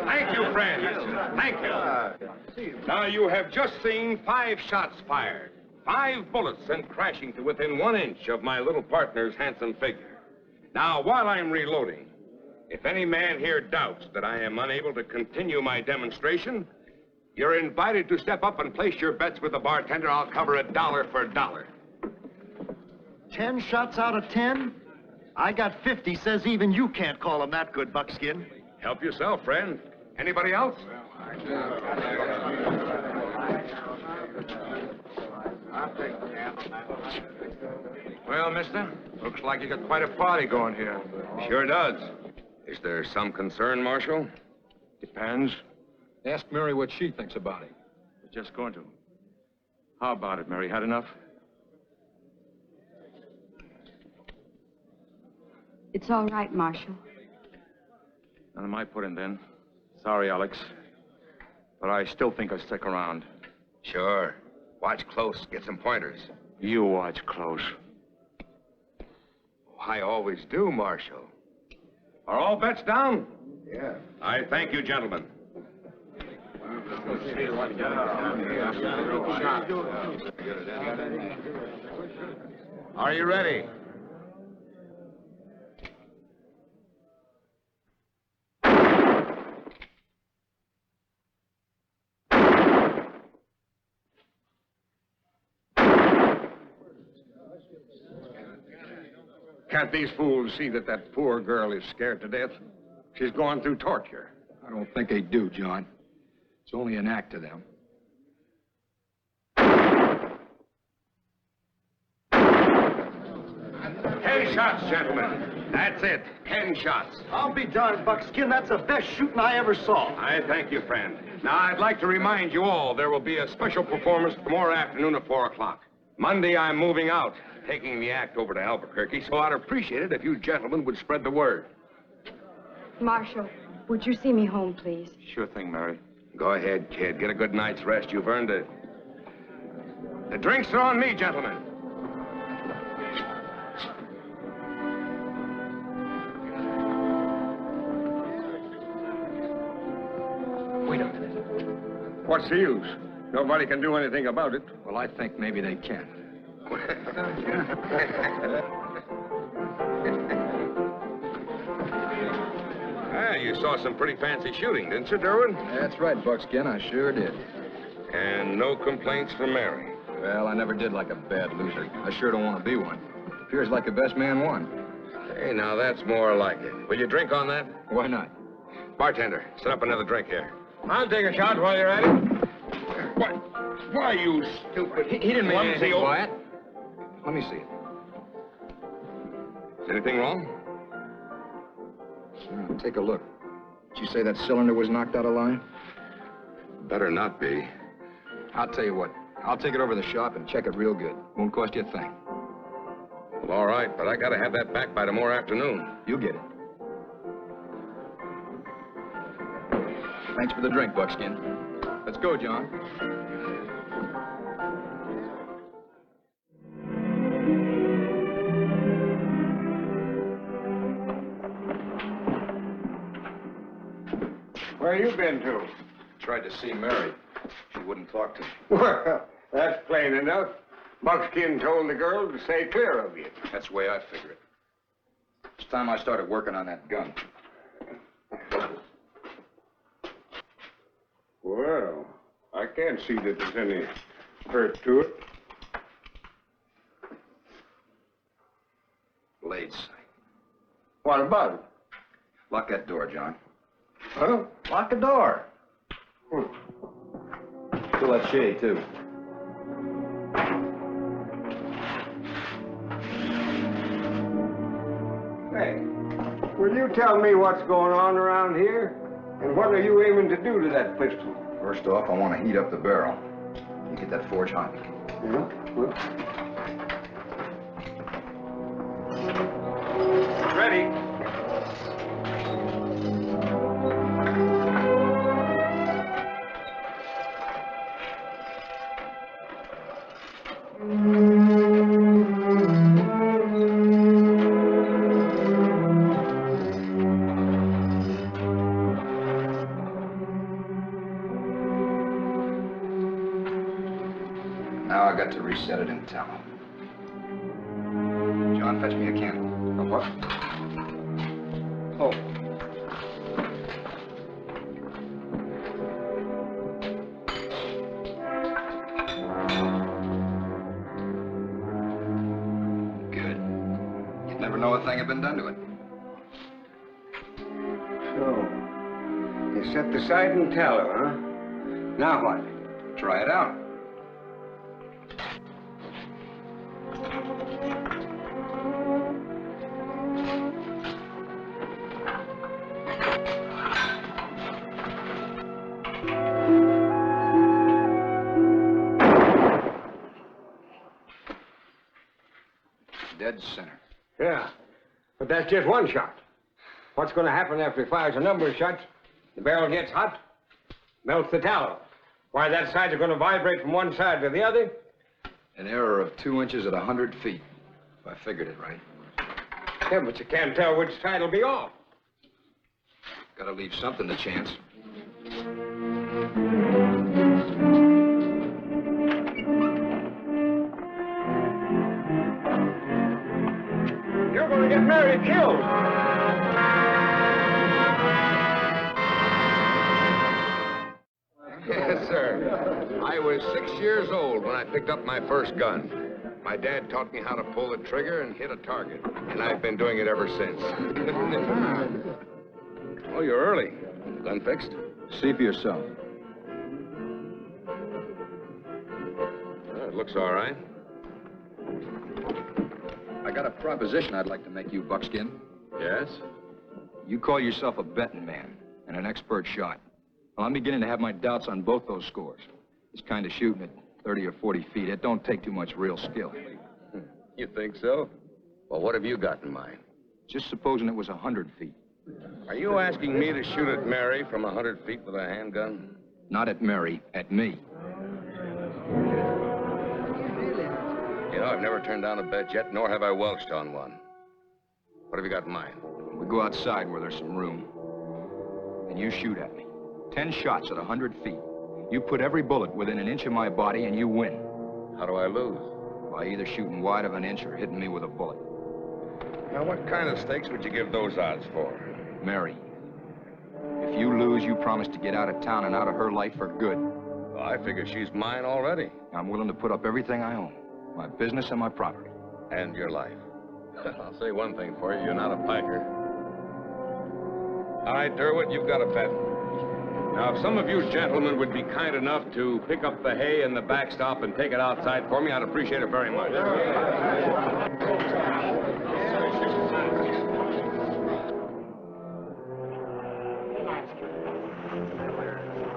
Thank you, friends. Thank you. Now, you have just seen 5 shots fired. 5 bullets sent crashing to within 1 inch of my little partner's handsome figure. Now, while I'm reloading, if any man here doubts that I am unable to continue my demonstration, you're invited to step up and place your bets with the bartender. I'll cover it dollar for dollar. 10 shots out of 10? I got 50, says even you can't call him that good, Buckskin. Help yourself, friend. Anybody else? Well, mister, looks like you got quite a party going here. Sure does. Is there some concern, Marshal? Depends. Ask Mary what she thinks about it. We're just going to. How about it, Mary? Had enough? It's all right, Marshal. None of my put in then. Sorry, Alex. But I still think I'll stick around. Sure. Watch close. Get some pointers. You watch close. I always do, Marshal. Are all bets down? Yeah. I thank you, gentlemen. Are you ready? Can't these fools see that that poor girl is scared to death? She's going through torture. I don't think they do, John. It's only an act to them. 10 shots, gentlemen. That's it. 10 shots. I'll be darned, Buckskin. That's the best shooting I ever saw. I thank you, friend. Now, I'd like to remind you all there will be a special performance tomorrow afternoon at 4 o'clock. Monday, I'm moving out, taking the act over to Albuquerque, so I'd appreciate it if you gentlemen would spread the word. Marshal, would you see me home, please? Sure thing, Mary. Go ahead, kid. Get a good night's rest. You've earned it. The drinks are on me, gentlemen. What's the use? Nobody can do anything about it. Well, I think maybe they can. You saw some pretty fancy shooting, didn't you, Derwin? That's right, Buckskin. I sure did. And no complaints from Mary. Well, I never did like a bad loser. I sure don't want to be one. Appears like the best man won. Hey, now that's more like it. Will you drink on that? Why not? Bartender, set up another drink here. I'll take a shot while you're at it. Why, you stupid... He didn't mean anything by it. Let me see it. Is anything wrong? Take a look. Did you say that cylinder was knocked out of line? Better not be. I'll tell you what. I'll take it over to the shop and check it real good. Won't cost you a thing. Well, all right, but I gotta have that back by tomorrow afternoon. You'll get it. Thanks for the drink, Buckskin. Let's go, John. Where you been to? Tried to see Mary. She wouldn't talk to me. Well, that's plain enough. Buckskin told the girl to stay clear of you. That's the way I figure it. It's time I started working on that gun. Well, I can't see that there's any hurt to it. Blades. What about it? Lock that door, John. Huh? Lock the door. Fill that shade, too. Hey, will you tell me what's going on around here? And what are you aiming to do to that pistol? First off, I want to heat up the barrel. You get that forge hot. Yeah, well. Ready. Now I got to reset it in tallow. John, fetch me a candle. A what? Oh. Good. You'd never know a thing had been done to it. So, you set the side in tallow, huh? Now what? Try it out. Dead center. Yeah, but that's just one shot. What's going to happen after he fires a number of shots? The barrel gets hot, melts the tallow. Why, that side's going to vibrate from one side to the other. An error of 2 inches at 100 feet, if I figured it right. Yeah, but you can't tell which side will be off. Gotta leave something to chance. You're going to get Mary killed. Yes, sir. I was 6 years old when I picked up my first gun. My dad taught me how to pull the trigger and hit a target, and I've been doing it ever since. Oh, you're early. Gun fixed? See for yourself. Well, it looks all right. I got a proposition I'd like to make you, Buckskin. Yes? You call yourself a betting man and an expert shot. Well, I'm beginning to have my doubts on both those scores. This kind of shooting at 30 or 40 feet, it don't take too much real skill. You think so? Well, what have you got in mind? Just supposing it was 100 feet. Are you asking me to shoot at Mary from 100 feet with a handgun? Not at Mary, at me. You know, I've never turned down a bet yet, nor have I welched on one. What have you got in mind? We go outside where there's some room, and you shoot at me. 10 shots at 100 feet. You put every bullet within an inch of my body and you win. How do I lose? By either shooting wide of an inch or hitting me with a bullet. Now, what kind of stakes would you give those odds for? Mary, if you lose, you promise to get out of town and out of her life for good. Well, I figure she's mine already. I'm willing to put up everything I own. My business and my property. And your life. I'll say one thing for you, you're not a piker. All right, Durwood, you've got a bet. Now, if some of you gentlemen would be kind enough to pick up the hay and the backstop and take it outside for me, I'd appreciate it very much.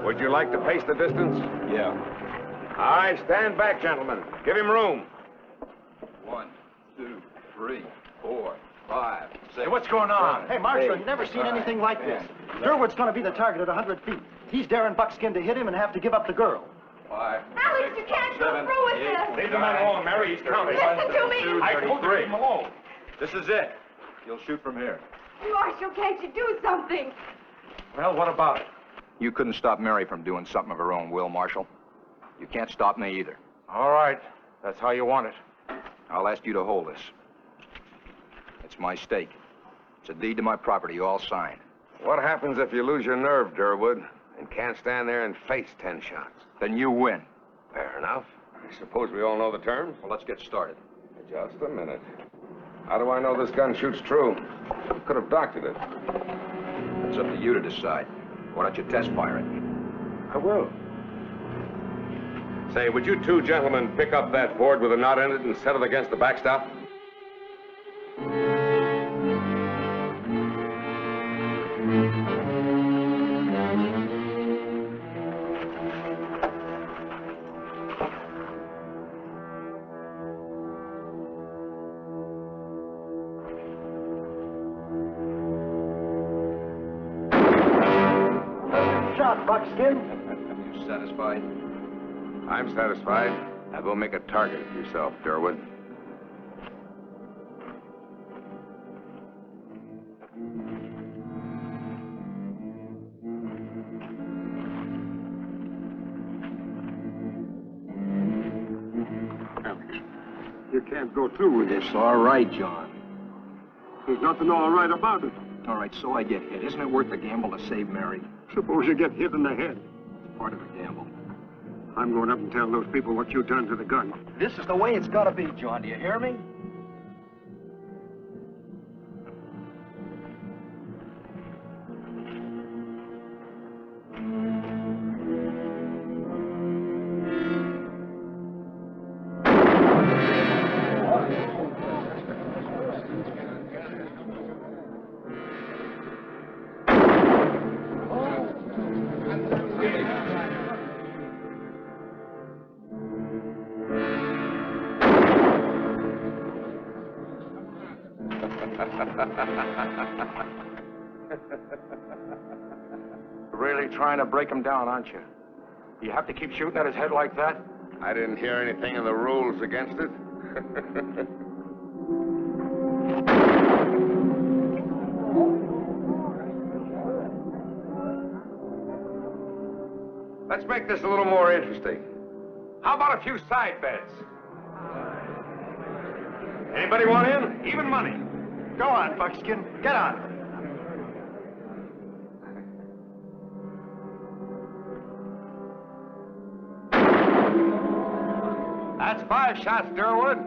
Would you like to pace the distance? Yeah. All right, stand back, gentlemen. Give him room. 1, 2, 3, 4, 5, 6. Hey, what's going on? Hey, Marshal, Eight, you never seen 9, anything like 10, this. 11. Durwood's going to be the target at 100 feet. He's daring Buckskin to hit him and have to give up the girl. 5. Alex, you can't go through with this. Leave the man alone, Mary. He's counting. Listen to me. I told you to leave him alone. This is it. You'll shoot from here. Marshal, can't you do something? Well, what about it? You couldn't stop Mary from doing something of her own will, Marshal. You can't stop me either. All right. That's how you want it. I'll ask you to hold this. It's my stake. It's a deed to my property you all signed. What happens if you lose your nerve, Durwood, and can't stand there and face 10 shots? Then you win. Fair enough. I suppose we all know the terms. Well, let's get started. Just a minute. How do I know this gun shoots true? You could have doctored it. It's up to you to decide. Why don't you test fire it? I will. Say, would you two gentlemen pick up that board with a knot in it and set it against the backstop? Shot, Buckskin. You satisfied? I'm satisfied. Now go make a target of yourself, Durwood. Alex, you can't go through with this. It's all right, John. There's nothing all right about it. All right, so I get hit. Isn't it worth the gamble to save Mary? Suppose you get hit in the head. It's part of the gamble. I'm going up and tell those people what you done to the gun. This is the way it's got to be, John. Do you hear me? Really trying to break him down, aren't you? You have to keep shooting at his head like that? I didn't hear anything in the rules against it. Let's make this a little more interesting. How about a few side bets? Anybody want in? Even money. Go on, Buckskin. Get on. That's 5 shots, Durwood.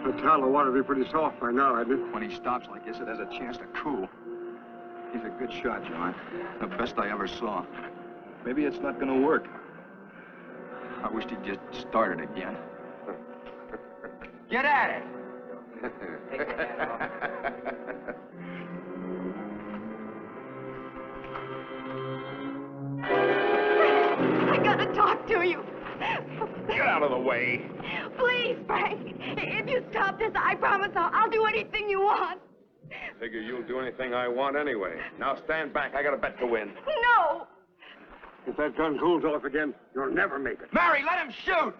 The towel ought to be pretty soft by now, hadn't it? When he stops like this, it has a chance to cool. He's a good shot, John. The best I ever saw. Maybe it's not going to work. I wished he'd just started again. Get at it. of the way. Please, Frank. If you stop this, I promise I'll do anything you want. Figure you'll do anything I want anyway. Now stand back. I got a bet to win. No. If that gun cools off again, you'll never make it. Mary, let him shoot!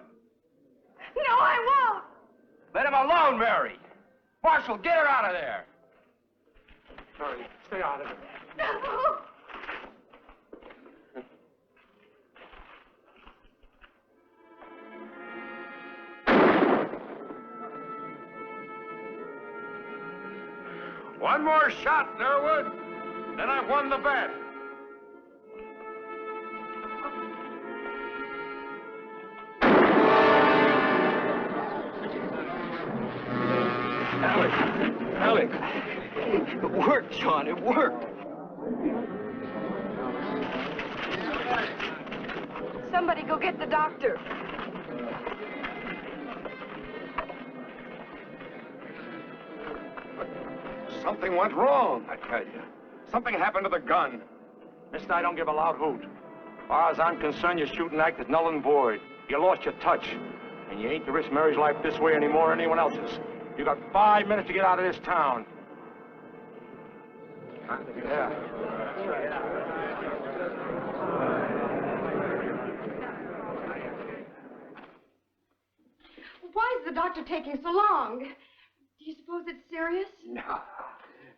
No, I won't. Let him alone, Mary. Marshal, get her out of there. Sorry, stay out of it. No. One more shot, Durwood. Then I've won the bet. Alec! It worked, John, it worked. Somebody go get the doctor. Something went wrong, I tell you. Something happened to the gun. Mister, I don't give a loud hoot. As far as I'm concerned, your shooting act is null and void. You lost your touch. And you ain't to risk Mary's life this way anymore or anyone else's. You got 5 minutes to get out of this town. Yeah. Why is the doctor taking so long? Do you suppose it's serious? No.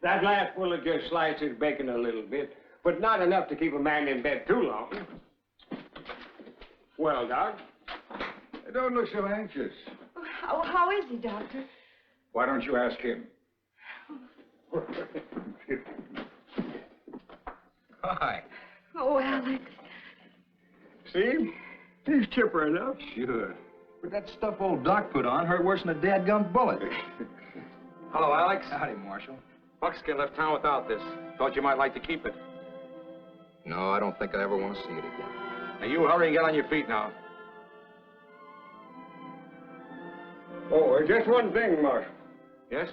That last bullet just sliced his bacon a little bit, but not enough to keep a man in bed too long. Well, Doc? You don't look so anxious. How is he, Doctor? Why don't you ask him? Hi. Oh, Alex. See? He's chipper enough. Sure. But that stuff old Doc put on hurt worse than a dadgum bullet. Hello, Alex. Howdy, Marshal. Buckskin left town without this. Thought you might like to keep it. No, I don't think I ever want to see it again. Now, you hurry and get on your feet now. Oh, just one thing, Marshal. Yes?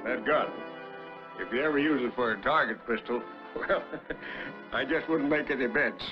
That gun. If you ever use it for a target pistol, well, I just wouldn't make any bets.